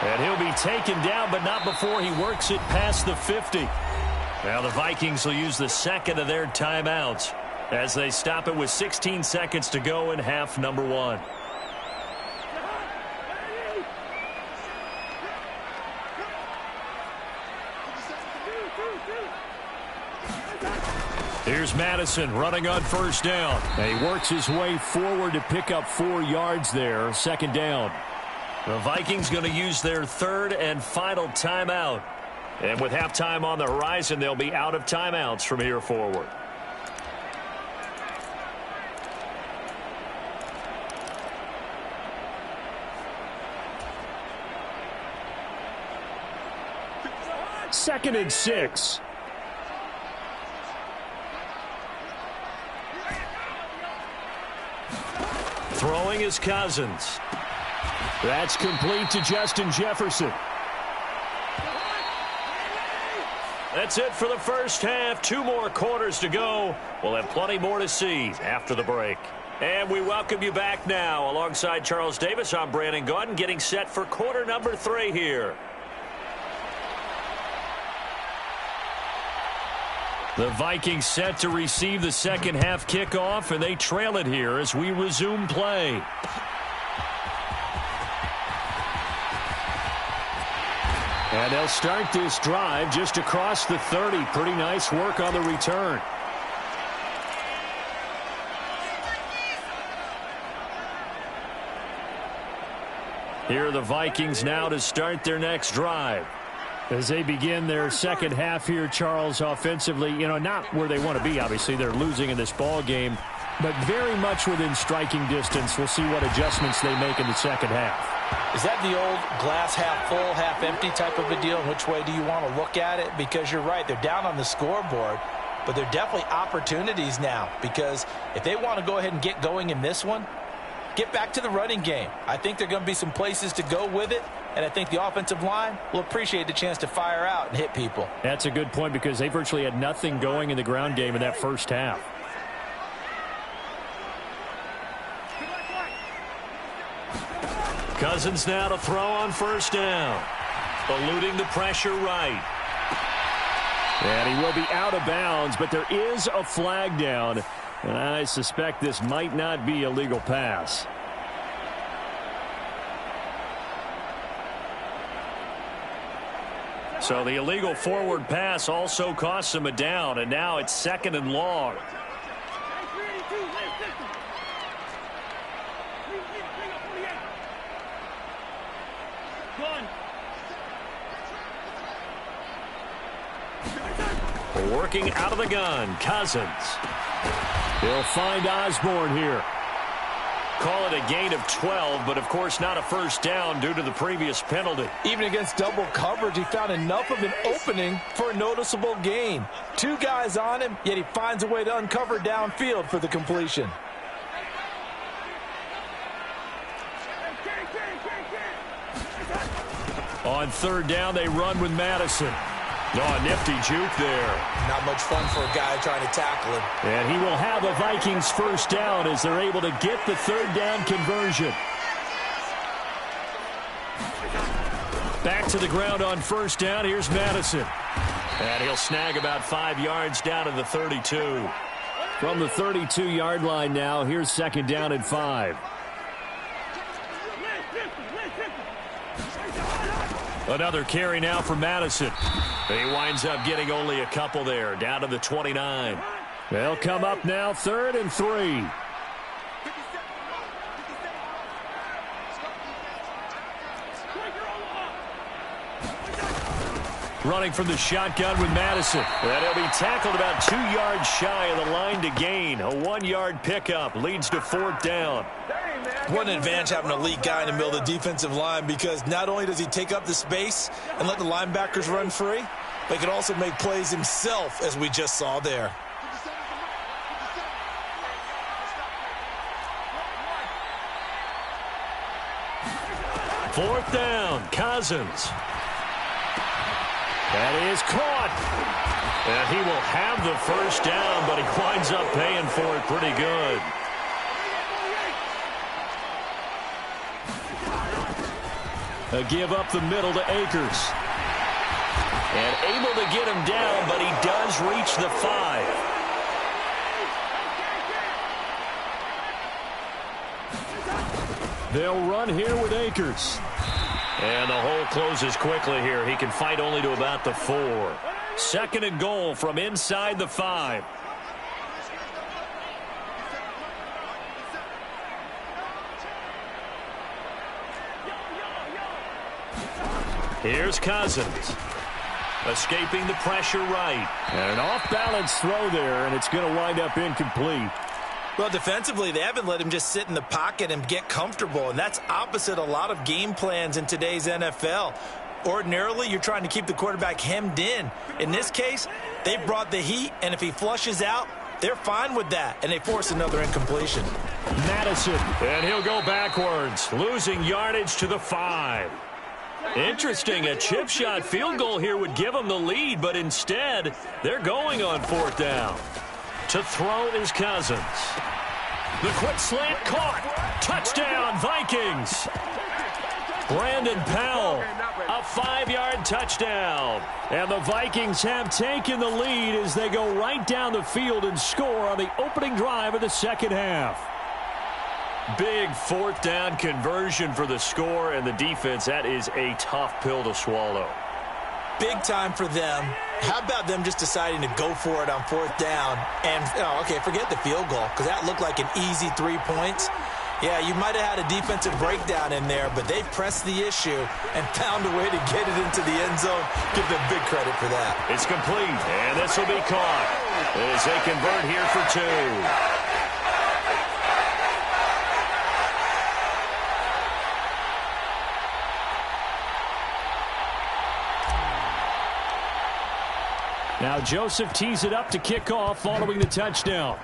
And he'll be taken down, but not before he works it past the 50. Now the Vikings will use the 2nd of their timeouts as they stop it with 16 seconds to go in half number 1. Here's Madison running on 1st down. And he works his way forward to pick up 4 yards there, 2nd down. The Vikings going to use their 3rd and final timeout. And with halftime on the horizon, they'll be out of timeouts from here forward. Second and 6. Throwing is Cousins. That's complete to Justin Jefferson. That's it for the first half. 2 more quarters to go. We'll have plenty more to see after the break. And we welcome you back now. Alongside Charles Davis, I'm Brandon Gaudin, getting set for quarter number 3 here. The Vikings set to receive the second half kickoff, and they trail it here as we resume play. And they'll start this drive just across the 30. Pretty nice work on the return. Here are the Vikings now to start their next drive. As they begin their second half here, Charles, offensively, not where they want to be. Obviously, they're losing in this ball game, but very much within striking distance. We'll see what adjustments they make in the second half. Is that the old glass half full, half empty type of a deal? And which way do you want to look at it? Because you're right, they're down on the scoreboard, but they're definitely opportunities now. Because if they want to go ahead and get going in this one, get back to the running game. I think there are going to be some places to go with it. And I think the offensive line will appreciate the chance to fire out and hit people. That's a good point because they virtually had nothing going in the ground game in that first half. Cousins now to throw on first down. Eluding the pressure right. And he will be out of bounds, but there is a flag down. And I suspect this might not be a legal pass. So the illegal forward pass also costs him a down, and now it's 2nd and long. Working out of the gun, Cousins. He'll find Osborne here. Call it a gain of 12, but of course not a first down due to the previous penalty. Even against double coverage, he found enough of an opening for a noticeable gain. 2 guys on him, yet he finds a way to uncover downfield for the completion. On 3rd down, they run with Madison. Oh, a nifty juke there. Not much fun for a guy trying to tackle him. And he will have a Vikings first down as they're able to get the 3rd down conversion. Back to the ground on first down. Here's Madison. And he'll snag about 5 yards down to the 32. From the 32-yard line now, here's 2nd down and 5. Another carry now for Madison. He winds up getting only a couple there, down to the 29. They'll come up now, 3rd and 3. Running from the shotgun with Madison. And he'll be tackled about 2 yards shy of the line to gain. A 1-yard pickup leads to 4th down. What an advantage having an elite guy in the middle of the defensive line, because not only does he take up the space and let the linebackers run free, but he can also make plays himself, as we just saw there. Fourth down, Cousins. That is caught. And he will have the first down, but he winds up paying for it pretty good. A give up the middle to Akers. And able to get him down, but he does reach the 5. They'll run here with Akers. And the hole closes quickly here. He can fight only to about the 4. 2nd and goal from inside the 5. Here's Cousins. Escaping the pressure right. And an off-balance throw there, and it's going to wind up incomplete. Well, defensively, they haven't let him just sit in the pocket and get comfortable, and that's opposite a lot of game plans in today's NFL. Ordinarily, you're trying to keep the quarterback hemmed in. In this case, they brought the heat, and if he flushes out, they're fine with that, and they force another incompletion. Madison, and he'll go backwards, losing yardage to the 5. Interesting, a chip shot field goal here would give them the lead, but instead, they're going on 4th down. To throw is Cousins. The quick slant caught. Touchdown, Vikings. Brandon Powell, a 5-yard touchdown. And the Vikings have taken the lead as they go right down the field and score on the opening drive of the second half. Big 4th down conversion for the score, and the defense, that is a tough pill to swallow. Big time for them. How about them just deciding to go for it on 4th down? And, okay, forget the field goal, because that looked like an easy 3 points. Yeah, you might have had a defensive breakdown in there, but they pressed the issue and found a way to get it into the end zone. Give them big credit for that. It's complete, and this will be caught as they convert here for 2. Now Joseph tees it up to kick off following the touchdown.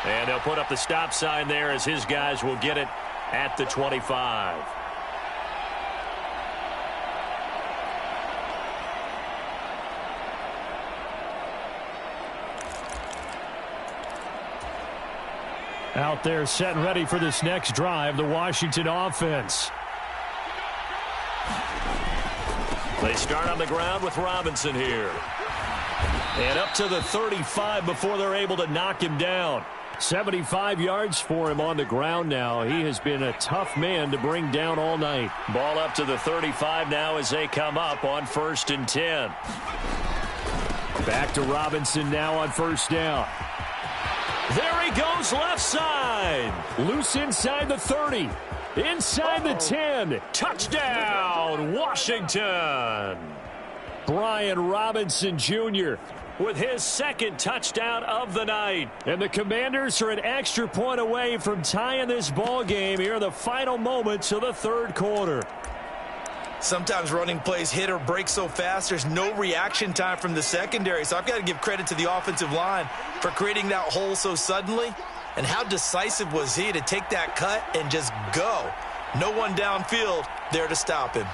And they'll put up the stop sign there as his guys will get it at the 25. Out there set and ready for this next drive, the Washington offense. They start on the ground with Robinson here. And up to the 35 before they're able to knock him down. 75 yards for him on the ground now. He has been a tough man to bring down all night. Ball up to the 35 now as they come up on 1st and 10. Back to Robinson now on 1st down. There he goes left side. Loose inside the 30. Inside the 10. Touchdown, Washington. Brian Robinson Jr. with his 2nd touchdown of the night. And the Commanders are an extra point away from tying this ball game here in the final moments of the 3rd quarter. Sometimes running plays hit or break so fast, there's no reaction time from the secondary. So I've got to give credit to the offensive line for creating that hole so suddenly. And how decisive was he to take that cut and just go? No one downfield there to stop him.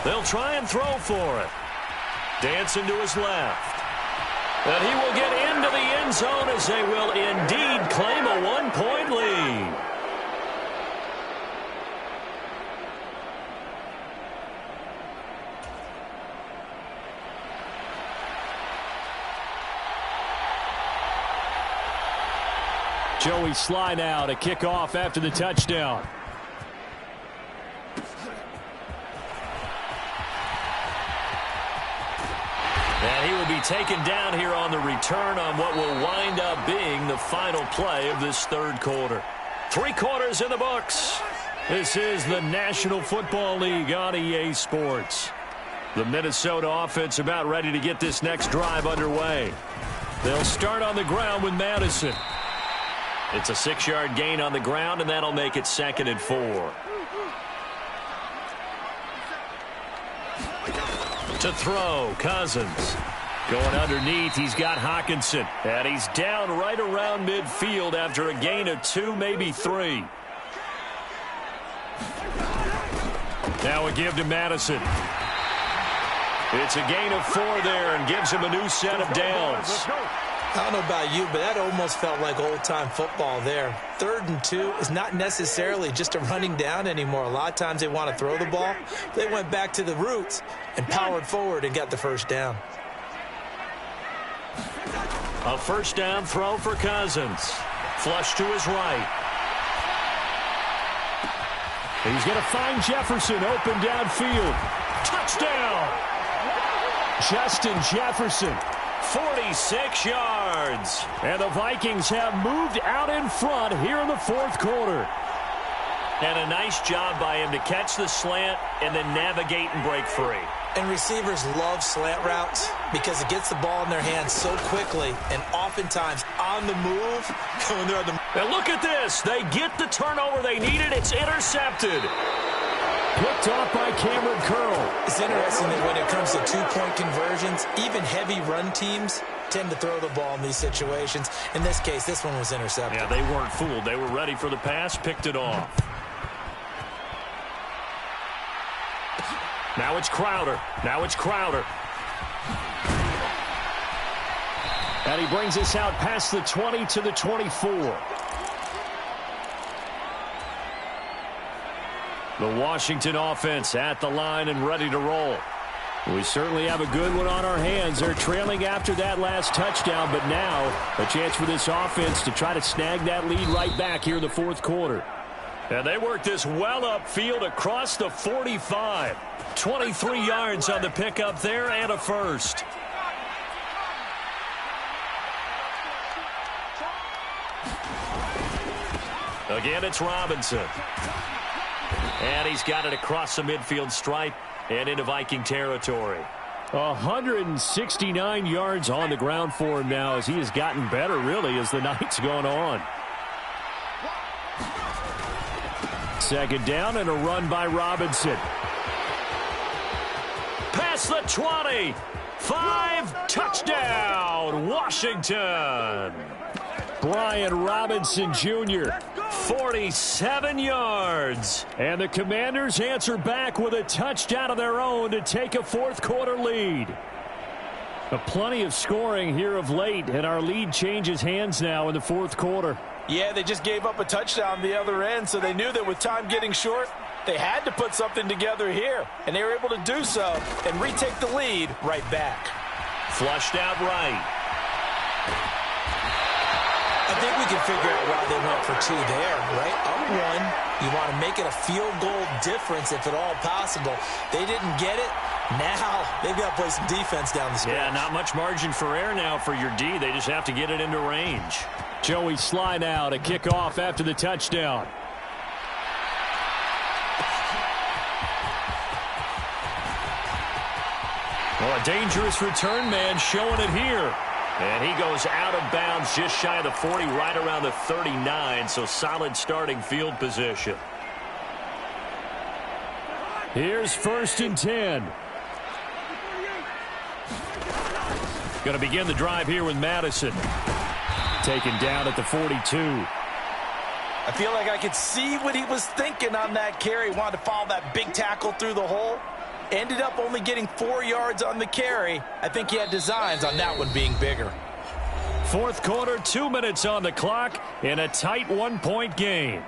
They'll try and throw for it. Dancing to his left. And he will get into the end zone as they will indeed claim a 1-point lead. Joey Sly now to kick off after the touchdown. And he will be taken down here on the return on what will wind up being the final play of this 3rd quarter. 3 quarters in the books. This is the National Football League on EA Sports. The Minnesota offense about ready to get this next drive underway. They'll start on the ground with Madison. It's a 6-yard gain on the ground, and that'll make it 2nd and 4. To throw, Cousins. Going underneath, he's got Hockenson. And he's down right around midfield after a gain of 2, maybe 3. Now a give to Madison. It's a gain of 4 there and gives him a new set of downs. I don't know about you, but that almost felt like old-time football there. 3rd and 2 is not necessarily just a running down anymore. A lot of times they want to throw the ball. They went back to the roots and powered forward and got the 1st down. A 1st down throw for Cousins. Flush to his right. He's going to find Jefferson open downfield. Touchdown! Justin Jefferson. 46 yards. And the Vikings have moved out in front here in the 4th quarter. And a nice job by him to catch the slant and then navigate and break free. And receivers love slant routes because it gets the ball in their hands so quickly and oftentimes on the move. When they're on the and look at this. They get the turnover they needed. It's intercepted. Picked off by Cameron Curl. It's interesting that when it comes to 2-point conversions, even heavy run teams tend to throw the ball in these situations. In this case, this one was intercepted. Yeah, they weren't fooled. They were ready for the pass, picked it off. Now it's Crowder. Now it's Crowder. And he brings us out past the 20 to the 24. The Washington offense at the line and ready to roll. We certainly have a good one on our hands. They're trailing after that last touchdown, but now a chance for this offense to try to snag that lead right back here in the 4th quarter. And they work this well upfield across the 45. 23 yards on the pickup there and a 1st. Again, it's Robinson. And he's got it across the midfield stripe and into Viking territory. 169 yards on the ground for him now as he has gotten better, really, as the night's gone on. 2nd down and a run by Robinson. Past the 20. 5, touchdown, Washington. Brian Robinson Jr. 47 yards. And the Commanders answer back with a touchdown of their own to take a 4th quarter lead. Plenty of scoring here of late, and our lead changes hands now in the fourth quarter. Yeah, they just gave up a touchdown the other end, so they knew that with time getting short, they had to put something together here, and they were able to do so and retake the lead right back. Flushed out right. I think we can figure out why they went for two there, right? Up one, you want to make it a field goal difference if at all possible. They didn't get it. Now they've got to play some defense down the stretch. Yeah, not much margin for error now for your D. They just have to get it into range. Joey Sly now to kick off after the touchdown. Well, a dangerous return man showing it here. And he goes out of bounds just shy of the 40, right around the 39, so solid starting field position. Here's 1st and 10. Going to begin the drive here with Madison. Taken down at the 42. I feel like I could see what he was thinking on that carry. Wanted to follow that big tackle through the hole. Ended up only getting 4 yards on the carry. I think he had designs on that one being bigger. Fourth quarter, 2 minutes on the clock in a tight 1-point game.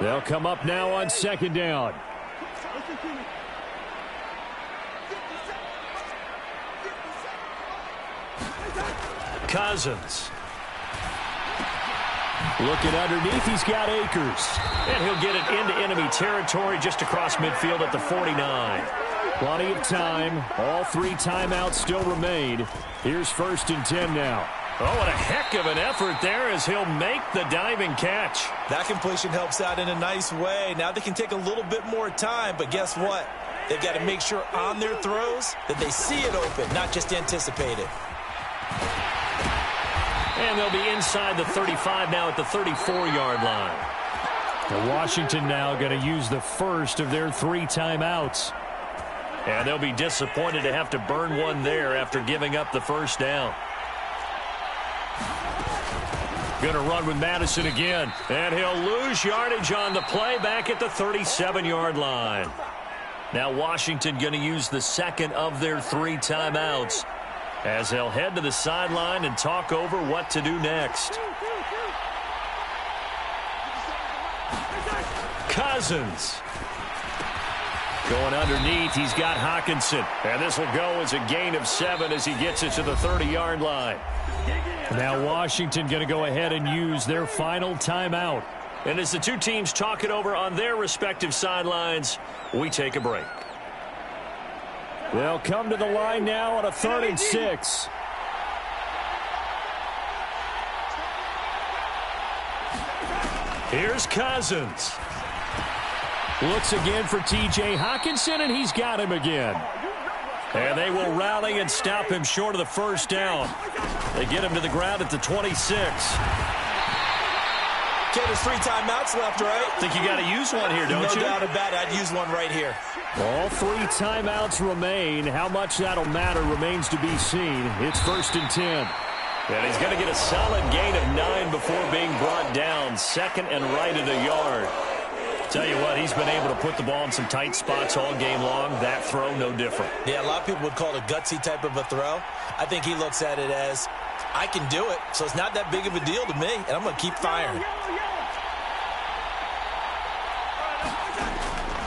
They'll come up now on 2nd down. Cousins. Looking underneath, he's got Akers. And he'll get it into enemy territory just across midfield at the 49. Plenty of time. All 3 timeouts still remain. Here's 1st and 10 now. Oh, what a heck of an effort there as he'll make the diving catch. That completion helps out in a nice way. Now they can take a little bit more time, but guess what? They've got to make sure on their throws that they see it open, not just anticipate it. And they'll be inside the 35 now at the 34-yard line. The Washington now going to use the first of their 3 timeouts. And they'll be disappointed to have to burn one there after giving up the first down. Going to run with Madison again. And he'll lose yardage on the play back at the 37-yard line. Now Washington going to use the second of their 3 timeouts as they'll head to the sideline and talk over what to do next. Cousins. Going underneath, he's got Hawkinson. And this will go as a gain of 7 as he gets it to the 30-yard line. Now Washington going to go ahead and use their final timeout. And as the two teams talk it over on their respective sidelines, we take a break. They'll come to the line now on a 3rd and 6. Here's Cousins. Looks again for T.J. Hawkinson, and he's got him again. And they will rally and stop him short of the first down. They get him to the ground at the 26. Okay, there's 3 timeouts left, right? Think you got to use one here, don't you? No doubt about it. I'd use one right here. All 3 timeouts remain. How much that'll matter remains to be seen. It's 1st and 10. And he's going to get a solid gain of 9 before being brought down. 2nd and right at a yard. Tell you what, he's been able to put the ball in some tight spots all game long. That throw, no different. Yeah, a lot of people would call it a gutsy type of a throw. I think he looks at it as, I can do it, so it's not that big of a deal to me, and I'm going to keep firing.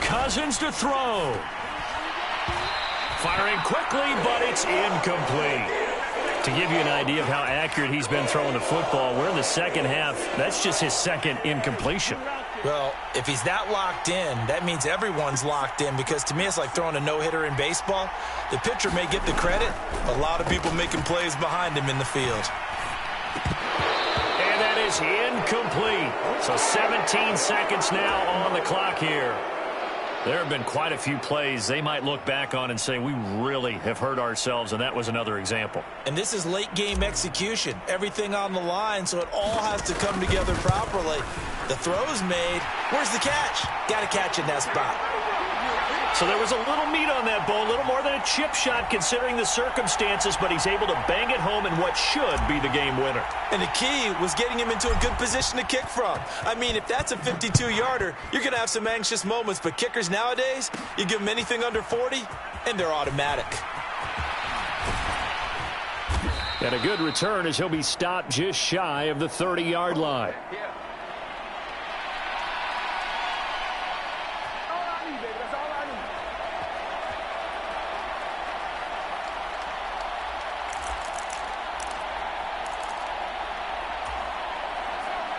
Cousins to throw. Firing quickly, but it's incomplete. To give you an idea of how accurate he's been throwing the football, we're in the second half. That's just his 2nd incompletion. Well, if he's that locked in, that means everyone's locked in, because to me it's like throwing a no-hitter in baseball. The pitcher may get the credit, a lot of people making plays behind him in the field. And that is incomplete. So 17 seconds now on the clock here. There have been quite a few plays they might look back on and say, we really have hurt ourselves, and that was another example. And this is late-game execution. Everything on the line, so it all has to come together properly. The throw's made. Where's the catch? Got to catch in that spot. So there was a little meat on that ball, a little more than a chip shot considering the circumstances, but he's able to bang it home in what should be the game winner. And the key was getting him into a good position to kick from. I mean, if that's a 52-yarder, you're going to have some anxious moments, but kickers nowadays, you give them anything under 40, and they're automatic. And a good return as he'll be stopped just shy of the 30-yard line.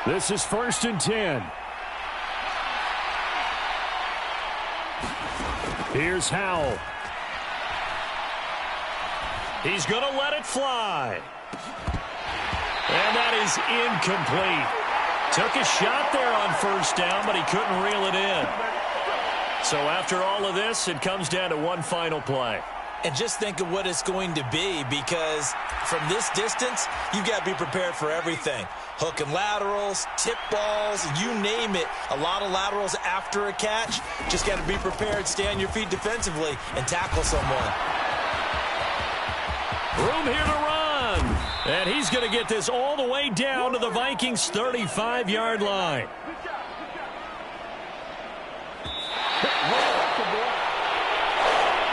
This is 1st and 10. Here's Howell. He's going to let it fly. And that is incomplete. Took a shot there on 1st down, but he couldn't reel it in. So after all of this, it comes down to one final play. And just think of what it's going to be, because from this distance, you've got to be prepared for everything. Hook and laterals, tip balls, you name it. A lot of laterals after a catch. Just got to be prepared, stay on your feet defensively, and tackle someone. Room here to run. And he's going to get this all the way down to the Vikings' 35-yard line.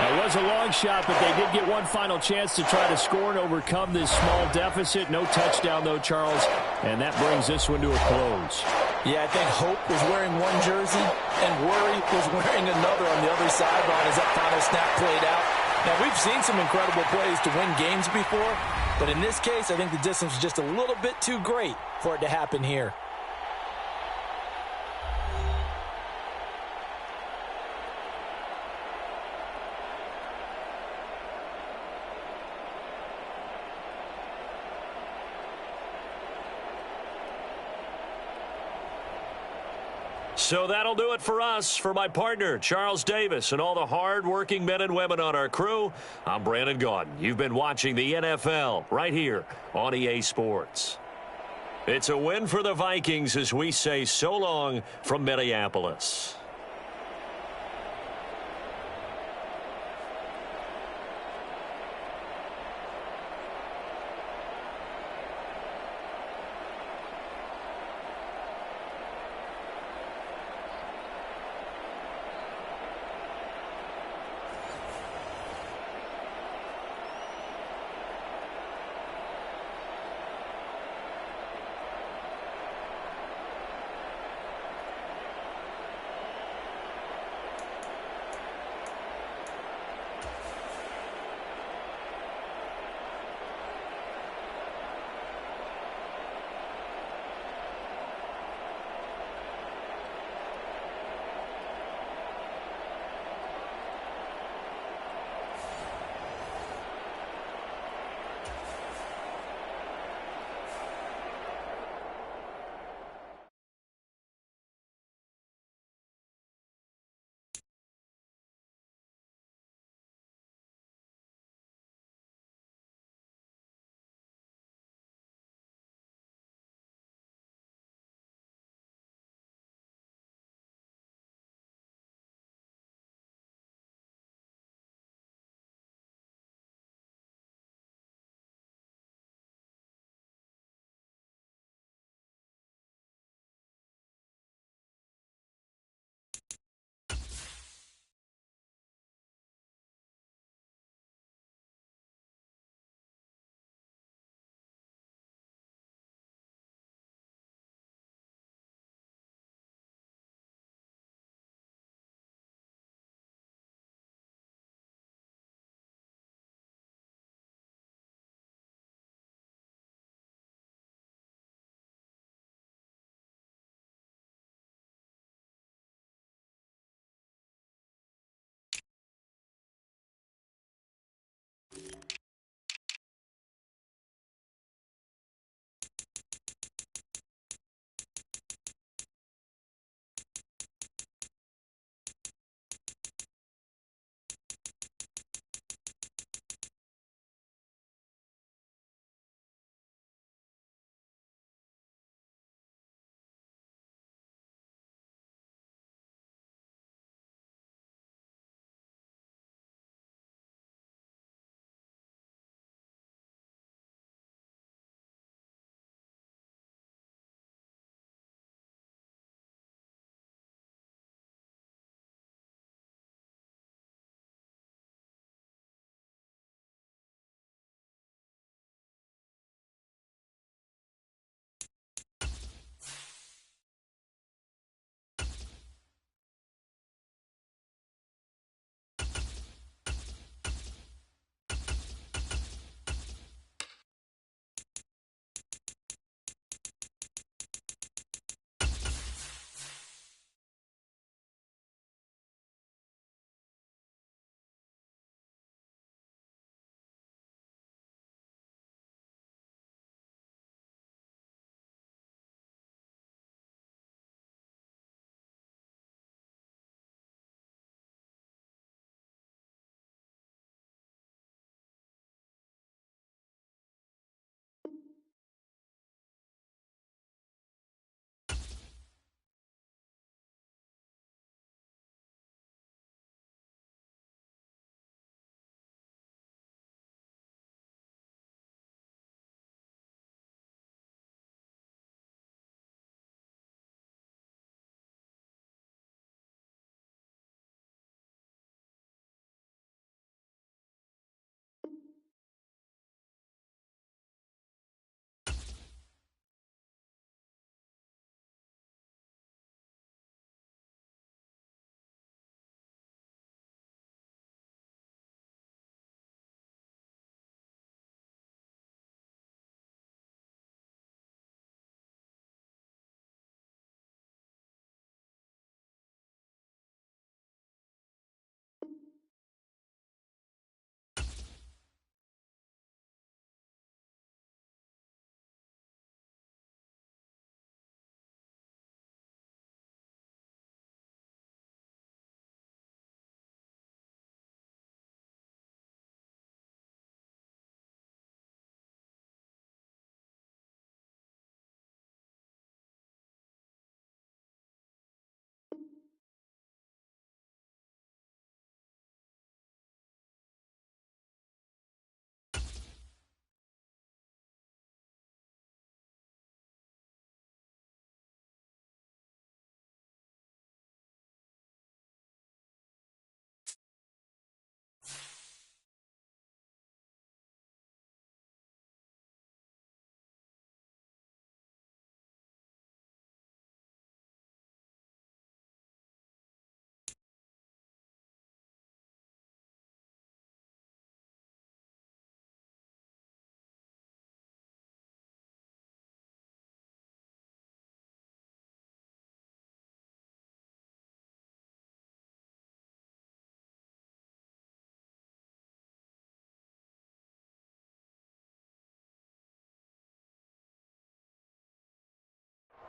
It was a long shot, but they did get one final chance to try to score and overcome this small deficit. No touchdown, though, Charles, and that brings this one to a close. Yeah, I think Hope was wearing one jersey and Worry was wearing another on the other sideline as that final snap played out. Now, we've seen some incredible plays to win games before, but in this case, I think the distance was just a little bit too great for it to happen here. So that'll do it for us. For my partner, Charles Davis, and all the hard-working men and women on our crew, I'm Brandon Gaudin. You've been watching the NFL right here on EA Sports. It's a win for the Vikings as we say so long from Minneapolis.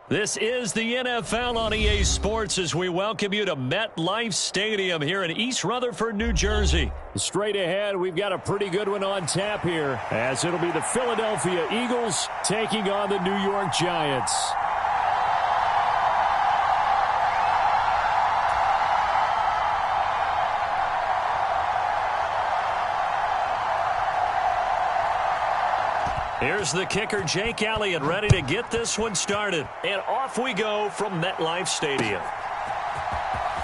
This is the NFL on EA Sports as we welcome you to MetLife Stadium here in East Rutherford, New Jersey. Straight ahead, we've got a pretty good one on tap here, as it'll be the Philadelphia Eagles taking on the New York Giants. Here's the kicker, Jake Elliott, ready to get this one started. And off we go from MetLife Stadium.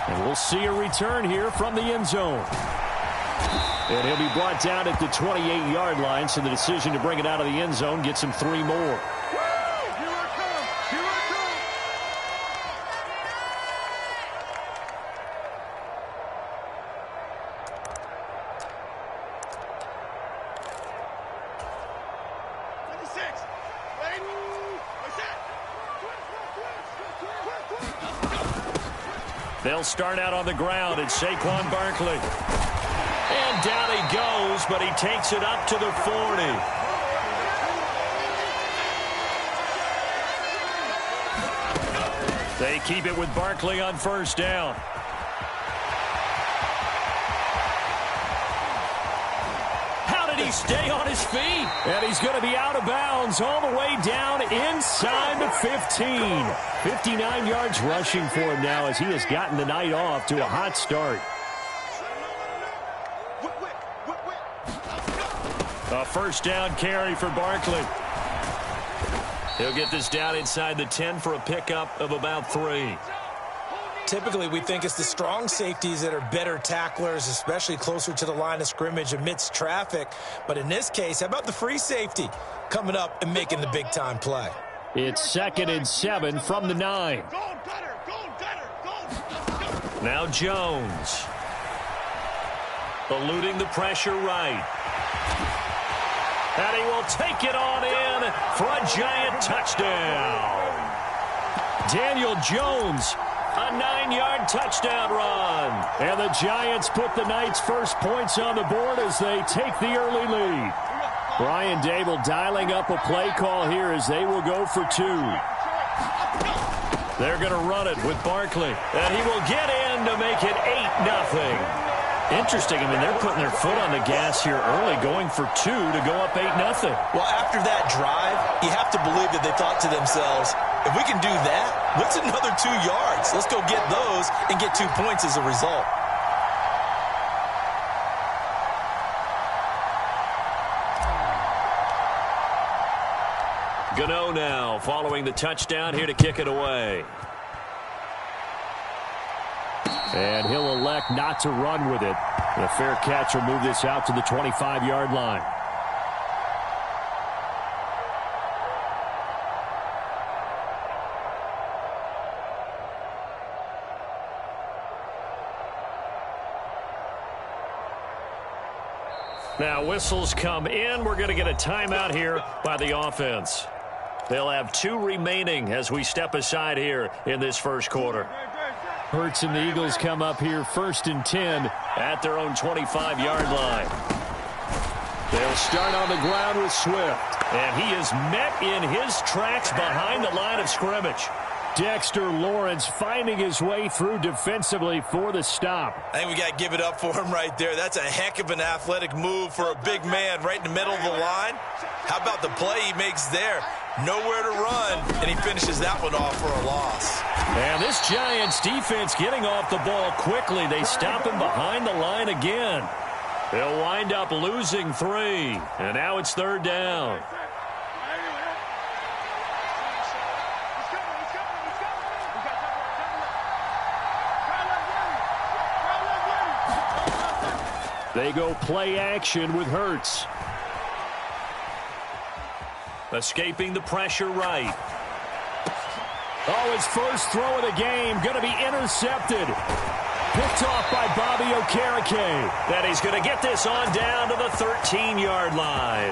And we'll see a return here from the end zone. And he'll be brought down at the 28-yard line, so the decision to bring it out of the end zone gets him 3 more. They'll start out on the ground. It's Saquon Barkley. And down he goes, but he takes it up to the 40. They keep it with Barkley on first down. How did he stay on his feet? And he's going to be out of bounds all the way down inside the 15. 59 yards rushing for him now as he has gotten the night off to a hot start. A first down carry for Barkley. He'll get this down inside the 10 for a pickup of about 3. Typically, we think it's the strong safeties that are better tacklers, especially closer to the line of scrimmage amidst traffic. But in this case, how about the free safety coming up and making the big-time play? It's 2nd and 7 from the 9. Now Jones. Eluding the pressure right. And he will take it on in for a Giant touchdown. Daniel Jones, a 9-yard touchdown run. And the Giants put the night's first points on the board as they take the early lead. Brian Dable dialing up a play call here as they will go for 2. They're going to run it with Barkley. And he will get in to make it 8-0. Interesting. I mean, they're putting their foot on the gas here early, going for 2 to go up 8-0. Well, after that drive, you have to believe that they thought to themselves, if we can do that, what's another 2 yards? Let's go get those and get 2 points as a result. Gano now following the touchdown here to kick it away. And he'll elect not to run with it. The fair catch will move this out to the 25-yard line. Now whistles come in. We're going to get a timeout here by the offense. They'll have 2 remaining as we step aside here in this first quarter. Hurts and the Eagles come up here 1st and 10 at their own 25-yard line. They'll start on the ground with Swift. And he is met in his tracks behind the line of scrimmage. Dexter Lawrence finding his way through defensively for the stop. I think we got to give it up for him right there. That's a heck of an athletic move for a big man right in the middle of the line. How about the play he makes there? Nowhere to run, and he finishes that one off for a loss. And this Giants defense getting off the ball quickly. They stop him behind the line again. They'll wind up losing 3, and now it's 3rd down. They go play action with Hurts. Escaping the pressure right. Oh, his first throw of the game going to be intercepted. Picked off by Bobby Okereke. Then he's going to get this on down to the 13-yard line.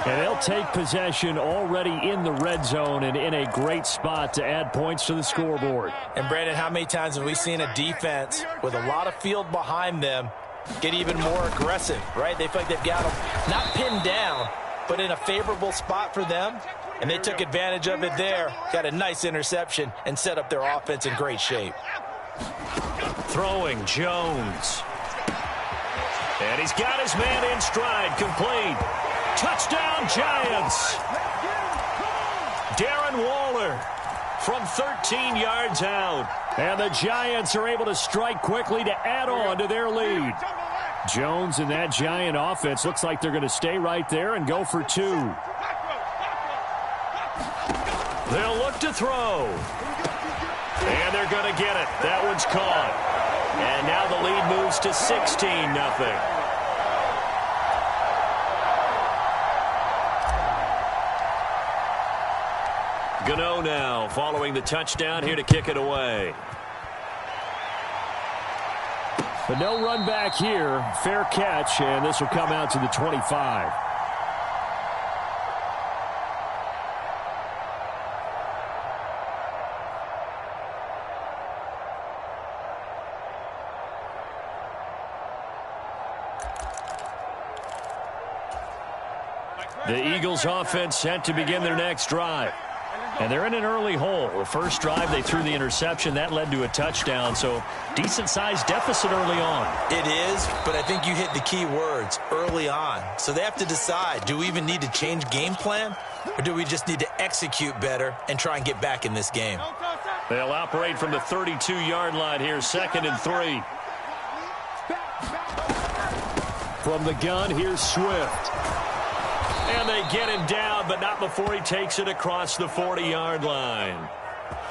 And they'll take possession already in the red zone and in a great spot to add points to the scoreboard. And, Brandon, how many times have we seen a defense with a lot of field behind them get even more aggressive, right? They feel like they've got them not pinned down, but in a favorable spot for them. And they took advantage of it there. Got a nice interception and set up their offense in great shape. Throwing Jones. And he's got his man in stride. Complete. Touchdown, Giants. Darren Waller from 13 yards out. And the Giants are able to strike quickly to add on to their lead. Jones and that Giant offense looks like they're going to stay right there and go for 2. They'll look to throw. And they're going to get it. That one's caught. And now the lead moves to 16-0. Gano now following the touchdown here to kick it away. But no run back here. Fair catch, and this will come out to the 25. The Eagles offense set to begin their next drive. And they're in an early hole. The first drive, they threw the interception. That led to a touchdown, so decent-sized deficit early on. It is, but I think you hit the key words, early on. So they have to decide, do we even need to change game plan, or do we just need to execute better and try and get back in this game? They'll operate from the 32-yard line here, 2nd and 3. From the gun, here's Swift. And they get him down, but not before he takes it across the 40-yard line.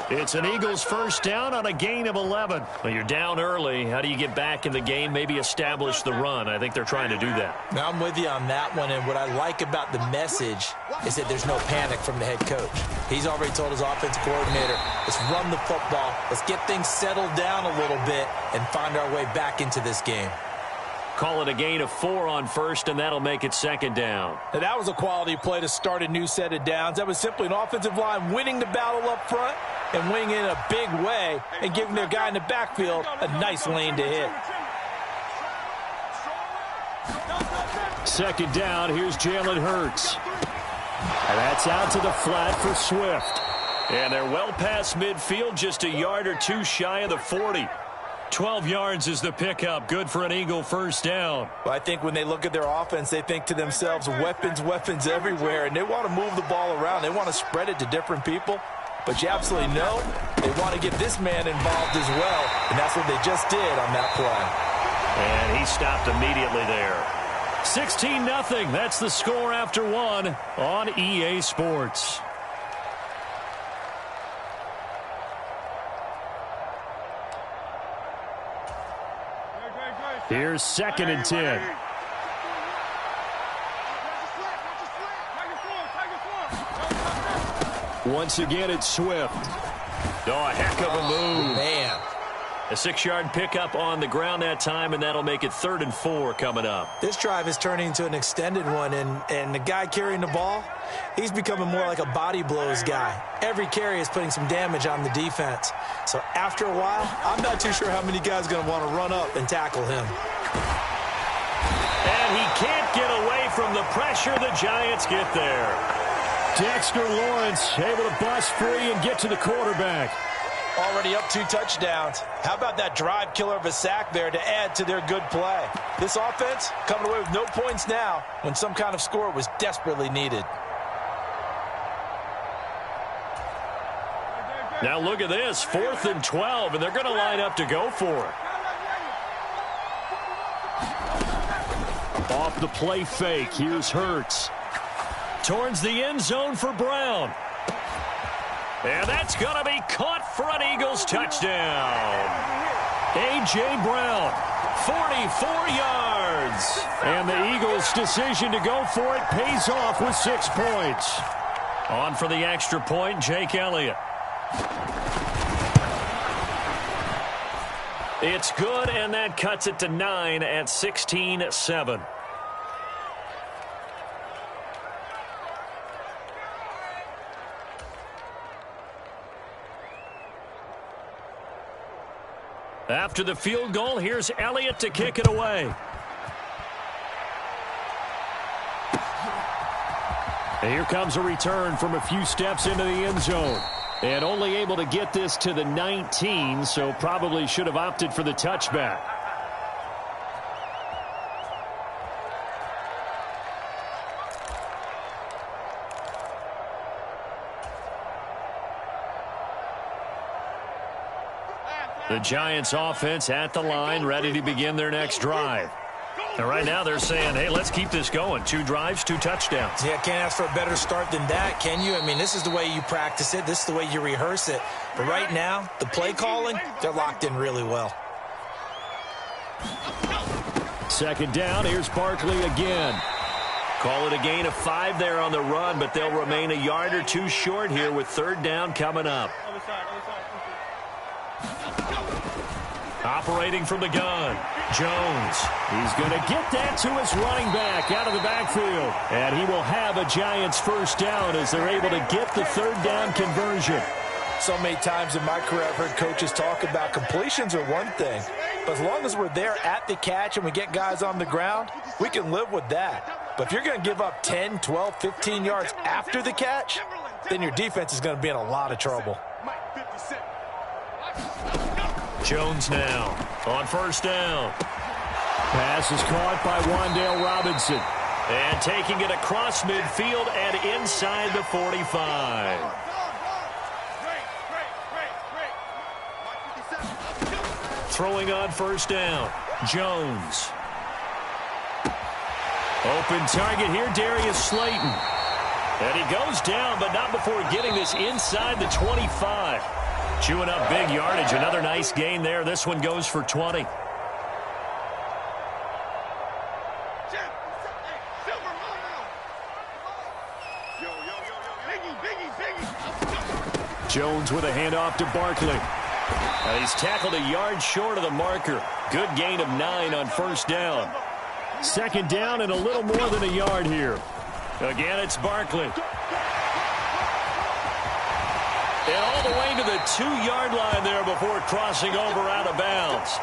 It's an Eagles first down on a gain of 11. Well, you're down early. How do you get back in the game, maybe establish the run? I think they're trying to do that. Now, I'm with you on that one, and what I like about the message is that there's no panic from the head coach. He's already told his offensive coordinator, let's run the football, let's get things settled down a little bit, and find our way back into this game. Call it a gain of 4 on first, and that'll make it 2nd down. Now, that was a quality play to start a new set of downs. That was simply an offensive line winning the battle up front and winning in a big way and giving their guy in the backfield a nice lane to hit. 2nd down, here's Jalen Hurts. And that's out to the flat for Swift. And they're well past midfield, just a yard or 2 shy of the 40. 12 yards is the pickup. Good for an Eagle first down. Well, I think when they look at their offense, they think to themselves, weapons, weapons everywhere, and they want to move the ball around. They want to spread it to different people. But you absolutely know they want to get this man involved as well, and that's what they just did on that play. And he stopped immediately there. 16-0. That's the score after 1 on EA Sports. Here's 2nd and 10. Once again, it's Swift. Oh, a heck of a move. Man. A 6-yard pickup on the ground that time, and that'll make it 3rd and 4 coming up. This drive is turning into an extended one, and the guy carrying the ball, he's becoming more like a body blows guy. Every carry is putting some damage on the defense. So after a while, I'm not too sure how many guys are going to want to run up and tackle him. And he can't get away from the pressure. The Giants get there. Dexter Lawrence able to bust free and get to the quarterback. Already up 2 touchdowns. How about that drive killer of a sack there to add to their good play? This offense coming away with no points now when some kind of score was desperately needed. Now look at this, 4th and 12, and they're going to line up to go for it. Off the play fake, here's Hurts. Towards the end zone for Brown. And that's going to be caught for an Eagles touchdown. A.J. Brown, 44 yards. And the Eagles' decision to go for it pays off with 6 points. On for the extra point, Jake Elliott. It's good, and that cuts it to 9 at 16-7. After the field goal, here's Elliott to kick it away. Here comes a return from a few steps into the end zone. And only able to get this to the 19, so probably should have opted for the touchback. The Giants offense at the line, ready to begin their next drive. And right now they're saying, hey, let's keep this going. 2 drives, 2 touchdowns. Yeah, can't ask for a better start than that, can you? I mean, this is the way you practice it. This is the way you rehearse it. But right now, the play calling, they're locked in really well. Second down, here's Barkley again. Call it a gain of 5 there on the run, but they'll remain a yard or 2 short here with third down coming up. Operating from the gun, Jones. He's going to get that to his running back out of the backfield. And he will have a Giants first down as they're able to get the third down conversion. So many times in my career I've heard coaches talk about completions are one thing. But as long as we're there at the catch and we get guys on the ground, we can live with that. But if you're going to give up 10, 12, 15 yards after the catch, then your defense is going to be in a lot of trouble. Jones now on first down. Pass is caught by Wan'Dale Robinson. And taking it across midfield and inside the 45. Throwing on first down, Jones. Open target here, Darius Slayton. And he goes down, but not before getting this inside the 25. Chewing up big yardage. Another nice gain there. This one goes for 20. Jones with a handoff to Barkley. He's tackled a yard short of the marker. Good gain of 9 on first down. Second down and a little more than a yard here. Again, it's Barkley. And all the way to the 2-yard line there before crossing over out of bounds.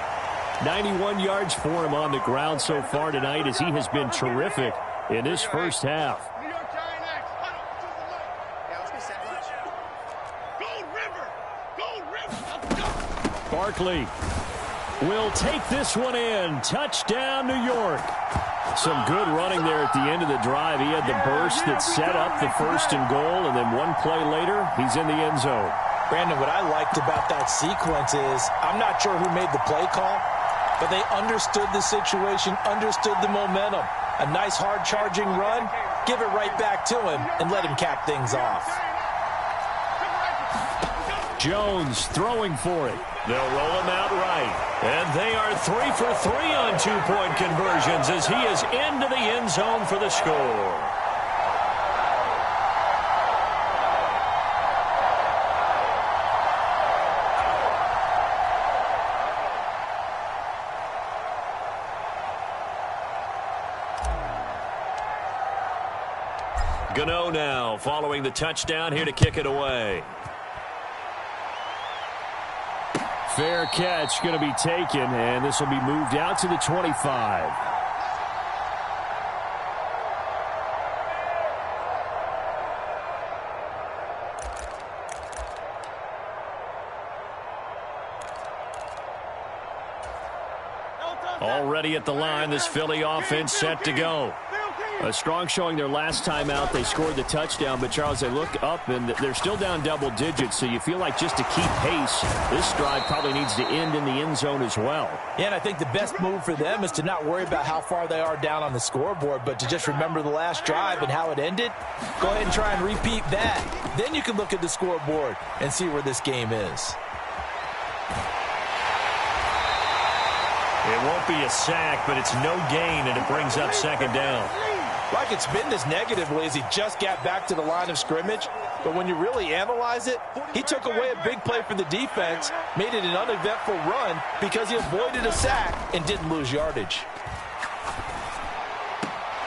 91 yards for him on the ground so far tonight as he has been terrific in this first half. Barkley will take this one in. Touchdown, New York. Some good running there at the end of the drive. He had the burst that set up the 1st and goal, and then one play later, he's in the end zone. Brandon, what I liked about that sequence is I'm not sure who made the play call, but they understood the situation, understood the momentum. A nice hard-charging run, give it right back to him, and let him cap things off. Jones throwing for it. They'll roll him out right. And they are 3 for 3 on 2-point conversions as he is into the end zone for the score. Gano now following the touchdown here to kick it away. Fair catch going to be taken, and this will be moved out to the 25. Already at the line, this Philly offense set to go. A strong showing their last time out. They scored the touchdown, but, Charles, they look up, and they're still down double digits, so you feel like just to keep pace, this drive probably needs to end in the end zone as well. Yeah, and I think the best move for them is to not worry about how far they are down on the scoreboard, but to just remember the last drive and how it ended. Go ahead and try and repeat that. Then you can look at the scoreboard and see where this game is. It won't be a sack, but it's no gain, and it brings up second down. Like it's been this negatively as he just got back to the line of scrimmage. But when you really analyze it, he took away a big play for the defense, made it an uneventful run because he avoided a sack and didn't lose yardage.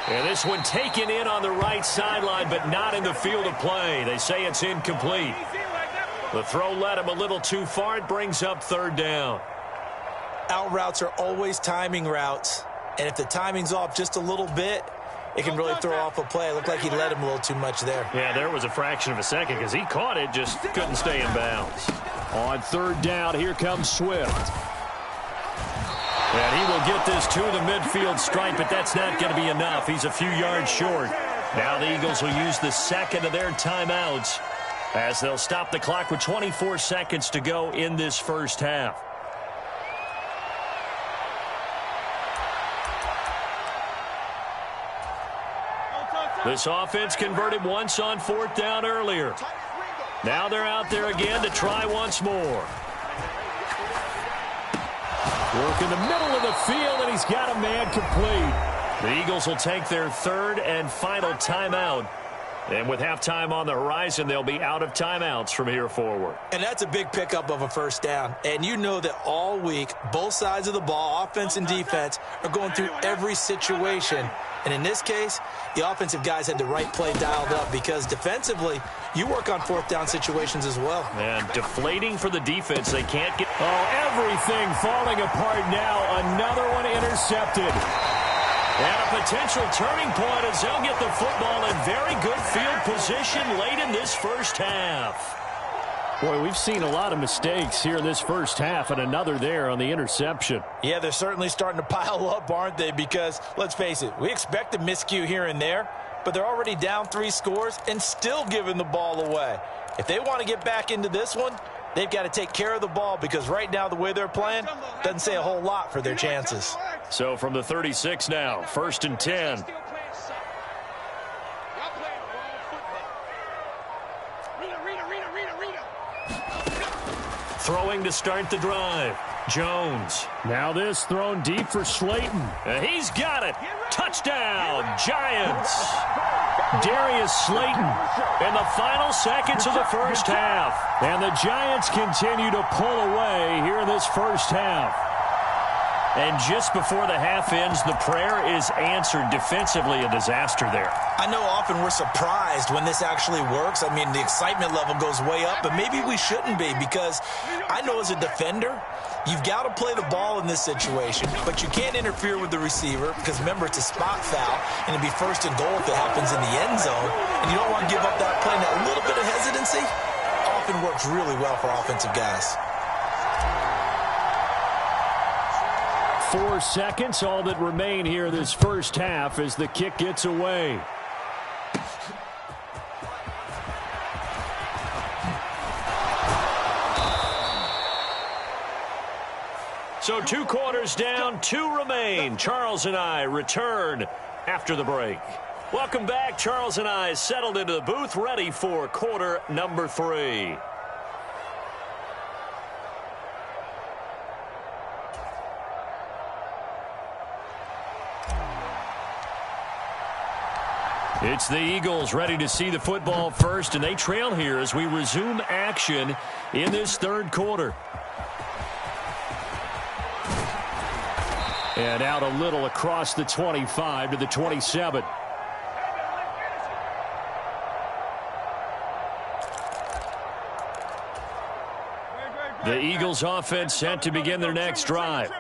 And this one taken in on the right sideline, but not in the field of play. They say it's incomplete. The throw led him a little too far. It brings up third down. Out routes are always timing routes. And if the timing's off just a little bit, it can really throw off a play. It looked like he led him a little too much there. Yeah, there was a fraction of a second because he caught it, just couldn't stay in bounds. On third down, here comes Swift. And he will get this to the midfield stripe, but that's not going to be enough. He's a few yards short. Now the Eagles will use the second of their timeouts as they'll stop the clock with 24 seconds to go in this first half. This offense converted once on fourth down earlier. Now they're out there again to try once more. Work in the middle of the field, and he's got a man complete. The Eagles will take their third and final timeout. And with halftime on the horizon, they'll be out of timeouts from here forward. And that's a big pickup of a first down. And you know that all week, both sides of the ball, offense and defense, are going through every situation. And in this case, the offensive guys had the right play dialed up because defensively, you work on fourth down situations as well. And deflating for the defense. They can't get... Oh, everything falling apart now. Another one intercepted. And a potential turning point as they'll get the football in very good field position late in this first half. Boy, we've seen a lot of mistakes here in this first half, and another there on the interception. Yeah, they're certainly starting to pile up, aren't they? Because, let's face it, we expect a miscue here and there, but they're already down 3 scores and still giving the ball away. If they want to get back into this one, they've got to take care of the ball because right now the way they're playing doesn't say a whole lot for their chances. So from the 36 now, 1st and 10. Throwing to start the drive. Jones. Now this thrown deep for Slayton. He's got it. Touchdown, Giants. Darius Slayton in the final seconds of the first half. And the Giants continue to pull away here in this first half. And just before the half ends, the prayer is answered. Defensively, a disaster there. I know often we're surprised when this actually works. I mean, the excitement level goes way up, but maybe we shouldn't be because I know as a defender, you've got to play the ball in this situation, but you can't interfere with the receiver because, remember, it's a spot foul, and it'd be 1st and goal if it happens in the end zone, and you don't want to give up that play. And that little bit of hesitancy often works really well for offensive guys. 4 seconds, all that remain here this first half as the kick gets away. So 2 quarters down, 2 remain. Charles and I return after the break. Welcome back. Charles and I settled into the booth, ready for quarter number 3. It's the Eagles ready to see the football first, and they trail here as we resume action in this third quarter. And out a little across the 25 to the 27. The Eagles offense set to begin their next drive.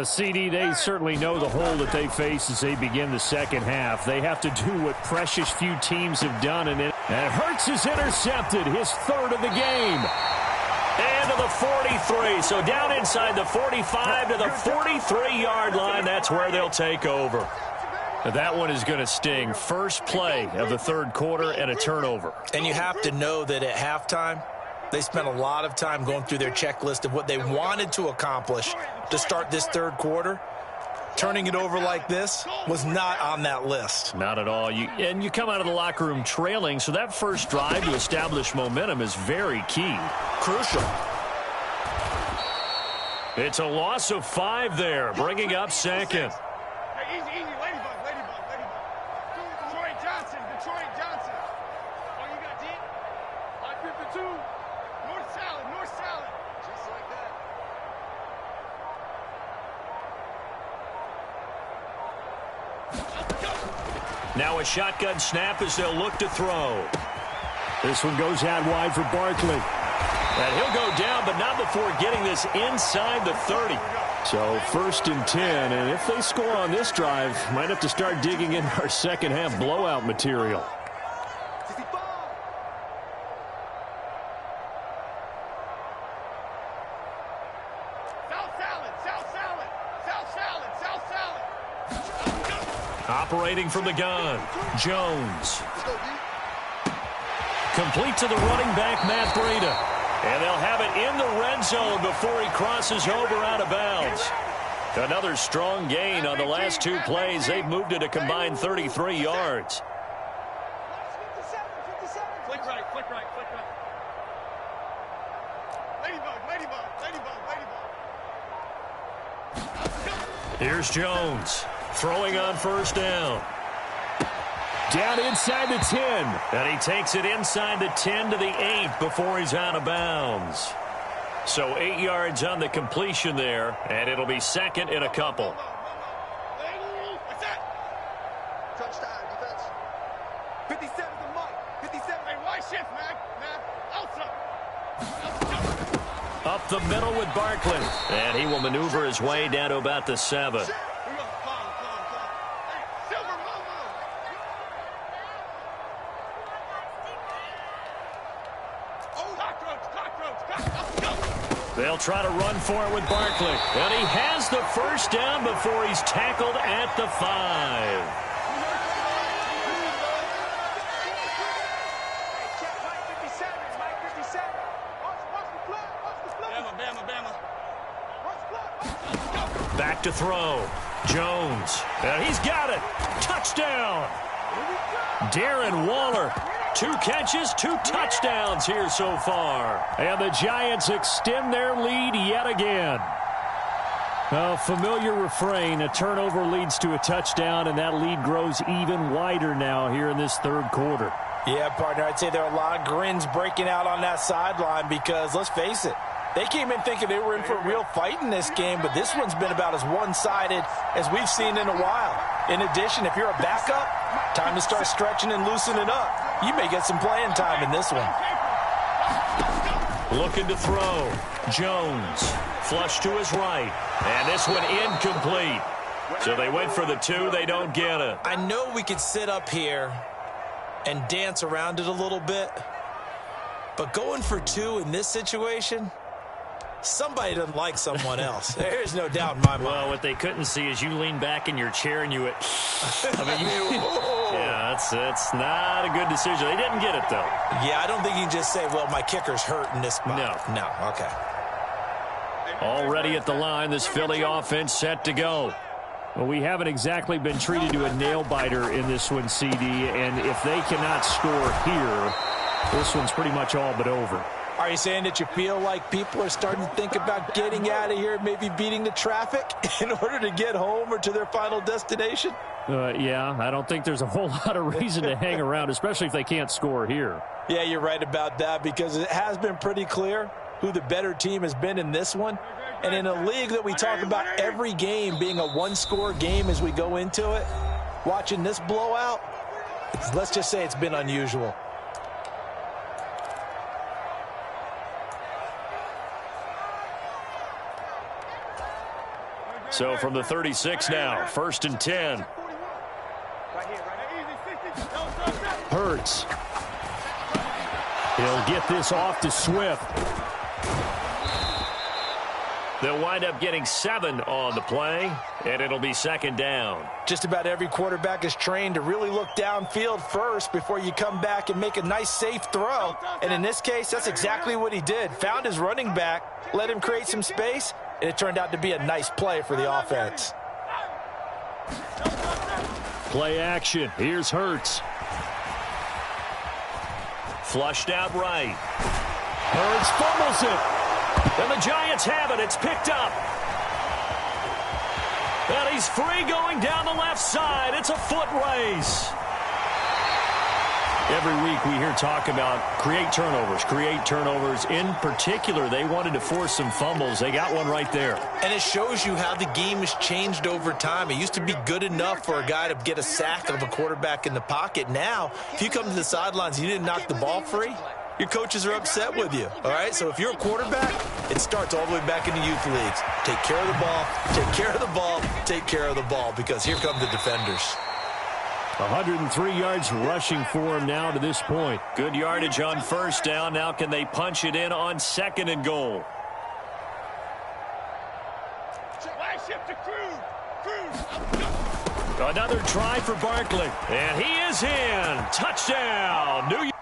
CD, they certainly know the hole that they face as they begin the second half. They have to do what precious few teams have done, and Hurts is intercepted, his 3rd of the game. And to the 43, so down inside the 45 to the 43-yard line. That's where they'll take over. That one is going to sting. First play of the third quarter and a turnover. And you have to know that at halftime, they spent a lot of time going through their checklist of what they wanted to accomplish to start this third quarter. Turning it over like this was not on that list. Not at all. And you come out of the locker room trailing, so that first drive to establish momentum is very key. Crucial. It's a loss of 5 there, bringing up second. Hey, easy, ladybug. Detroit Johnson. Oh, you got deep? Line 52. North salad. Just like that. Now a shotgun snap as they'll look to throw. This one goes out wide for Barkley. And he'll go down, but not before getting this inside the 30. So 1st and 10, and if they score on this drive, might have to start digging in our second half blowout material. Operating from the gun, Jones. Complete to the running back, Matt Breida. And they'll have it in the red zone before he crosses over out of bounds. Another strong gain on the last 2 plays. They've moved it a combined 33 yards. Click right, click right, click right. Ladybug, ladybug, ladybug, ladybug. Here's Jones throwing on 1st down. Down inside the 10. And he takes it inside the 10 to the 8 before he's out of bounds. So 8 yards on the completion there, and it'll be 2nd and a couple. That's it. Touchdown, defense. 57 to Mike. 57. Hey, wide shift, man. Outside. Up the middle with Barkley. And he will maneuver his way down to about the 7. They'll try to run for it with Barkley. And he has the 1st down before he's tackled at the 5. Back to throw. Jones. And he's got it. Touchdown. Darren Waller. 2 catches, 2 touchdowns here so far. And the Giants extend their lead yet again. A familiar refrain, a turnover leads to a touchdown, and that lead grows even wider now here in this 3rd quarter. Yeah, partner, I'd say there are a lot of grins breaking out on that sideline because, let's face it, they came in thinking they were in for a real fight in this game, but this one's been about as one-sided as we've seen in a while. In addition, if you're a backup, time to start stretching and loosening up. You may get some playing time in this one. Looking to throw. Jones. Flush to his right. And this one incomplete. So they went for the 2. They don't get it. I know we could sit up here and dance around it a little bit, but going for 2 in this situation, somebody doesn't like someone else. There's no doubt in my mind. Well, what they couldn't see is you lean back in your chair and you went, yeah, it's not a good decision. They didn't get it, though. Yeah, I don't think you can just say, well, my kicker's hurt in this spot. No, okay. Already at the line, this Philly offense set to go. Well, we haven't exactly been treated to a nail-biter in this one, CD, and if they cannot score here, this one's pretty much all but over. Are you saying that you feel like people are starting to think about getting out of here, maybe beating the traffic in order to get home or to their final destination? Yeah, I don't think there's a whole lot of reason to hang around, especially if they can't score here. Yeah, you're right about that because it has been pretty clear who the better team has been in this one. And in a league that we talk about every game being a one-score game as we go into it, watching this blowout, let's just say it's been unusual. So from the 36 now, 1st and 10. Hurts. He'll get this off to Swift. They'll wind up getting 7 on the play, and it'll be 2nd down. Just about every quarterback is trained to really look downfield first before you come back and make a nice, safe throw. And in this case, that's exactly what he did. Found his running back, let him create some space, and it turned out to be a nice play for the offense. Play action. Here's Hurts. Flushed out right. Hurts fumbles it. And the Giants have it. It's picked up. And he's free going down the left side. It's a foot race. Every week we hear talk about create turnovers. In particular, they wanted to force some fumbles. They got one right there. And it shows you how the game has changed over time. It used to be good enough for a guy to get a sack of a quarterback in the pocket. Now, if you come to the sidelines and you didn't knock the ball free, your coaches are upset with you, all right? So if you're a quarterback, it starts all the way back in the youth leagues. Take care of the ball, take care of the ball, take care of the ball, because here come the defenders. 103 yards rushing for him now to this point. Good yardage on first down. Now can they punch it in on second and goal? Another try for Barkley. And he is in. Touchdown. New York.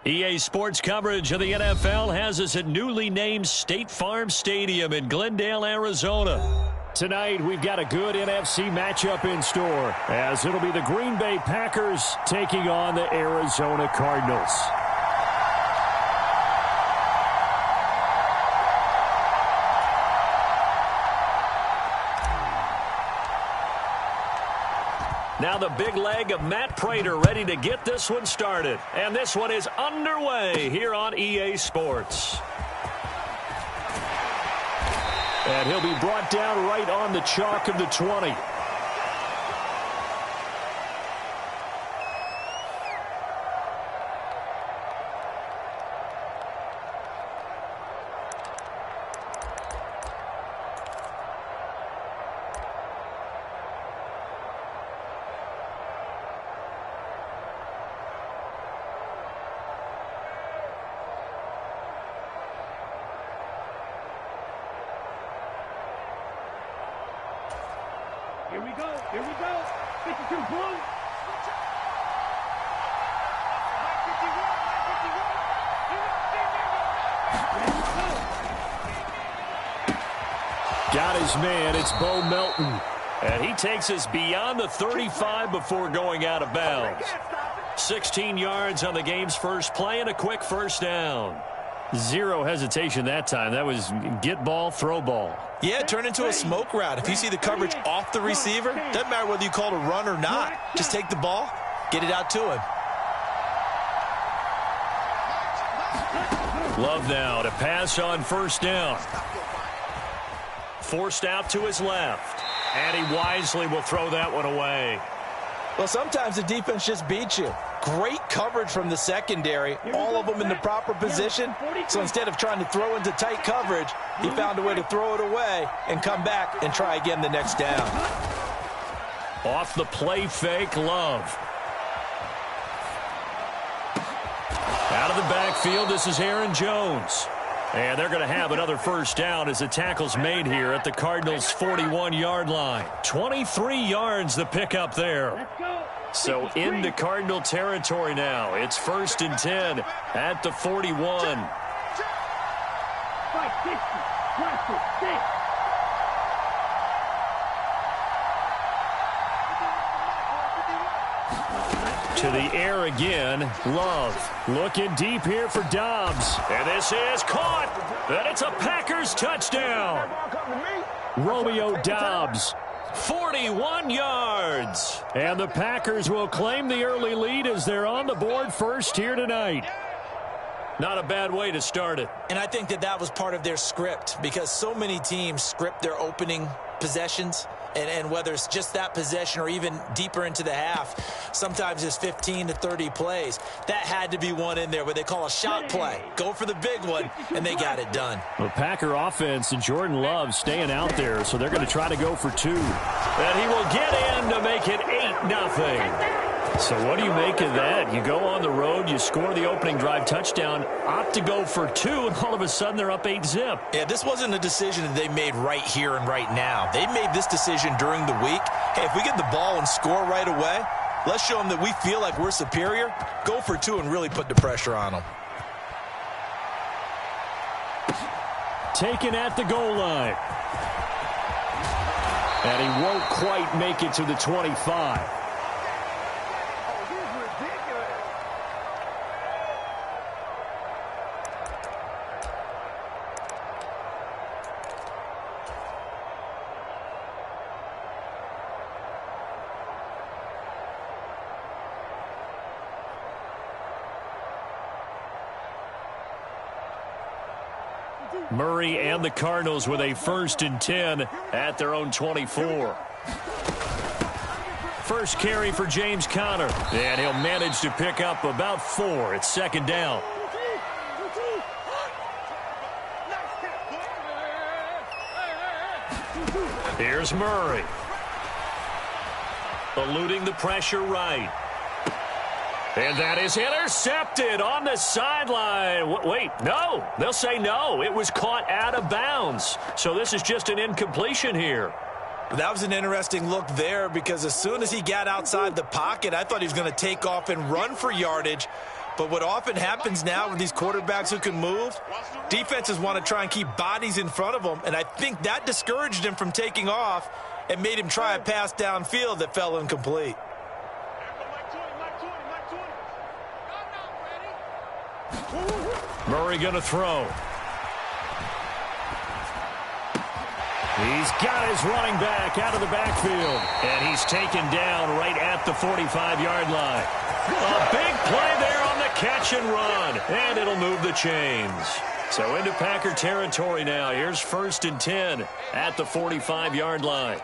EA Sports coverage of the NFL has us at newly named State Farm Stadium in Glendale, Arizona. Tonight, we've got a good NFC matchup in store, as it'll be the Green Bay Packers taking on the Arizona Cardinals. Now the big leg of Matt Prater ready to get this one started. And this one is underway here on EA Sports. And he'll be brought down right on the chalk of the 20. Here we go. Here we go. 52 blue. Got his man. It's Bo Melton. And he takes us beyond the 35 before going out of bounds. 16 yards on the game's first play and a quick first down. Zero hesitation that time. That was get ball, throw ball. Yeah, turn into a smoke route. If you see the coverage off the receiver, doesn't matter whether you call it a run or not. Just take the ball, get it out to him. Love now to pass on first down. Forced out to his left. And he wisely will throw that one away. Well, sometimes the defense just beats you. Great coverage from the secondary, all of them in the proper position. So instead of trying to throw into tight coverage, he found a way to throw it away and come back and try again the next down. Off the play fake, Love. Out of the backfield, this is Aaron Jones. And they're going to have another first down as the tackle's made here at the Cardinals' 41-yard line. 23 yards the pickup there. So into Cardinal territory now. It's 1st and 10 at the 41. To the air again, Love. Looking deep here for Dobbs. And this is caught. And it's a Packers touchdown. Romeo Dobbs. 41 yards. And the Packers will claim the early lead as they're on the board first here tonight. Not a bad way to start it. And I think that was part of their script, because so many teams script their opening possessions. And whether it's just that possession or even deeper into the half, sometimes it's 15 to 30 plays. That had to be one in there where they call a shot play. Go for the big one, and they got it done. The Packer offense and Jordan Love staying out there, so they're going to try to go for 2. And he will get in to make it 8-0. So what do you make of that? You go on the road, you score the opening drive touchdown, opt to go for 2, and all of a sudden they're up 8-zip. Yeah, this wasn't a decision that they made right here and right now. They made this decision during the week. Hey, if we get the ball and score right away, let's show them that we feel like we're superior. Go for 2 and really put the pressure on them. Taken at the goal line. And he won't quite make it to the 25. Murray and the Cardinals with a 1st and 10 at their own 24. First carry for James Conner. And he'll manage to pick up about 4. It's 2nd down. Here's Murray. Eluding the pressure right. And that is intercepted on the sideline. Wait, no. They'll say no. It was caught out of bounds. So this is just an incompletion here. That was an interesting look there, because as soon as he got outside the pocket, I thought he was going to take off and run for yardage. But what often happens now with these quarterbacks who can move, defenses want to try and keep bodies in front of them, and I think that discouraged him from taking off and made him try a pass downfield that fell incomplete. Murray going to throw. He's got his running back out of the backfield. And he's taken down right at the 45-yard line. A big play there on the catch and run. And it'll move the chains. So into Packer territory now. Here's 1st and 10 at the 45-yard line.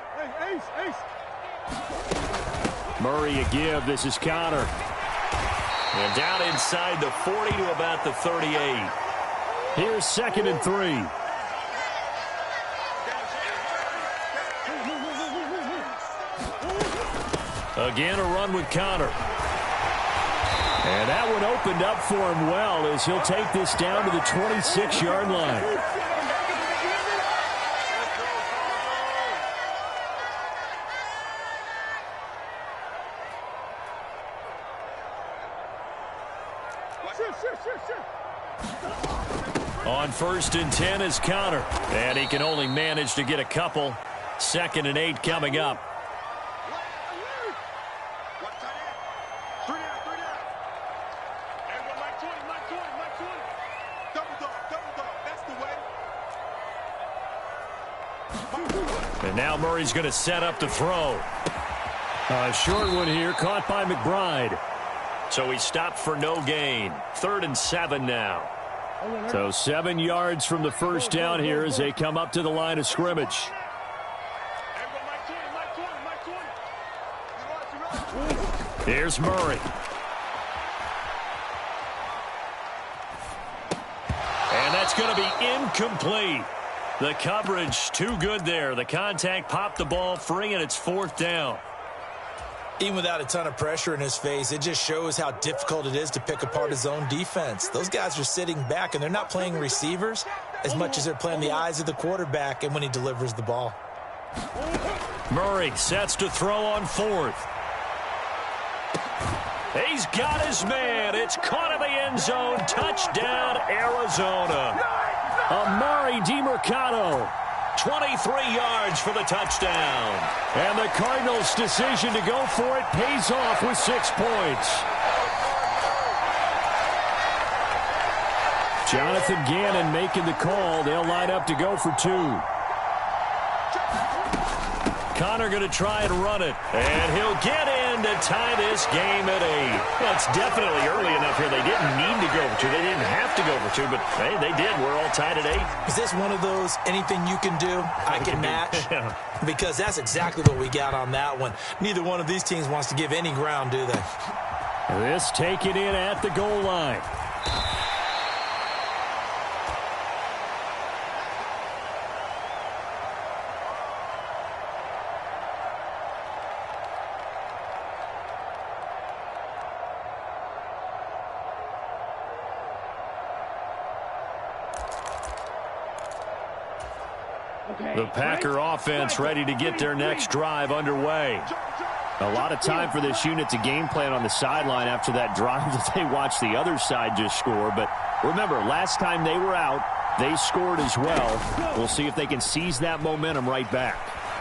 Murray a give. This is Connor. And down inside the 40 to about the 38. Here's 2nd and 3. Again, a run with Connor. And that one opened up for him well as he'll take this down to the 26-yard line. On 1st and 10 is Connor. And he can only manage to get a couple. 2nd and 8 coming up. And now Murray's going to set up the throw. A short one here, caught by McBride. So he stopped for no gain. 3rd and 7 now. So 7 yards from the first down here as they come up to the line of scrimmage. Here's Murray. And that's going to be incomplete. The coverage too good there. The contact popped the ball free, and it's 4th down. Even without a ton of pressure in his face, it just shows how difficult it is to pick apart his own defense. Those guys are sitting back, and they're not playing receivers as much as they're playing the eyes of the quarterback and when he delivers the ball. Murray sets to throw on 4th. He's got his man. It's caught in the end zone. Touchdown, Arizona. Amari DiMercato. 23 yards for the touchdown. And the Cardinals' decision to go for it pays off with 6 points. Jonathan Gannon making the call. They'll line up to go for 2. Connor going to try and run it. And he'll get in to tie this game at 8. Well, it's definitely early enough here. They didn't need to go for 2. They didn't have to go for 2, but hey, they did. We're all tied at 8. Is this one of those anything you can do, I can match? Because that's exactly what we got on that one. Neither one of these teams wants to give any ground, do they? This taken in at the goal line. The Packer offense ready to get their next drive underway. A lot of time for this unit to game plan on the sideline after that drive that they watched the other side just score. But remember, last time they were out, they scored as well. We'll see if they can seize that momentum right back.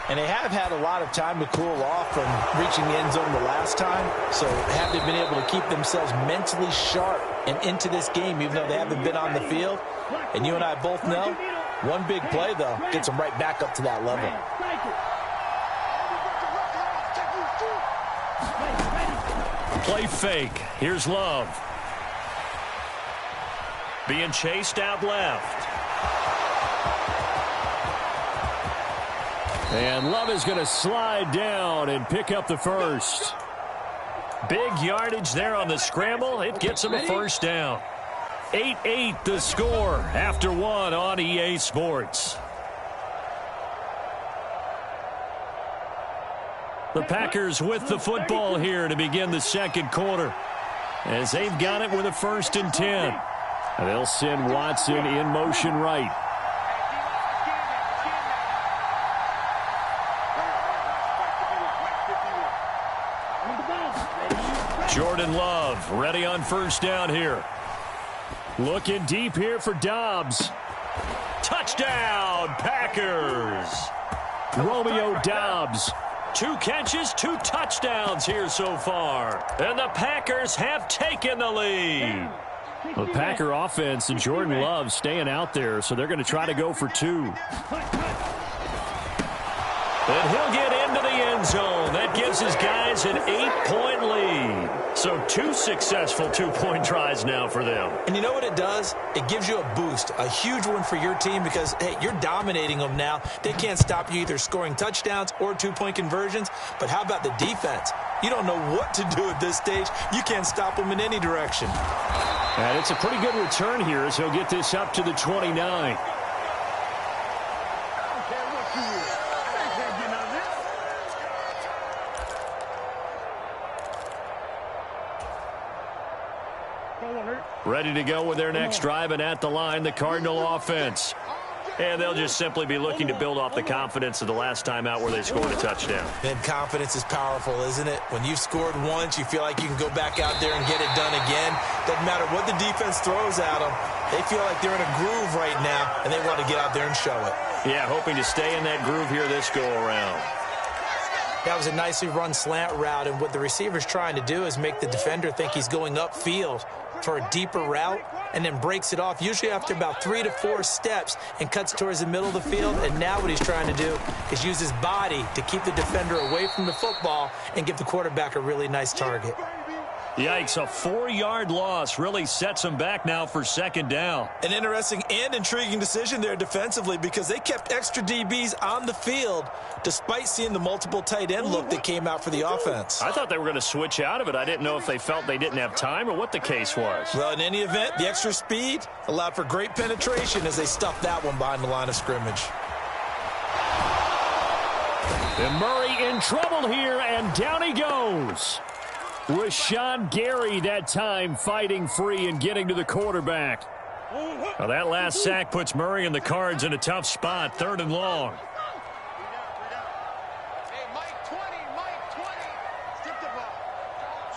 And they have had a lot of time to cool off from reaching the end zone the last time. So have they been able to keep themselves mentally sharp and into this game, even though they haven't been on the field? And you and I both know, one big play, though, gets them right back up to that level. Play fake. Here's Love. Being chased out left. And Love is going to slide down and pick up the first. Big yardage there on the scramble. It gets him a first down. 8-8 the score after 1 on EA Sports. The Packers with the football here to begin the second quarter, as they've got it with a 1st and 10. They'll send Watson in motion right. Jordan Love ready on first down here. Looking deep here for Dobbs. Touchdown, Packers. Romeo Dobbs. 2 catches, 2 touchdowns here so far. And the Packers have taken the lead. The Packer offense and Jordan Love staying out there, so they're going to try to go for 2. And he'll get into the end zone. That gives his guys an 8-point lead. So 2 successful 2-point tries now for them. And you know what it does? It gives you a boost, a huge one for your team because, hey, you're dominating them now. They can't stop you either scoring touchdowns or 2-point conversions. But how about the defense? You don't know what to do at this stage. You can't stop them in any direction. And it's a pretty good return here as he'll get this up to the 29. Ready to go with their next drive, and at the line, the Cardinal offense. And they'll just simply be looking to build off the confidence of the last time out where they scored a touchdown. And confidence is powerful, isn't it? When you've scored once, you feel like you can go back out there and get it done again. Doesn't matter what the defense throws at them. They feel like they're in a groove right now, and they want to get out there and show it. Yeah, hoping to stay in that groove here this go-around. That was a nicely run slant route, and what the receiver's trying to do is make the defender think he's going upfield for a deeper route and then breaks it off, usually after about 3 to 4 steps, and cuts towards the middle of the field. And now what he's trying to do is use his body to keep the defender away from the football and give the quarterback a really nice target. Yikes, a 4-yard loss really sets them back now for second down. An interesting and intriguing decision there defensively because they kept extra DBs on the field despite seeing the multiple tight end look that came out for the offense. I thought they were going to switch out of it. I didn't know if they felt they didn't have time or what the case was. Well, in any event, the extra speed allowed for great penetration as they stuffed that one behind the line of scrimmage. And Murray in trouble here, and down he goes. Rashawn Gary that time fighting free and getting to the quarterback. Now that last sack puts Murray and the Cards in a tough spot, 3rd and long. Hey, Mike 20, Mike 20. Strip the ball.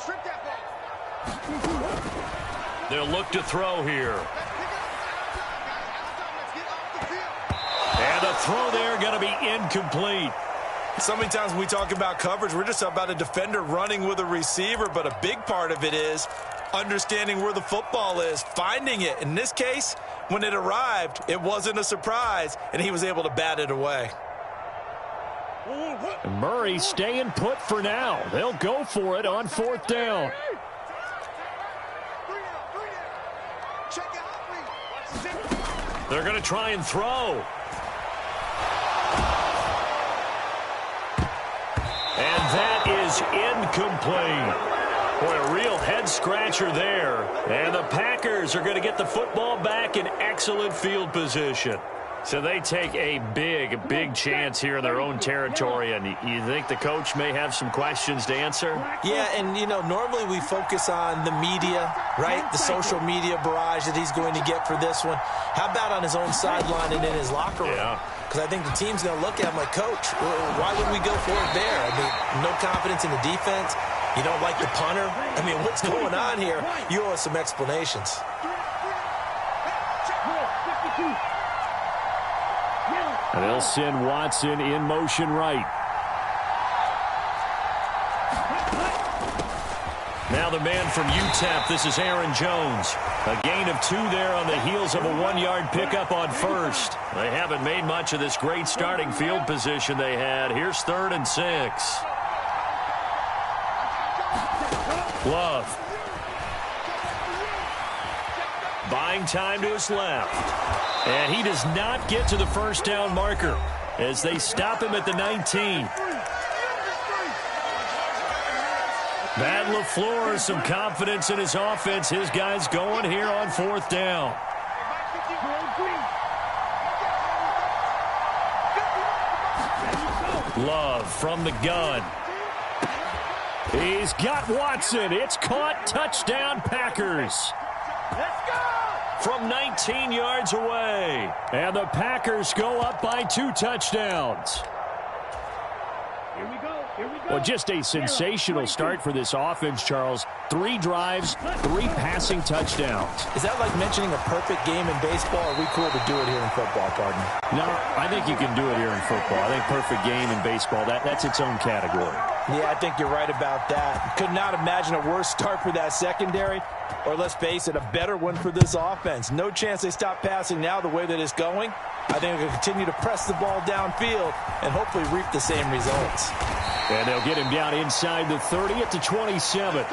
Strip that ball. They'll look to throw here. And the throw there going to be incomplete. So many times when we talk about coverage, we're just about a defender running with a receiver, but a big part of it is understanding where the football is, finding it. In this case, when it arrived, it wasn't a surprise, and he was able to bat it away. And Murray staying put for now. They'll go for it on 4th down. They're going to try and throw. And that is incomplete. Boy, a real head-scratcher there. And the Packers are going to get the football back in excellent field position. So they take a big chance here in their own territory. And you think the coach may have some questions to answer? Yeah, and, you know, normally we focus on the media, right? The social media barrage that he's going to get for this one. How about on his own sideline and in his locker room? Yeah. Because I think the team's going to look at him like, Coach, why would we go for it there? I mean, no confidence in the defense. You don't like the punter. I mean, what's going on here? You owe us some explanations. And they'll send Watson in motion right. Now the man from UTEP, this is Aaron Jones. A gain of 2 there on the heels of a 1-yard pickup on first. They haven't made much of this great starting field position they had. Here's 3rd and 6. Love. Buying time to his left. And he does not get to the first down marker as they stop him at the 19. Matt LaFleur, some confidence in his offense. His guys going here on 4th down. Love from the gun. He's got Watson. It's caught. Touchdown, Packers. Let's go! From 19 yards away. And the Packers go up by 2 touchdowns. Here we go. Well, just a sensational start for this offense, Charles. 3 drives, 3 passing touchdowns. Is that like mentioning a perfect game in baseball, or are we cool to do it here in football, partner? No, I think you can do it here in football. I think perfect game in baseball, that's its own category. Yeah, I think you're right about that. Could not imagine a worse start for that secondary, or let's face it, a better one for this offense. No chance they stop passing now the way that it's going. I think they'll continue to press the ball downfield and hopefully reap the same results. And they'll get him down inside the 30 at the 27.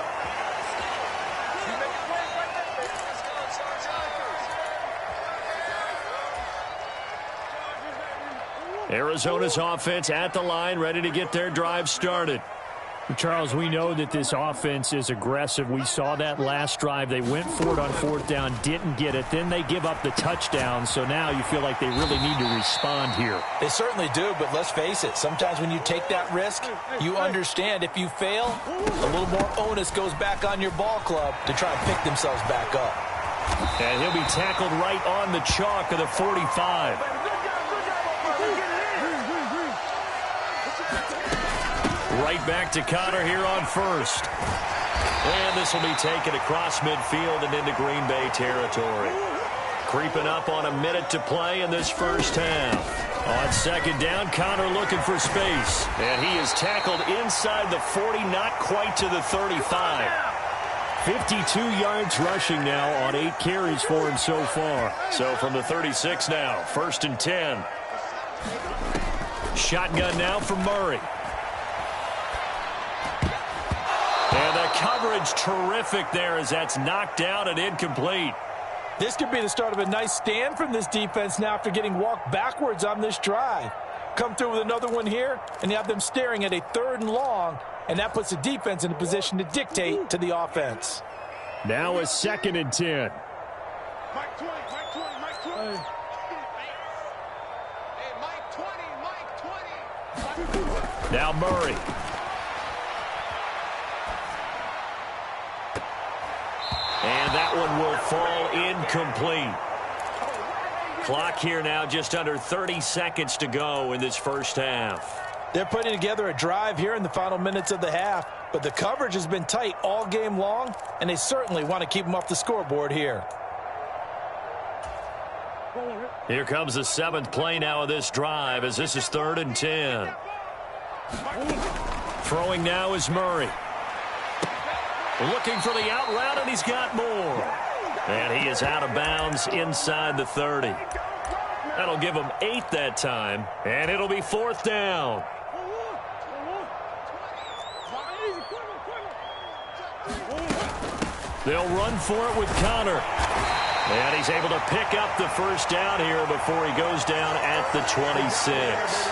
Arizona's offense at the line, ready to get their drive started. Charles, we know that this offense is aggressive. We saw that last drive. They went for it on 4th down, didn't get it. Then they give up the touchdown. So now you feel like they really need to respond here. They certainly do, but let's face it. Sometimes when you take that risk, you understand if you fail, a little more onus goes back on your ball club to try and pick themselves back up. And he'll be tackled right on the chalk of the 45. Right back to Connor here on 1st. And this will be taken across midfield and into Green Bay territory. Creeping up on a minute to play in this first half. On 2nd down, Connor looking for space. And he is tackled inside the 40, not quite to the 35. 52 yards rushing now on 8 carries for him so far. So from the 36 now, 1st and 10. Shotgun now for Murray. And the coverage terrific there as that's knocked down and incomplete. This could be the start of a nice stand from this defense now after getting walked backwards on this drive. Come through with another one here, and you have them staring at a 3rd and long, and that puts the defense in a position to dictate to the offense. Now a 2nd and 10. Mike 20, Mike 20, Mike 20. Hey, Mike 20, Mike 20. Now Murray. And that one will fall incomplete. Clock here now just under 30 seconds to go in this first half. They're putting together a drive here in the final minutes of the half, but the coverage has been tight all game long, and they certainly want to keep them off the scoreboard here. Here comes the 7th play now of this drive as this is 3rd and 10. Throwing now is Murray. Looking for the out route, and he's got more. And he is out of bounds inside the 30. That'll give him 8 that time, and it'll be 4th down. They'll run for it with Connor. And he's able to pick up the 1st down here before he goes down at the 26.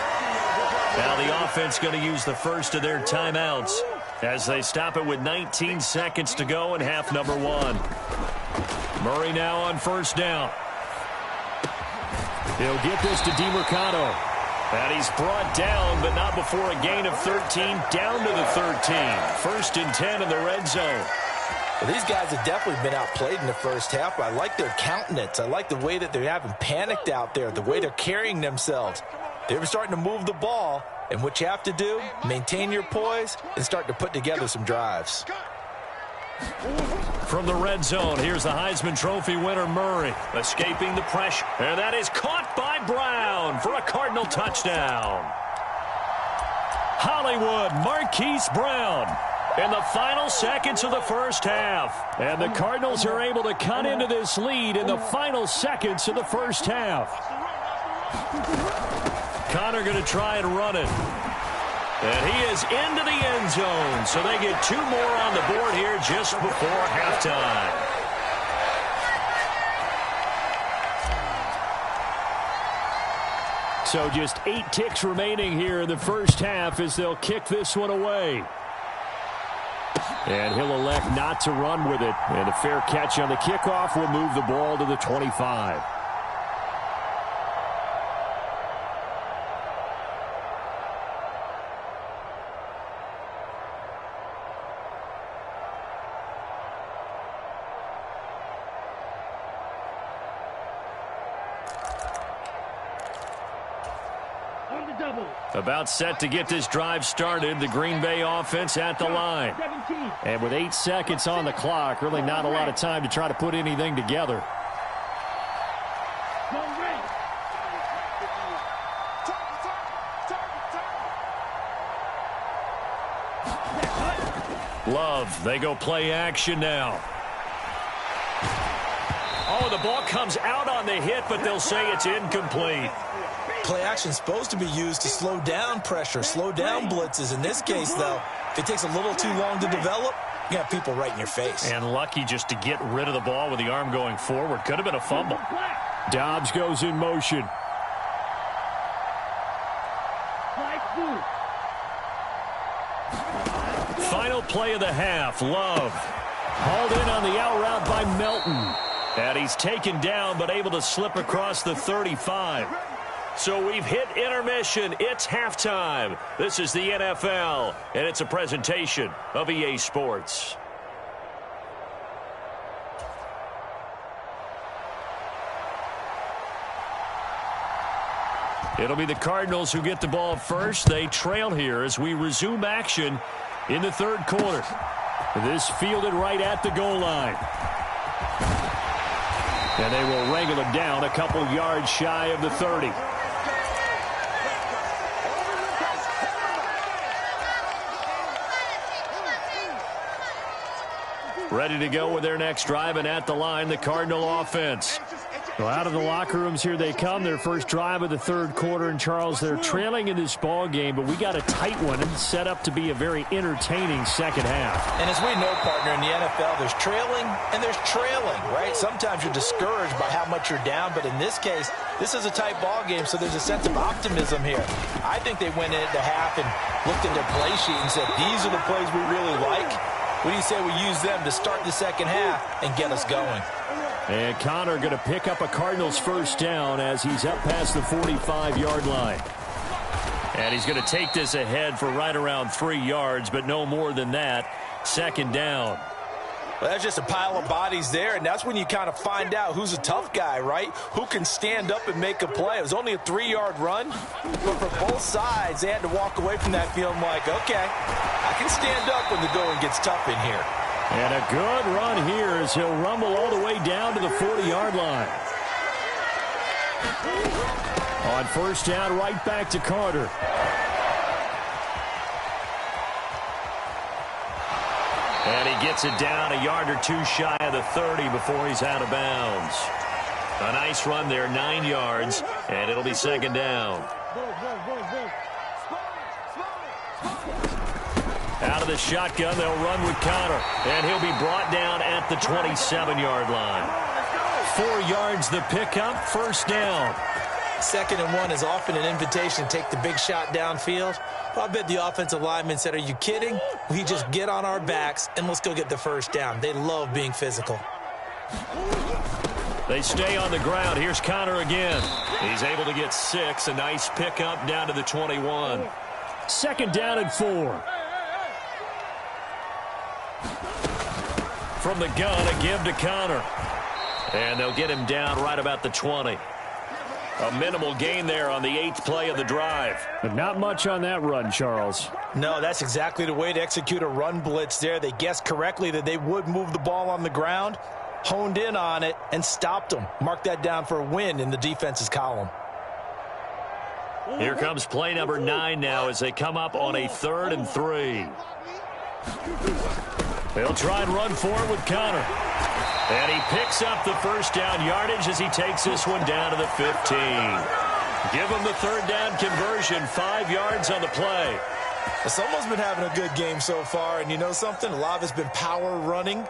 Now the offense going to use the first of their timeouts as they stop it with 19 seconds to go in half number 1. Murray now on 1st down. He'll get this to DiMercado. And he's brought down, but not before a gain of 13, down to the 13. 1st and 10 in the red zone. Well, these guys have definitely been outplayed in the first half, but I like their countenance. I like the way that they haven't panicked out there, the way they're carrying themselves. They're starting to move the ball, and what you have to do, maintain your poise and start to put together some drives. From the red zone, here's the Heisman Trophy winner, Murray, escaping the pressure. And that is caught by Brown for a Cardinal touchdown. Hollywood Marquise Brown in the final seconds of the first half. And the Cardinals are able to cut into this lead in the final seconds of the first half. Connor going to try and run it. And he is into the end zone. So they get 2 more on the board here just before halftime. So just 8 ticks remaining here in the first half as they'll kick this one away. And he'll elect not to run with it. And a fair catch on the kickoff will move the ball to the 25. On the double. About set to get this drive started. The Green Bay offense at the line. And with 8 seconds on the clock, really not a lot of time to try to put anything together. Love, they go play action now. Oh, the ball comes out on the hit, but they'll say it's incomplete. Play action is supposed to be used to slow down pressure, slow down blitzes. In this case, though, if it takes a little too long to develop, you got people right in your face. And lucky just to get rid of the ball with the arm going forward. Could have been a fumble. Dobbs goes in motion. Final play of the half. Love. Hauled in on the out route by Melton. And he's taken down but able to slip across the 35. So we've hit intermission. It's halftime. This is the NFL, and it's a presentation of EA Sports. It'll be the Cardinals who get the ball first. They trail here as we resume action in the third quarter. This fielded right at the goal line. And they will wrangle him down a couple yards shy of the 30. Ready to go with their next drive, and at the line, the Cardinal offense. Well, out of the locker rooms here they come. Their first drive of the third quarter. And, Charles, they're trailing in this ball game, but we got a tight one and set up to be a very entertaining second half. And as we know, partner, in the NFL, there's trailing and there's trailing, right? Sometimes you're discouraged by how much you're down, but in this case, this is a tight ball game, so there's a sense of optimism here. I think they went into half and looked at their play sheet and said, these are the plays we really like. What do you say we use them to start the second half and get us going? And Connor going to pick up a Cardinals first down as he's up past the 45-yard line. And he's going to take this ahead for right around 3 yards, but no more than that. Second down. Well, that's just a pile of bodies there, and that's when you kind of find out who's a tough guy, right? Who can stand up and make a play. It was only a 3-yard run, but for both sides, they had to walk away from that feeling like, okay, I can stand up when the going gets tough in here. And a good run here as he'll rumble all the way down to the 40-yard line. On first down, right back to Carter. And he gets it down a yard or two shy of the 30 before he's out of bounds. A nice run there, 9 yards, and it'll be second down. Out of the shotgun, they'll run with Connor, and he'll be brought down at the 27-yard line. 4 yards the pickup, first down. 2nd and 1 is often an invitation to take the big shot downfield. Well, I bet the offensive lineman said, are you kidding? We just get on our backs and let's go get the first down. They love being physical. They stay on the ground. Here's Connor again. He's able to get 6. A nice pickup down to the 21. Second down and 4. From the gun, a give to Connor. And they'll get him down right about the 20. A minimal gain there on the 8th play of the drive. But not much on that run, Charles. No, that's exactly the way to execute a run blitz there. They guessed correctly that they would move the ball on the ground, honed in on it, and stopped them. Mark that down for a win in the defense's column. Here comes play number 9 now as they come up on a 3rd and 3. They'll try and run for it with Connor. And he picks up the first down yardage as he takes this one down to the 15. Give him the 3rd down conversion, 5 yards on the play. Someone's been having a good game so far, and you know something? A lot of it's been power running.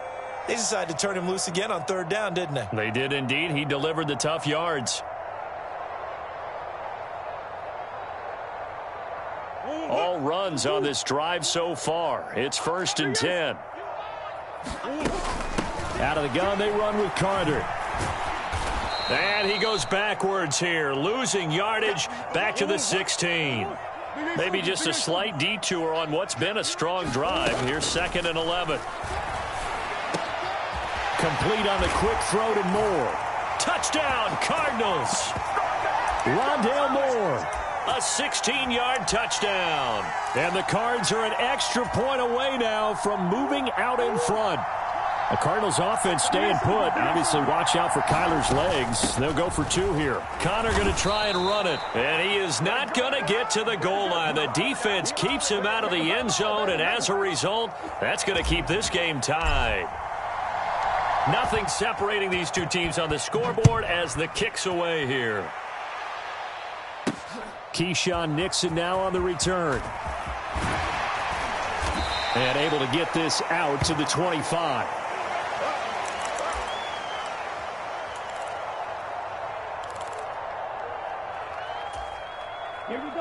They decided to turn him loose again on 3rd down, didn't they? They did indeed. He delivered the tough yards. All runs on this drive so far. It's 1st and 10. Out of the gun, they run with Carter. And he goes backwards here, losing yardage back to the 16. Maybe just a slight detour on what's been a strong drive. Here's 2nd and 11. Complete on the quick throw to Moore. Touchdown, Cardinals. Rondale Moore. A 16-yard touchdown. And the Cards are an extra point away now from moving out in front. The Cardinals offense staying put. Obviously, watch out for Kyler's legs. They'll go for 2 here. Connor going to try and run it. And he is not going to get to the goal line. The defense keeps him out of the end zone, and as a result, that's going to keep this game tied. Nothing separating these two teams on the scoreboard as the kick's away here. Keyshawn Nixon now on the return. And able to get this out to the 25.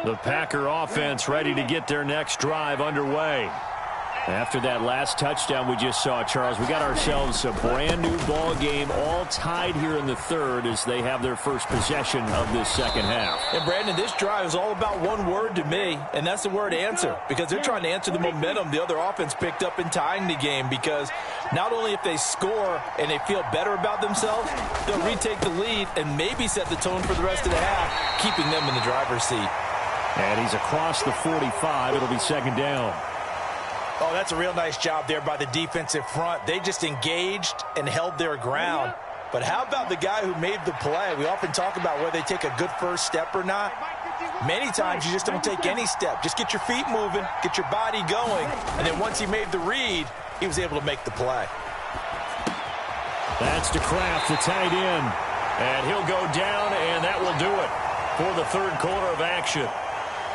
The Packer offense ready to get their next drive underway. After that last touchdown we just saw, Charles, we got ourselves a brand-new ball game, all tied here in the third as they have their first possession of this second half. And, Brandon, this drive is all about one word to me, and that's the word answer, because they're trying to answer the momentum the other offense picked up in tying the game, because not only if they score and they feel better about themselves, they'll retake the lead and maybe set the tone for the rest of the half, keeping them in the driver's seat. And he's across the 45. It'll be second down. Oh, that's a real nice job there by the defensive front. They just engaged and held their ground. But how about the guy who made the play? We often talk about whether they take a good first step or not. Many times you just don't take any step. Just get your feet moving, get your body going, and then once he made the read, he was able to make the play. That's to Kraft, the tight end. And he'll go down, and that will do it for the third quarter of action.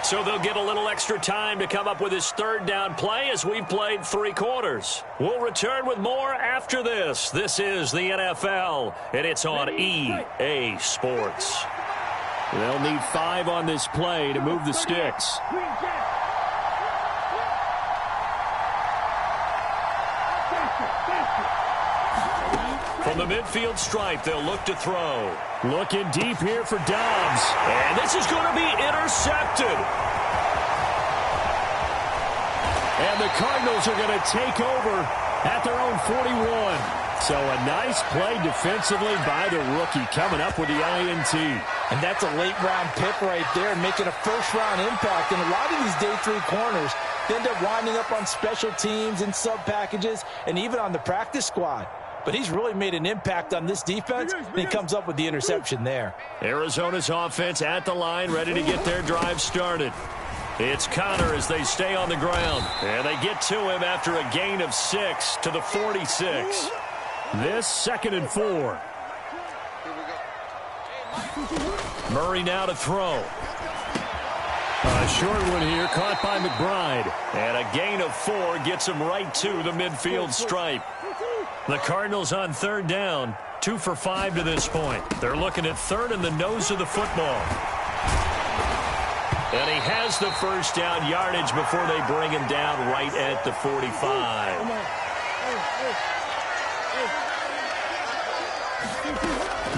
So they'll get a little extra time to come up with his third down play as we've played 3 quarters. We'll return with more after this. This is the NFL, and it's on EA Sports. They'll need 5 on this play to move the sticks. From the midfield stripe, they'll look to throw. Looking deep here for Dobbs. And this is going to be intercepted. And the Cardinals are going to take over at their own 41. So a nice play defensively by the rookie coming up with the INT. And that's a late-round pick right there, making a first-round impact. And a lot of these day 3 corners, they end up winding up on special teams and sub-packages and even on the practice squad. But he's really made an impact on this defense, and he comes up with the interception there. Arizona's offense at the line, ready to get their drive started. It's Connor as they stay on the ground. And they get to him after a gain of 6 to the 46. This 2nd and 4. Murray now to throw. A short one here, caught by McBride. And a gain of 4 gets him right to the midfield stripe. The Cardinals on third down, 2 for 5 to this point. They're looking at third in the nose of the football. And he has the first down yardage before they bring him down right at the 45.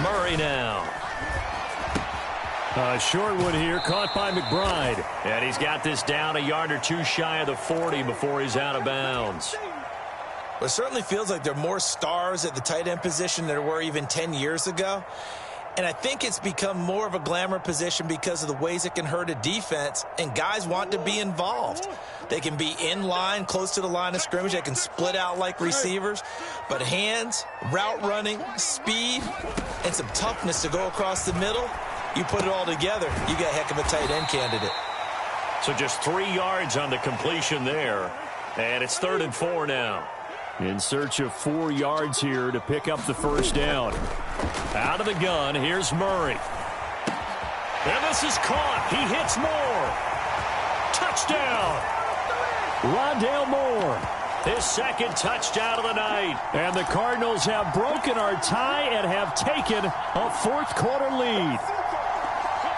Murray now. A short one here, caught by McBride. And he's got this down a yard or 2 shy of the 40 before he's out of bounds. Well, it certainly feels like there are more stars at the tight end position than there were even 10 years ago. And I think it's become more of a glamour position because of the ways it can hurt a defense, and guys want to be involved. They can be in line, close to the line of scrimmage. They can split out like receivers. But hands, route running, speed, and some toughness to go across the middle, you put it all together, you got a heck of a tight end candidate. So just 3 yards on the completion there. And it's 3rd and 4 now. In search of 4 yards here to pick up the first down. Out of the gun, here's Murray. And this is caught. He hits Moore. Touchdown. Rondale Moore. His 2nd touchdown of the night. And the Cardinals have broken our tie and have taken a 4th quarter lead.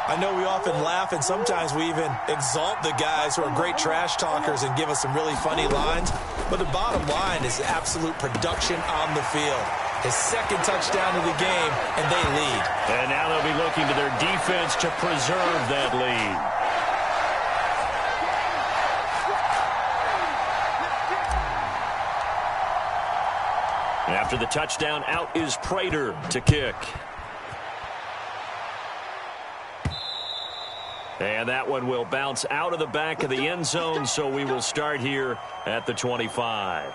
I know we often laugh, and sometimes we even exalt the guys who are great trash talkers and give us some really funny lines. But the bottom line is absolute production on the field. His 2nd touchdown of the game, and they lead. And now they'll be looking to their defense to preserve that lead. After the touchdown, out is Prater to kick. And that one will bounce out of the back of the end zone, so we will start here at the 25.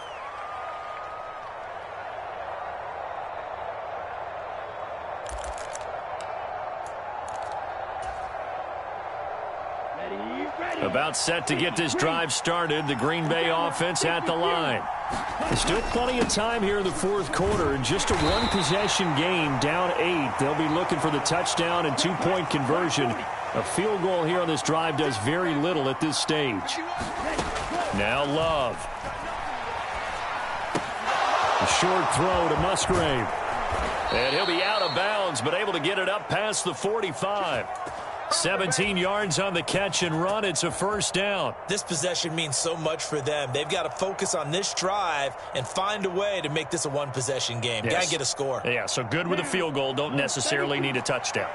About set to get this drive started. The Green Bay offense at the line. Still plenty of time here in the fourth quarter. In just a one-possession game, down 8. They'll be looking for the touchdown and two-point conversion. A field goal here on this drive does very little at this stage. Now Love. A short throw to Musgrave. And he'll be out of bounds, but able to get it up past the 45. 17 yards on the catch and run. It's a first down. This possession means so much for them. They've got to focus on this drive and find a way to make this a one-possession game. Yes. Got to get a score. Yeah, so good with a field goal. Don't necessarily need a touchdown.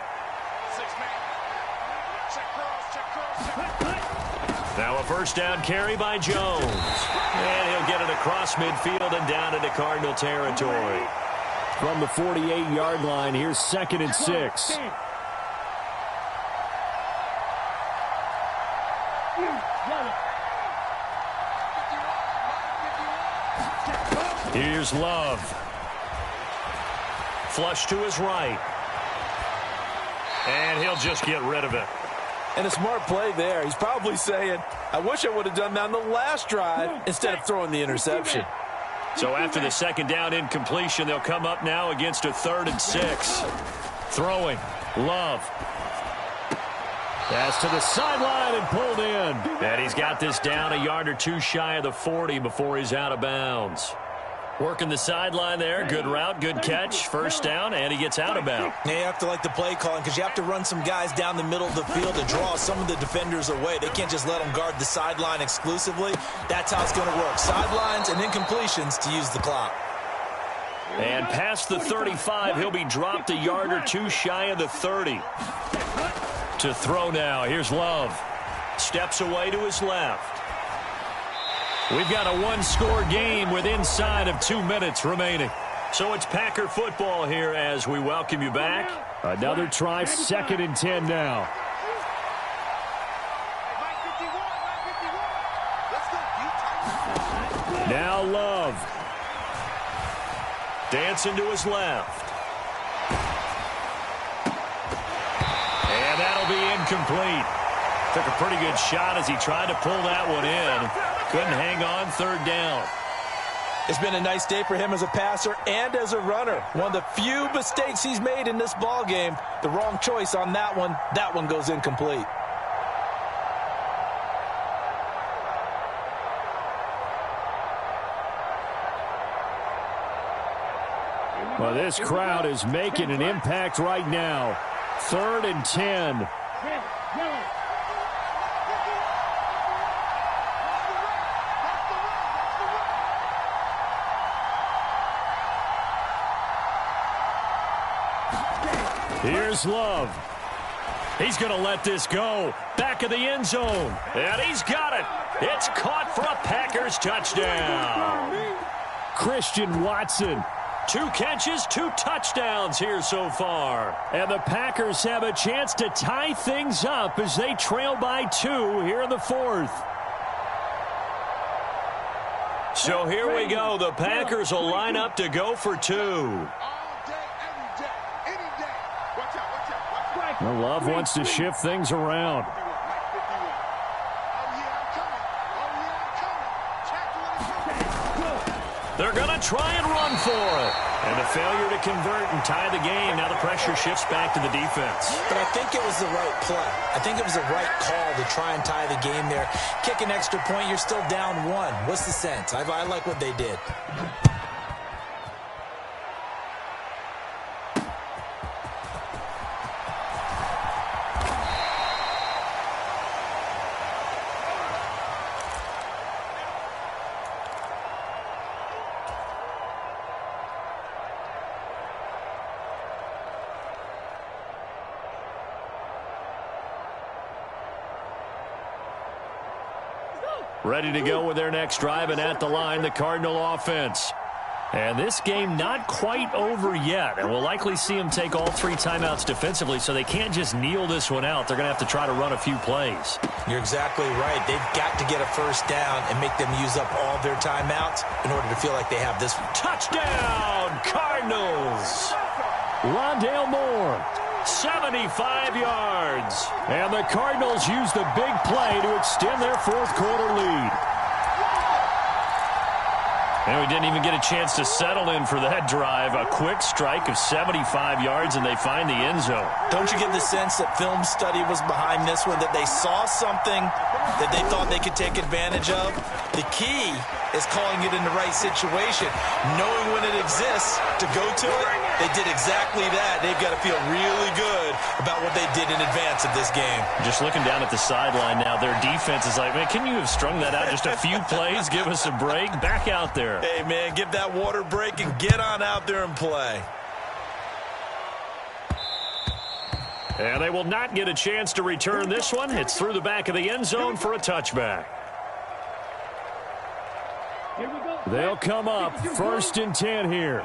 Now a first down carry by Jones. And he'll get it across midfield and down into Cardinal territory. From the 48-yard line, here's 2nd and 6. Here's Love. Flush to his right. And he'll just get rid of it. And a smart play there. He's probably saying, I wish I would have done that on the last drive instead of throwing the interception. So after the second down incompletion, they'll come up now against a 3rd and 6. Throwing. Love. Pass to the sideline and pulled in. And he's got this down a yard or two shy of the 40 before he's out of bounds. Working the sideline there. Good route, good catch. First down, and he gets out of bounds. Yeah, you have to like the play calling because you have to run some guys down the middle of the field to draw some of the defenders away. They can't just let them guard the sideline exclusively. That's how it's going to work. Sidelines and incompletions to use the clock. And past the 35, he'll be dropped a yard or two shy of the 30. To throw now. Here's Love. Steps away to his left. We've got a one-score game with inside of 2 minutes remaining. So it's Packer football here as we welcome you back. Another try, 2nd and 10 now. Now Love. Dancing to his left. And that'll be incomplete. Took a pretty good shot as he tried to pull that one in. Couldn't hang on, 3rd down. It's been a nice day for him as a passer and as a runner. One of the few mistakes he's made in this ball game. The wrong choice on that one. That one goes incomplete. Well, this crowd is making an impact right now. 3rd and 10. Here's Love. He's going to let this go. Back of the end zone. And he's got it. It's caught for a Packers touchdown. Christian Watson. 2 catches, 2 touchdowns here so far. And the Packers have a chance to tie things up as they trail by 2 here in the 4th. So here we go. The Packers will line up to go for 2. Well, Love wants to shift things around. They're going to try and run for it. And a failure to convert and tie the game. Now the pressure shifts back to the defense. But I think it was the right play. I think it was the right call to try and tie the game there. Kick an extra point, you're still down 1. What's the sense? I like what they did. Ready to go with their next drive, and at the line, the Cardinal offense. And this game not quite over yet. And we'll likely see them take all 3 timeouts defensively, so they can't just kneel this one out. They're going to have to try to run a few plays. You're exactly right. They've got to get a first down and make them use up all their timeouts in order to feel like they have this one. Touchdown, Cardinals! Rondale Moore, 75 yards. And the Cardinals use the big play to extend their fourth-quarter lead. And we didn't even get a chance to settle in for that drive. A quick strike of 75 yards, and they find the end zone. Don't you get the sense that film study was behind this one, that they saw something that they thought they could take advantage of? The key is calling it in the right situation, knowing when it exists to go to it. They did exactly that. They've got to feel really good about what they did in advance of this game. Just looking down at the sideline now, their defense is like, man, can you have strung that out just a few plays? Give us a break. Back out there. Hey, man, give that water break and get on out there and play. And they will not get a chance to return this one. It's through the back of the end zone for a touchback. They'll come up 1st and 10 here.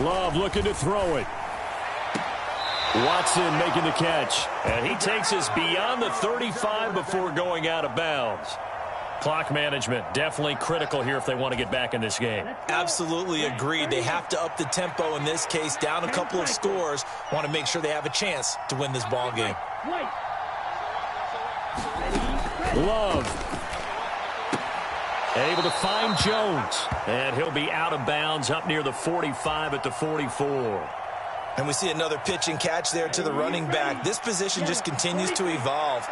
Love looking to throw it. Watson making the catch. And he takes us beyond the 35 before going out of bounds. Clock management definitely critical here if they want to get back in this game. Absolutely agreed. They have to up the tempo in this case, down a couple of scores. Want to make sure they have a chance to win this ball game. Love. Able to find Jones. And he'll be out of bounds up near the 45 at the 44. And we see another pitch and catch there to the running back. This position just continues to evolve.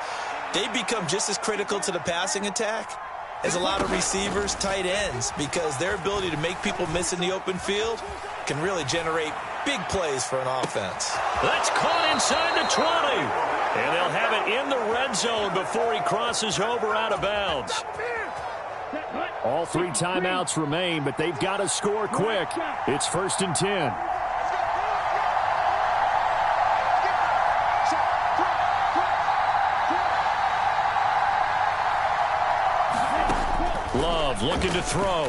They become just as critical to the passing attack as a lot of receivers, tight ends, because their ability to make people miss in the open field can really generate big plays for an offense. That's caught inside the 20. And they'll have it in the red zone before he crosses over out of bounds. All 3 timeouts remain, but they've got to score quick. It's 1st and 10. Love looking to throw.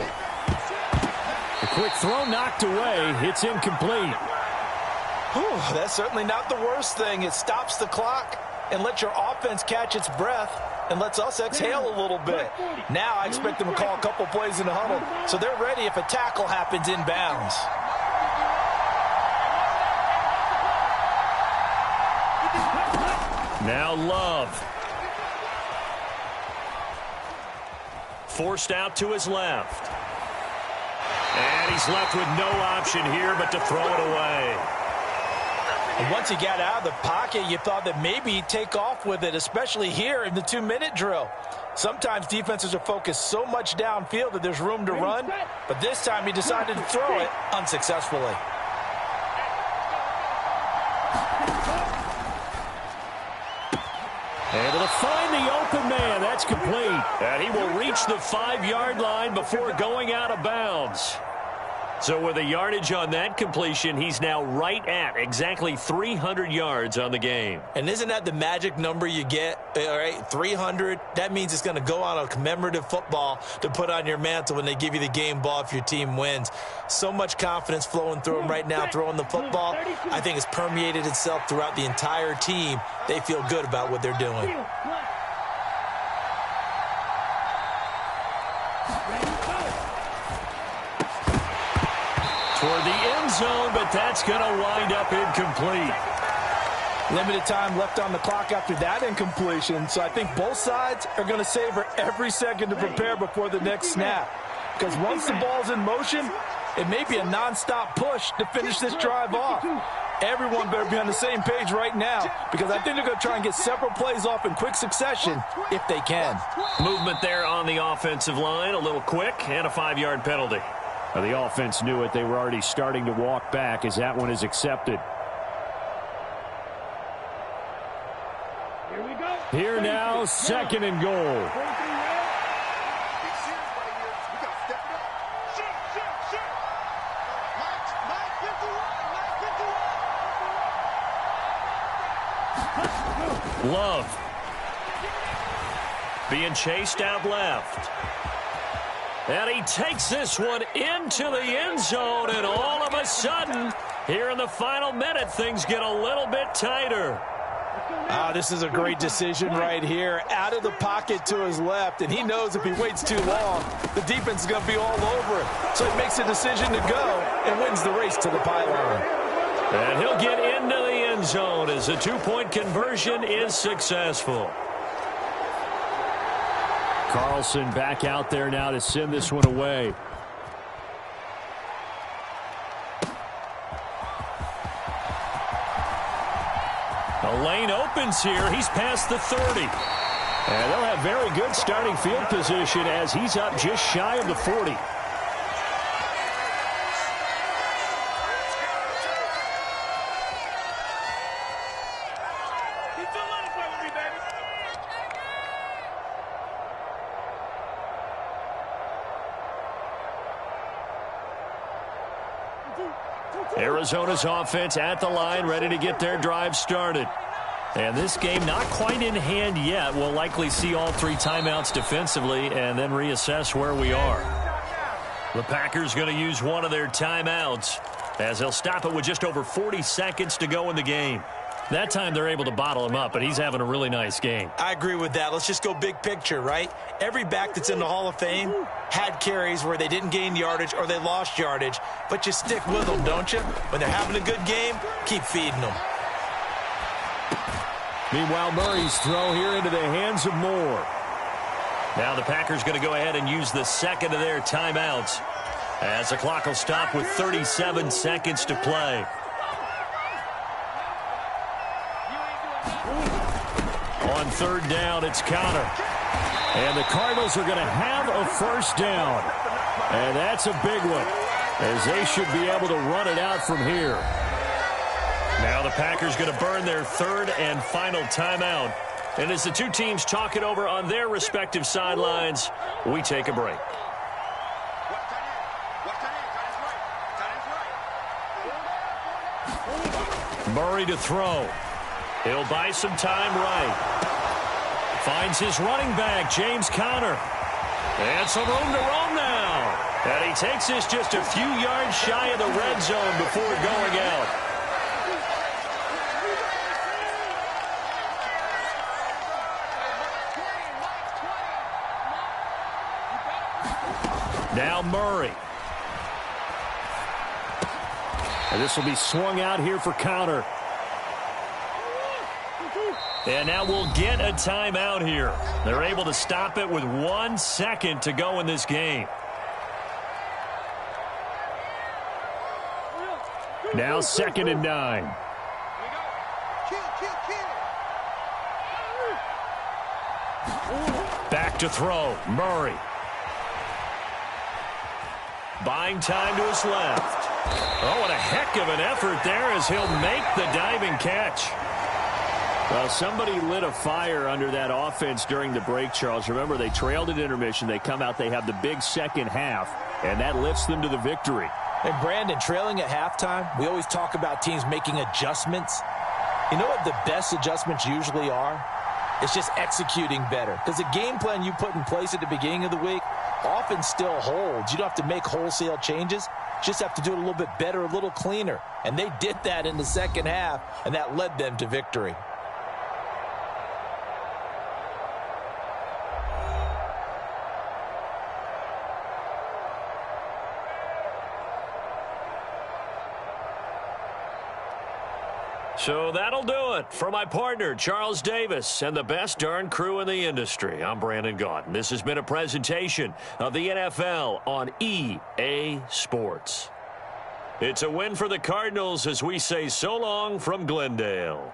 A quick throw knocked away. It's incomplete. Whew, that's certainly not the worst thing. It stops the clock and lets your offense catch its breath and lets us exhale a little bit. Now I expect them to call a couple plays in the huddle so they're ready if a tackle happens inbounds. Now Love. Forced out to his left. And he's left with no option here but to throw it away. And once he got out of the pocket, you thought that maybe he'd take off with it, especially here in the 2-minute drill. Sometimes defenses are focused so much downfield that there's room to run, but this time he decided to throw it unsuccessfully. Able to find the open man. That's complete. And he will reach the 5-yard line before going out of bounds. So with a yardage on that completion, he's now right at exactly 300 yards on the game. And isn't that the magic number you get? All right, 300. That means it's going to go on a commemorative football to put on your mantle when they give you the game ball if your team wins. So much confidence flowing through him right now throwing the football. I think it's permeated itself throughout the entire team. They feel good about what they're doing. Toward the end zone, but that's going to wind up incomplete. Limited time left on the clock after that incompletion, so I think both sides are going to savor every second to prepare before the next snap. Because once the ball's in motion, it may be a nonstop push to finish this drive off. Everyone better be on the same page right now, because I think they're going to try and get several plays off in quick succession if they can. Movement there on the offensive line, a little quick, and a 5-yard penalty. Well, the offense knew it. They were already starting to walk back as that one is accepted. Here we go. Here now, 2nd and goal. Love Being chased out left. And he takes this one into the end zone, and all of a sudden, here in the final minute, things get a little bit tighter. This is a great decision right here. Out of the pocket to his left, and he knows if he waits too long, the defense is going to be all over him. So he makes a decision to go and wins the race to the pylon. And he'll get into the end zone as the two-point conversion is successful. Carlson back out there now to send this one away. The lane opens here. He's past the 30. And they'll have very good starting field position as he's up just shy of the 40. Arizona's offense at the line, ready to get their drive started. And this game not quite in hand yet. We'll likely see all three timeouts defensively and then reassess where we are. The Packers going to use one of their timeouts as they'll stop it with just over 40 seconds to go in the game. That time they're able to bottle him up, but he's having a really nice game. I agree with that. Let's just go big picture, right? Every back that's in the Hall of Fame had carries where they didn't gain yardage or they lost yardage, but you stick with them, don't you? When they're having a good game, keep feeding them. Meanwhile, Murray's throw here into the hands of Moore. Now the Packers going to go ahead and use the second of their timeouts as the clock will stop with 37 seconds to play. On third down, it's counter. And the Cardinals are going to have a first down. And that's a big one, as they should be able to run it out from here. Now the Packers going to burn their third and final timeout. And as the two teams talk it over on their respective sidelines, we take a break. Murray to throw. He'll buy some time right. Finds his running back, James Conner. And some room to roam now. And he takes this just a few yards shy of the red zone before going out. Now Murray. And this will be swung out here for Conner. And now we'll get a timeout here. They're able to stop it with 1 second to go in this game. Now 2nd and 9. Back to throw. Murray. Buying time to his left. Oh, what a heck of an effort there as he'll make the diving catch. Well, somebody lit a fire under that offense during the break, Charles. Remember, they trailed at intermission. They come out, they have the big second half, and that lifts them to the victory. And Brandon, trailing at halftime, we always talk about teams making adjustments. You know what the best adjustments usually are? It's just executing better. Because the game plan you put in place at the beginning of the week often still holds. You don't have to make wholesale changes. You just have to do it a little bit better, a little cleaner. And they did that in the second half, and that led them to victory. So that'll do it for my partner, Charles Davis, and the best darn crew in the industry. I'm Brandon Gaudin. This has been a presentation of the NFL on EA Sports. It's a win for the Cardinals as we say so long from Glendale.